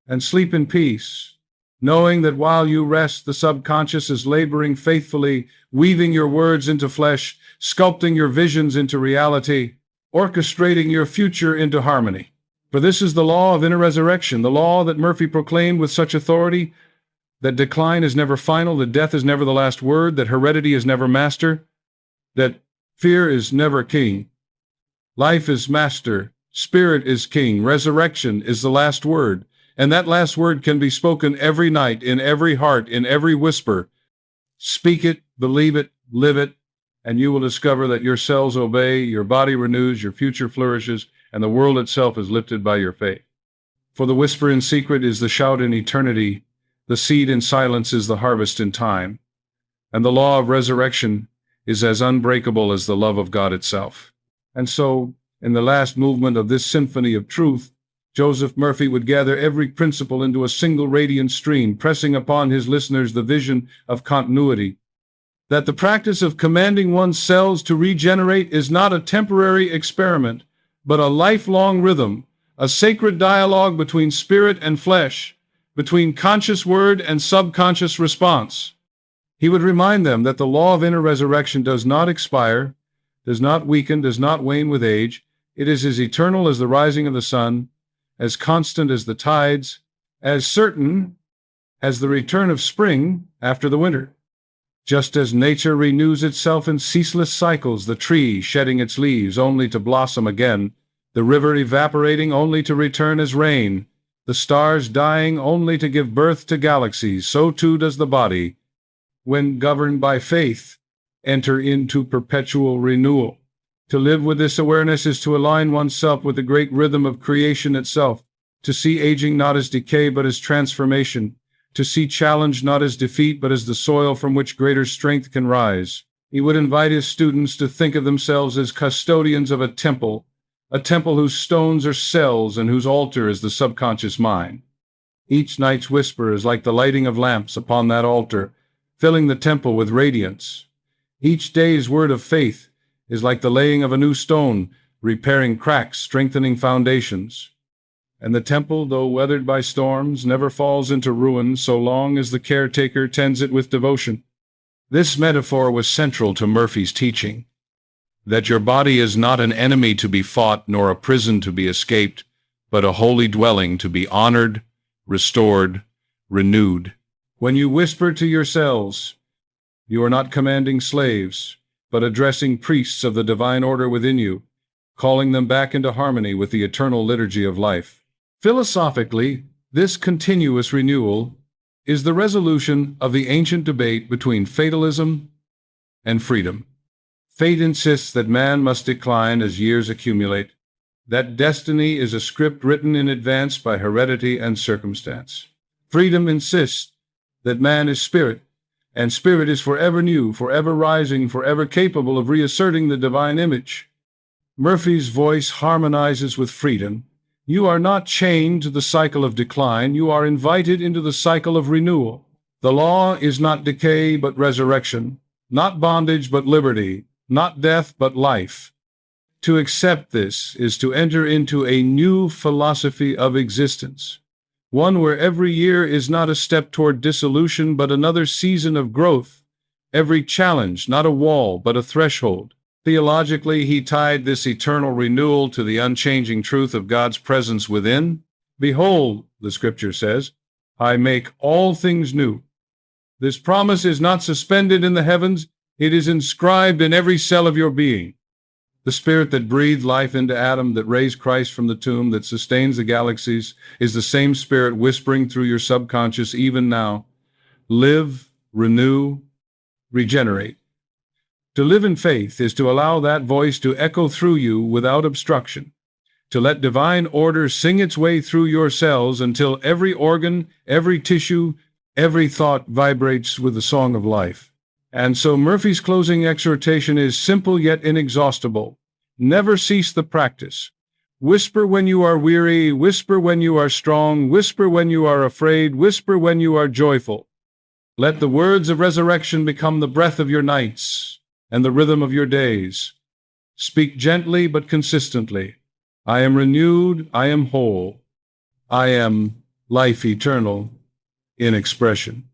and sleep in peace, knowing that while you rest, the subconscious is laboring faithfully, weaving your words into flesh, sculpting your visions into reality, orchestrating your future into harmony. For this is the law of inner resurrection, the law that Murphy proclaimed with such authority, that decline is never final, that death is never the last word, that heredity is never master, that fear is never king. Life is master, spirit is king, resurrection is the last word. And that last word can be spoken every night, in every heart, in every whisper. Speak it, believe it, live it, and you will discover that your cells obey, your body renews, your future flourishes, and the world itself is lifted by your faith. For the whisper in secret is the shout in eternity, the seed in silence is the harvest in time, and the law of resurrection is as unbreakable as the love of God itself. And so, in the last movement of this symphony of truth, Joseph Murphy would gather every principle into a single radiant stream, pressing upon his listeners the vision of continuity. That the practice of commanding one's cells to regenerate is not a temporary experiment, but a lifelong rhythm, a sacred dialogue between spirit and flesh, between conscious word and subconscious response. He would remind them that the law of inner resurrection does not expire, does not weaken, does not wane with age. It is as eternal as the rising of the sun, as constant as the tides, as certain as the return of spring after the winter. Just as nature renews itself in ceaseless cycles, the tree shedding its leaves only to blossom again, the river evaporating only to return as rain, the stars dying only to give birth to galaxies, so too does the body, when governed by faith, enter into perpetual renewal. To live with this awareness is to align oneself with the great rhythm of creation itself, to see aging not as decay but as transformation, to see challenge not as defeat but as the soil from which greater strength can rise. He would invite his students to think of themselves as custodians of a temple whose stones are cells and whose altar is the subconscious mind. Each night's whisper is like the lighting of lamps upon that altar, filling the temple with radiance. Each day's word of faith is like the laying of a new stone, repairing cracks, strengthening foundations. And the temple, though weathered by storms, never falls into ruin so long as the caretaker tends it with devotion. This metaphor was central to Murphy's teaching, that your body is not an enemy to be fought nor a prison to be escaped, but a holy dwelling to be honored, restored, renewed. When you whisper to your cells, you are not commanding slaves, but addressing priests of the divine order within you. calling them back into harmony with the eternal liturgy of life. Philosophically, this continuous renewal is the resolution of the ancient debate between fatalism and freedom. Fate insists that man must decline as years accumulate, that destiny is a script written in advance by heredity and circumstance. Freedom insists that man is spirit, and spirit is forever new, forever rising, forever capable of reasserting the divine image. Murphy's voice harmonizes with freedom. You are not chained to the cycle of decline, you are invited into the cycle of renewal. The law is not decay but resurrection, not bondage but liberty, not death but life. To accept this is to enter into a new philosophy of existence, one where every year is not a step toward dissolution but another season of growth, every challenge not a wall but a threshold. Theologically, he tied this eternal renewal to the unchanging truth of God's presence within. Behold, the scripture says, I make all things new. This promise is not suspended in the heavens, it is inscribed in every cell of your being. The spirit that breathed life into Adam, that raised Christ from the tomb, that sustains the galaxies, is the same spirit whispering through your subconscious even now. Live, renew, regenerate. To live in faith is to allow that voice to echo through you without obstruction, to let divine order sing its way through your cells until every organ, every tissue, every thought vibrates with the song of life. And so Murphy's closing exhortation is simple yet inexhaustible. Never cease the practice. Whisper when you are weary, whisper when you are strong, whisper when you are afraid, whisper when you are joyful. Let the words of resurrection become the breath of your nights and the rhythm of your days. Speak gently but consistently. I am renewed, I am whole. I am life eternal in expression.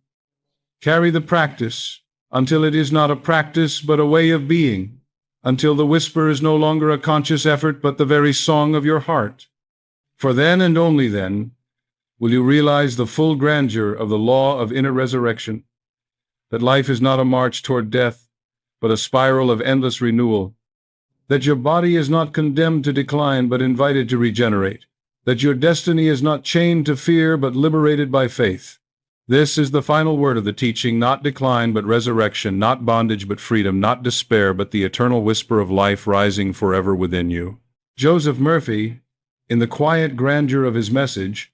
Carry the practice until it is not a practice but a way of being, until the whisper is no longer a conscious effort but the very song of your heart. For then and only then will you realize the full grandeur of the law of inner resurrection, that life is not a march toward death, but a spiral of endless renewal, that your body is not condemned to decline but invited to regenerate, that your destiny is not chained to fear but liberated by faith. This is the final word of the teaching, not decline but resurrection, not bondage but freedom, not despair but the eternal whisper of life rising forever within you. Joseph Murphy, in the quiet grandeur of his message,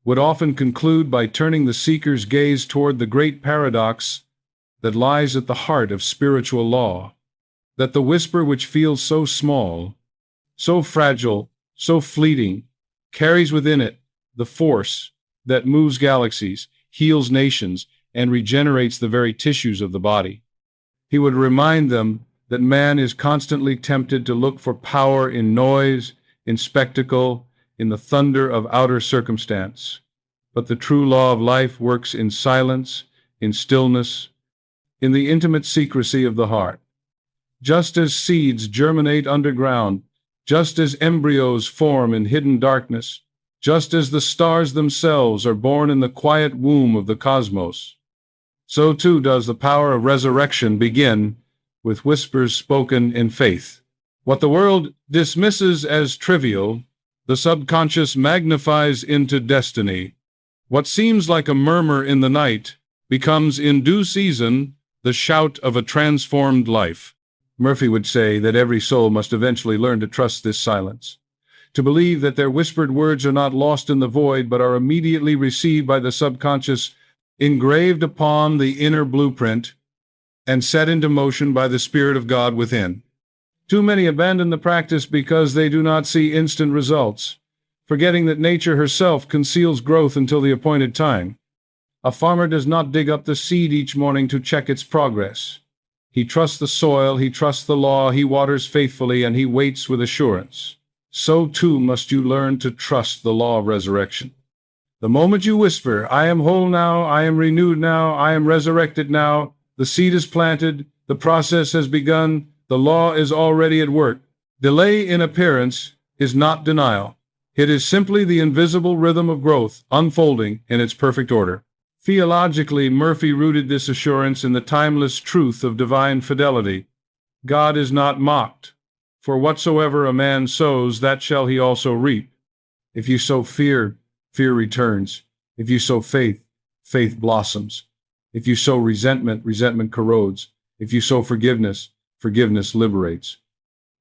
would often conclude by turning the seeker's gaze toward the great paradox that lies at the heart of spiritual law, that the whisper which feels so small, so fragile, so fleeting, carries within it the force that moves galaxies, heals nations, and regenerates the very tissues of the body. He would remind them that man is constantly tempted to look for power in noise, in spectacle, in the thunder of outer circumstance. But the true law of life works in silence, in stillness, in the intimate secrecy of the heart. Just as seeds germinate underground, just as embryos form in hidden darkness, just as the stars themselves are born in the quiet womb of the cosmos, so too does the power of resurrection begin with whispers spoken in faith. What the world dismisses as trivial, the subconscious magnifies into destiny. What seems like a murmur in the night becomes in due season the shout of a transformed life. Murphy would say that every soul must eventually learn to trust this silence, to believe that their whispered words are not lost in the void but are immediately received by the subconscious, engraved upon the inner blueprint, and set into motion by the Spirit of God within. Too many abandon the practice because they do not see instant results, forgetting that nature herself conceals growth until the appointed time. A farmer does not dig up the seed each morning to check its progress. He trusts the soil, he trusts the law, he waters faithfully, and he waits with assurance. So too must you learn to trust the law of resurrection. The moment you whisper, I am whole now, I am renewed now, I am resurrected now, the seed is planted, the process has begun, the law is already at work. Delay in appearance is not denial. It is simply the invisible rhythm of growth unfolding in its perfect order. Theologically, Murphy rooted this assurance in the timeless truth of divine fidelity. God is not mocked. For whatsoever a man sows, that shall he also reap. If you sow fear, fear returns. If you sow faith, faith blossoms. If you sow resentment, resentment corrodes. If you sow forgiveness, forgiveness liberates.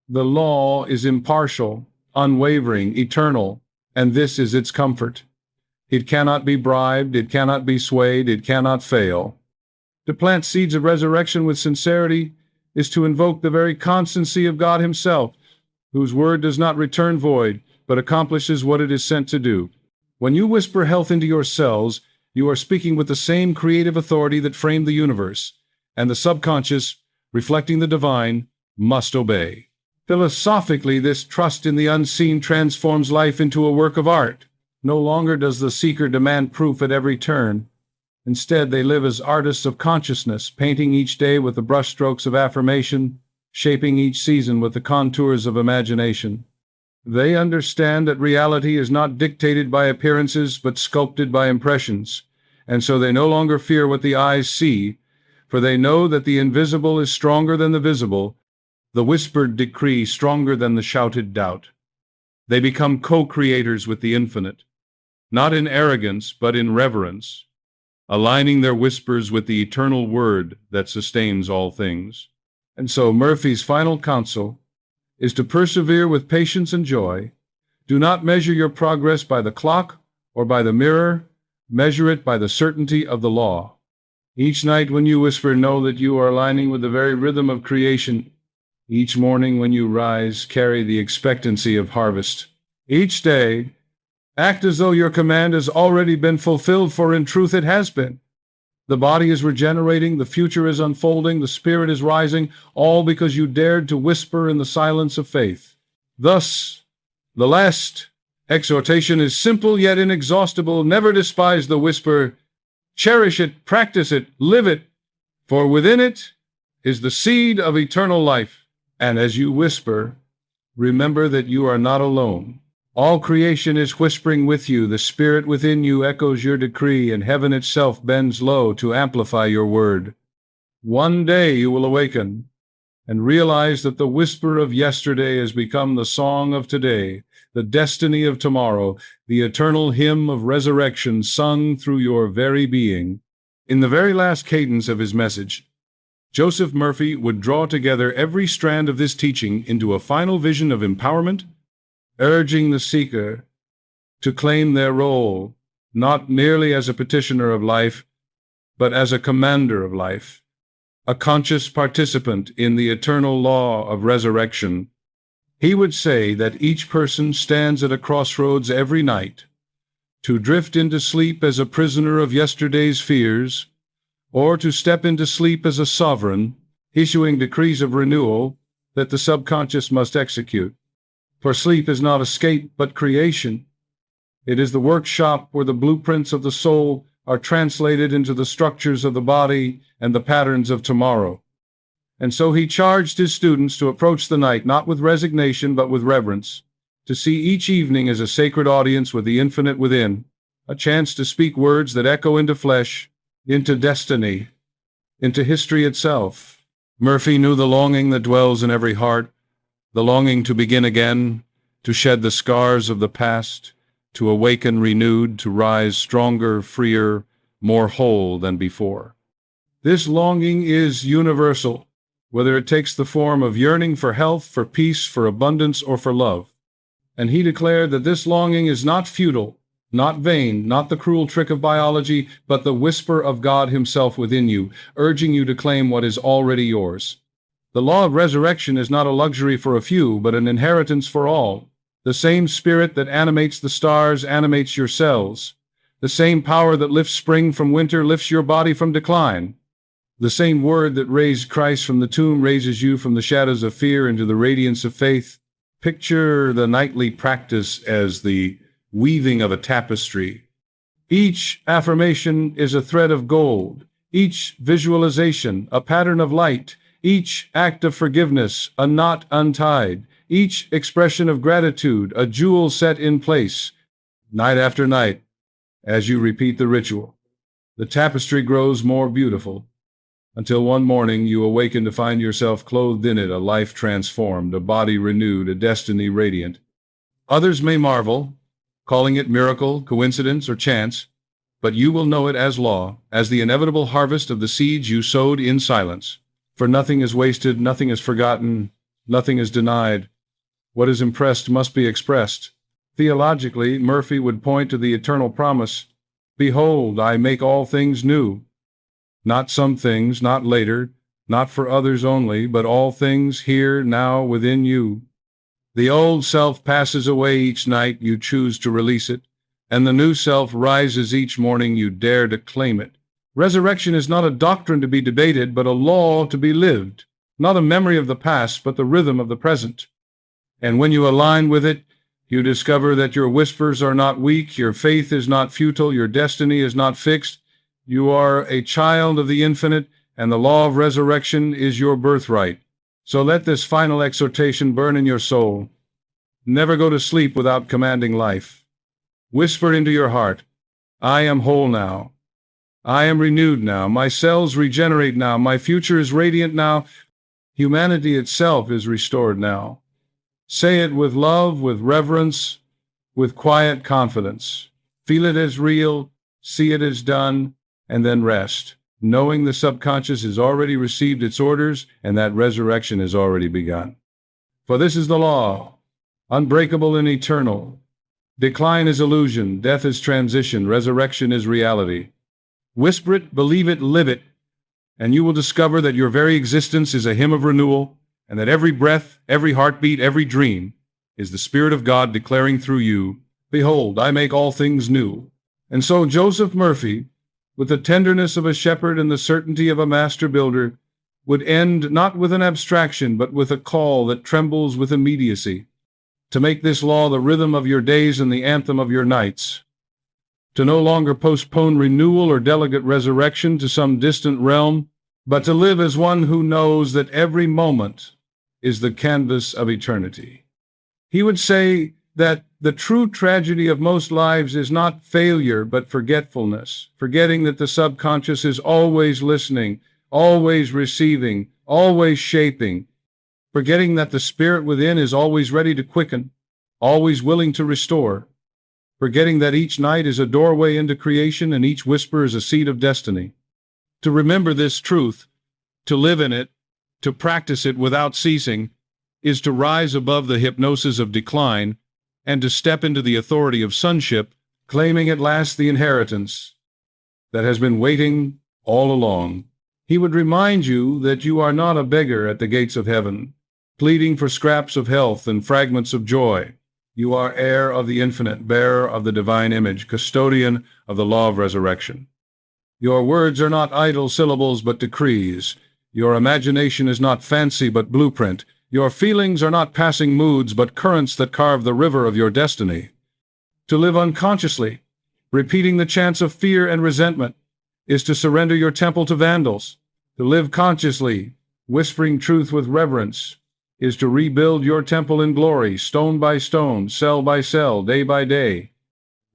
The law is impartial, unwavering, eternal, and this is its comfort. It cannot be bribed, it cannot be swayed, it cannot fail. To plant seeds of resurrection with sincerity is to invoke the very constancy of God Himself, whose word does not return void, but accomplishes what it is sent to do. When you whisper health into your cells, you are speaking with the same creative authority that framed the universe, and the subconscious, reflecting the divine, must obey. Philosophically, this trust in the unseen transforms life into a work of art. No longer does the seeker demand proof at every turn. Instead, they live as artists of consciousness, painting each day with the brushstrokes of affirmation, shaping each season with the contours of imagination. They understand that reality is not dictated by appearances, but sculpted by impressions, and so they no longer fear what the eyes see, for they know that the invisible is stronger than the visible, the whispered decree stronger than the shouted doubt. They become co-creators with the infinite, not in arrogance, but in reverence, aligning their whispers with the eternal word that sustains all things. And so Murphy's final counsel is to persevere with patience and joy. Do not measure your progress by the clock or by the mirror. Measure it by the certainty of the law. Each night when you whisper, know that you are aligning with the very rhythm of creation. Each morning when you rise, carry the expectancy of harvest. Each day, act as though your command has already been fulfilled, for in truth it has been. The body is regenerating, the future is unfolding, the spirit is rising, all because you dared to whisper in the silence of faith. Thus, the last exhortation is simple yet inexhaustible. Never despise the whisper. Cherish it, practice it, live it, for within it is the seed of eternal life. And as you whisper, remember that you are not alone. All creation is whispering with you. The spirit within you echoes your decree, and heaven itself bends low to amplify your word. One day you will awaken and realize that the whisper of yesterday has become the song of today, the destiny of tomorrow, the eternal hymn of resurrection sung through your very being. In the very last cadence of his message, Joseph Murphy would draw together every strand of this teaching into a final vision of empowerment, urging the seeker to claim their role, not merely as a petitioner of life, but as a commander of life, a conscious participant in the eternal law of resurrection. He would say that each person stands at a crossroads every night, to drift into sleep as a prisoner of yesterday's fears, or to step into sleep as a sovereign, issuing decrees of renewal that the subconscious must execute. For sleep is not escape, but creation. It is the workshop where the blueprints of the soul are translated into the structures of the body and the patterns of tomorrow. And so he charged his students to approach the night not with resignation but with reverence, to see each evening as a sacred audience with the infinite within, a chance to speak words that echo into flesh, into destiny, into history itself. Murphy knew the longing that dwells in every heart, the longing to begin again, to shed the scars of the past, to awaken renewed, to rise stronger, freer, more whole than before. This longing is universal, whether it takes the form of yearning for health, for peace, for abundance, or for love. And he declared that this longing is not futile, not vain, not the cruel trick of biology, but the whisper of God Himself within you, urging you to claim what is already yours. The law of resurrection is not a luxury for a few, but an inheritance for all. The same spirit that animates the stars animates your cells. The same power that lifts spring from winter lifts your body from decline. The same word that raised Christ from the tomb raises you from the shadows of fear into the radiance of faith. Picture the nightly practice as the weaving of a tapestry. Each affirmation is a thread of gold, each visualization a pattern of light, each act of forgiveness a knot untied, each expression of gratitude a jewel set in place. Night after night, as you repeat the ritual, the tapestry grows more beautiful. until one morning you awaken to find yourself clothed in it, a life transformed, a body renewed, a destiny radiant. Others may marvel, calling it miracle, coincidence, or chance, but you will know it as law, as the inevitable harvest of the seeds you sowed in silence. For nothing is wasted, nothing is forgotten, nothing is denied. What is impressed must be expressed. Theologically, Murphy would point to the eternal promise, "Behold, I make all things new." Not some things, not later, not for others only, but all things here, now, within you. The old self passes away each night you choose to release it, and the new self rises each morning you dare to claim it. Resurrection is not a doctrine to be debated, but a law to be lived, not a memory of the past, but the rhythm of the present. And when you align with it, you discover that your whispers are not weak, your faith is not futile, your destiny is not fixed. You are a child of the infinite, and the law of resurrection is your birthright. So let this final exhortation burn in your soul. Never go to sleep without commanding life. Whisper into your heart, "I am whole now. I am renewed now. My cells regenerate now. My future is radiant now. Humanity itself is restored now." Say it with love, with reverence, with quiet confidence. Feel it as real, see it as done, and then rest, knowing the subconscious has already received its orders and that resurrection has already begun. For this is the law, unbreakable and eternal. Decline is illusion, death is transition, resurrection is reality. Whisper it, believe it, live it, and you will discover that your very existence is a hymn of renewal, and that every breath, every heartbeat, every dream is the Spirit of God declaring through you, "Behold, I make all things new." And so Joseph Murphy, with the tenderness of a shepherd and the certainty of a master builder, would end not with an abstraction, but with a call that trembles with immediacy, to make this law the rhythm of your days and the anthem of your nights, to no longer postpone renewal or delegate resurrection to some distant realm, but to live as one who knows that every moment is the canvas of eternity. He would say that the true tragedy of most lives is not failure, but forgetfulness, forgetting that the subconscious is always listening, always receiving, always shaping, forgetting that the spirit within is always ready to quicken, always willing to restore, forgetting that each night is a doorway into creation and each whisper is a seed of destiny. To remember this truth, to live in it, to practice it without ceasing, is to rise above the hypnosis of decline and to step into the authority of sonship, claiming at last the inheritance that has been waiting all along. He would remind you that you are not a beggar at the gates of heaven, pleading for scraps of health and fragments of joy. You are heir of the infinite, bearer of the divine image, custodian of the law of resurrection. Your words are not idle syllables but decrees. Your imagination is not fancy but blueprint. Your feelings are not passing moods but currents that carve the river of your destiny. To live unconsciously, repeating the chants of fear and resentment, is to surrender your temple to vandals. To live consciously, whispering truth with reverence, is to rebuild your temple in glory, stone by stone, cell by cell, day by day.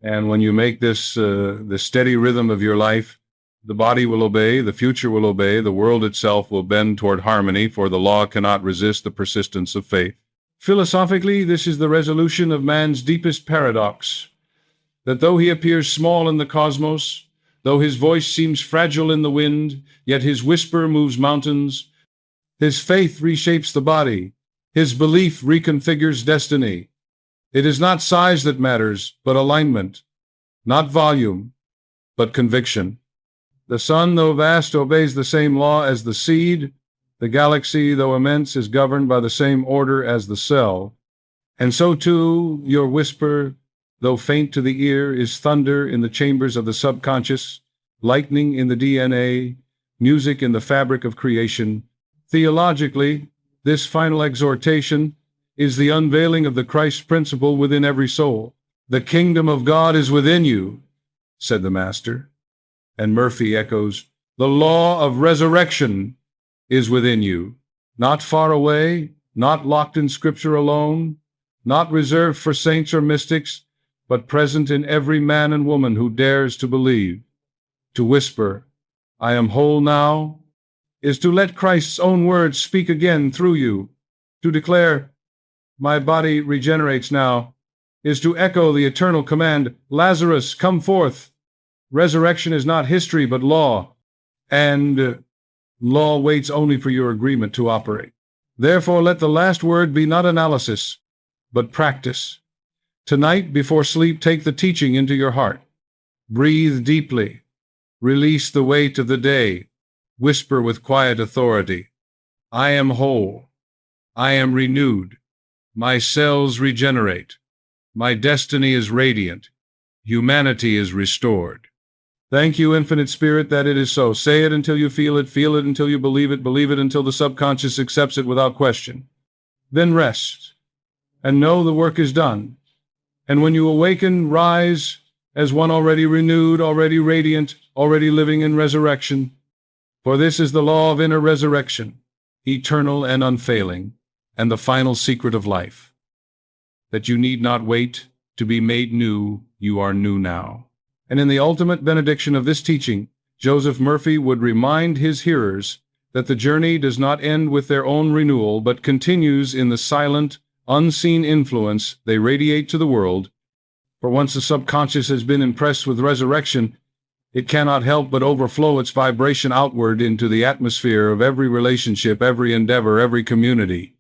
And when you make this the steady rhythm of your life, the body will obey, the future will obey, the world itself will bend toward harmony, for the law cannot resist the persistence of faith. Philosophically, this is the resolution of man's deepest paradox, that though he appears small in the cosmos, though his voice seems fragile in the wind, yet his whisper moves mountains. His faith reshapes the body. His belief reconfigures destiny. It is not size that matters, but alignment. Not volume, but conviction. The sun, though vast, obeys the same law as the seed. The galaxy, though immense, is governed by the same order as the cell. And so, too, your whisper, though faint to the ear, is thunder in the chambers of the subconscious, lightning in the DNA, music in the fabric of creation. Theologically, this final exhortation is the unveiling of the Christ principle within every soul. "The kingdom of God is within you," said the Master. And Murphy echoes, "The law of resurrection is within you, not far away, not locked in Scripture alone, not reserved for saints or mystics, but present in every man and woman who dares to believe, to whisper, 'I am whole now, is to let Christ's own words speak again through you. To declare, "My body regenerates now," is to echo the eternal command, "Lazarus, come forth." Resurrection is not history but law, and law waits only for your agreement to operate. Therefore, let the last word be not analysis, but practice. Tonight, before sleep, take the teaching into your heart. Breathe deeply. Release the weight of the day. Whisper with quiet authority, "I am whole. I am renewed. My cells regenerate. My destiny is radiant. Humanity is restored." Thank you, Infinite Spirit, that it is so. Say it until you feel it until you believe it until the subconscious accepts it without question. Then rest, and know the work is done. And when you awaken, rise as one already renewed, already radiant, already living in resurrection. For this is the law of inner resurrection, eternal and unfailing, and the final secret of life. That you need not wait to be made new, you are new now. And in the ultimate benediction of this teaching, Joseph Murphy would remind his hearers that the journey does not end with their own renewal, but continues in the silent, unseen influence they radiate to the world. For once the subconscious has been impressed with resurrection, it cannot help but overflow its vibration outward into the atmosphere of every relationship, every endeavor, every community.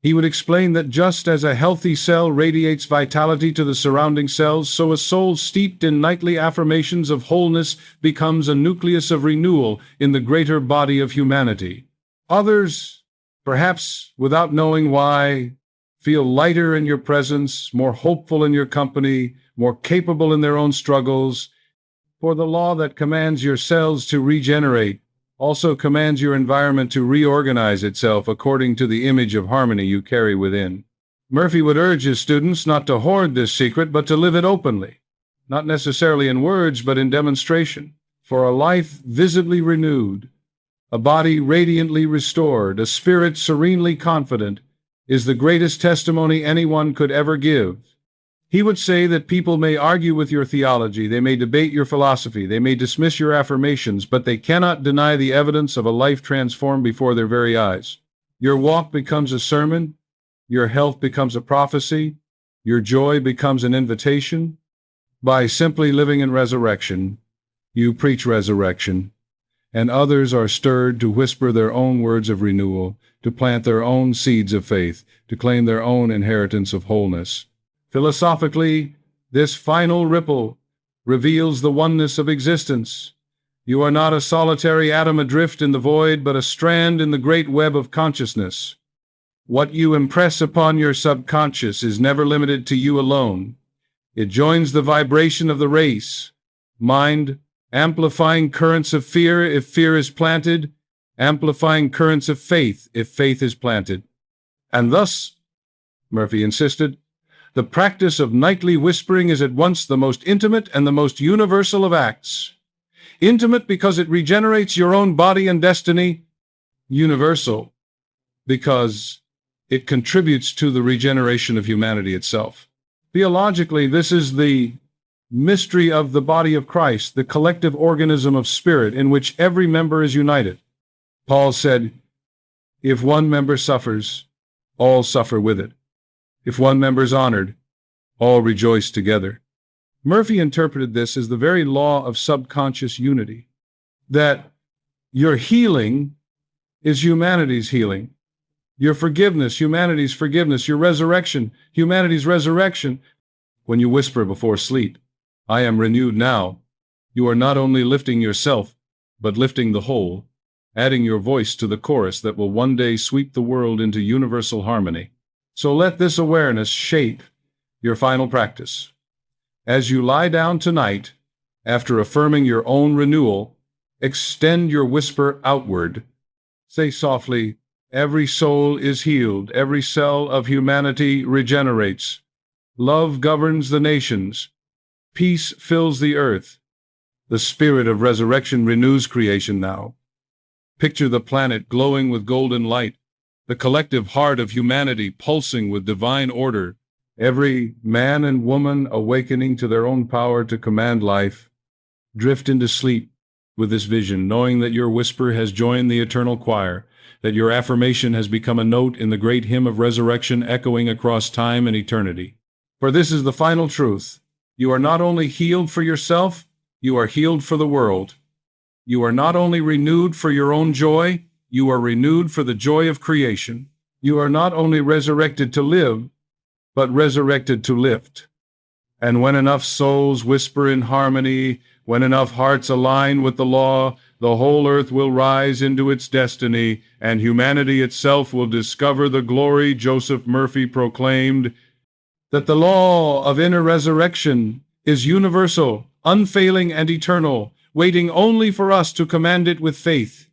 He would explain that just as a healthy cell radiates vitality to the surrounding cells, so a soul steeped in nightly affirmations of wholeness becomes a nucleus of renewal in the greater body of humanity. Others, perhaps without knowing why, feel lighter in your presence, more hopeful in your company, more capable in their own struggles. For the law that commands your cells to regenerate also commands your environment to reorganize itself according to the image of harmony you carry within. Murphy would urge his students not to hoard this secret, but to live it openly, not necessarily in words, but in demonstration. For a life visibly renewed, a body radiantly restored, a spirit serenely confident, is the greatest testimony anyone could ever give. He would say that people may argue with your theology, they may debate your philosophy, they may dismiss your affirmations, but they cannot deny the evidence of a life transformed before their very eyes. Your walk becomes a sermon, your health becomes a prophecy, your joy becomes an invitation. By simply living in resurrection, you preach resurrection, and others are stirred to whisper their own words of renewal, to plant their own seeds of faith, to claim their own inheritance of wholeness. Philosophically, this final ripple reveals the oneness of existence. You are not a solitary atom adrift in the void, but a strand in the great web of consciousness. What you impress upon your subconscious is never limited to you alone. It joins the vibration of the race, mind, amplifying currents of fear if fear is planted, amplifying currents of faith if faith is planted. And thus, Murphy insisted, the practice of nightly whispering is at once the most intimate and the most universal of acts. Intimate because it regenerates your own body and destiny. Universal because it contributes to the regeneration of humanity itself. Theologically, this is the mystery of the body of Christ, the collective organism of spirit in which every member is united. Paul said, "If one member suffers, all suffer with it. If one member is honored, all rejoice together." Murphy interpreted this as the very law of subconscious unity, that your healing is humanity's healing, your forgiveness, humanity's forgiveness, your resurrection, humanity's resurrection. When you whisper before sleep, "I am renewed now," you are not only lifting yourself, but lifting the whole, adding your voice to the chorus that will one day sweep the world into universal harmony. So let this awareness shape your final practice. As you lie down tonight, after affirming your own renewal, extend your whisper outward. Say softly, "Every soul is healed, every cell of humanity regenerates. Love governs the nations. Peace fills the earth. The spirit of resurrection renews creation now." Picture the planet glowing with golden light, the collective heart of humanity pulsing with divine order, every man and woman awakening to their own power to command life. Drift into sleep, with this vision, knowing that your whisper has joined the eternal choir, that your affirmation has become a note in the great hymn of resurrection echoing across time and eternity. For this is the final truth. You are not only healed for yourself, you are healed for the world. You are not only renewed for your own joy, you are renewed for the joy of creation. You are not only resurrected to live, but resurrected to lift. And when enough souls whisper in harmony, when enough hearts align with the law, the whole earth will rise into its destiny, and humanity itself will discover the glory Joseph Murphy proclaimed, that the law of inner resurrection is universal, unfailing, and eternal, waiting only for us to command it with faith.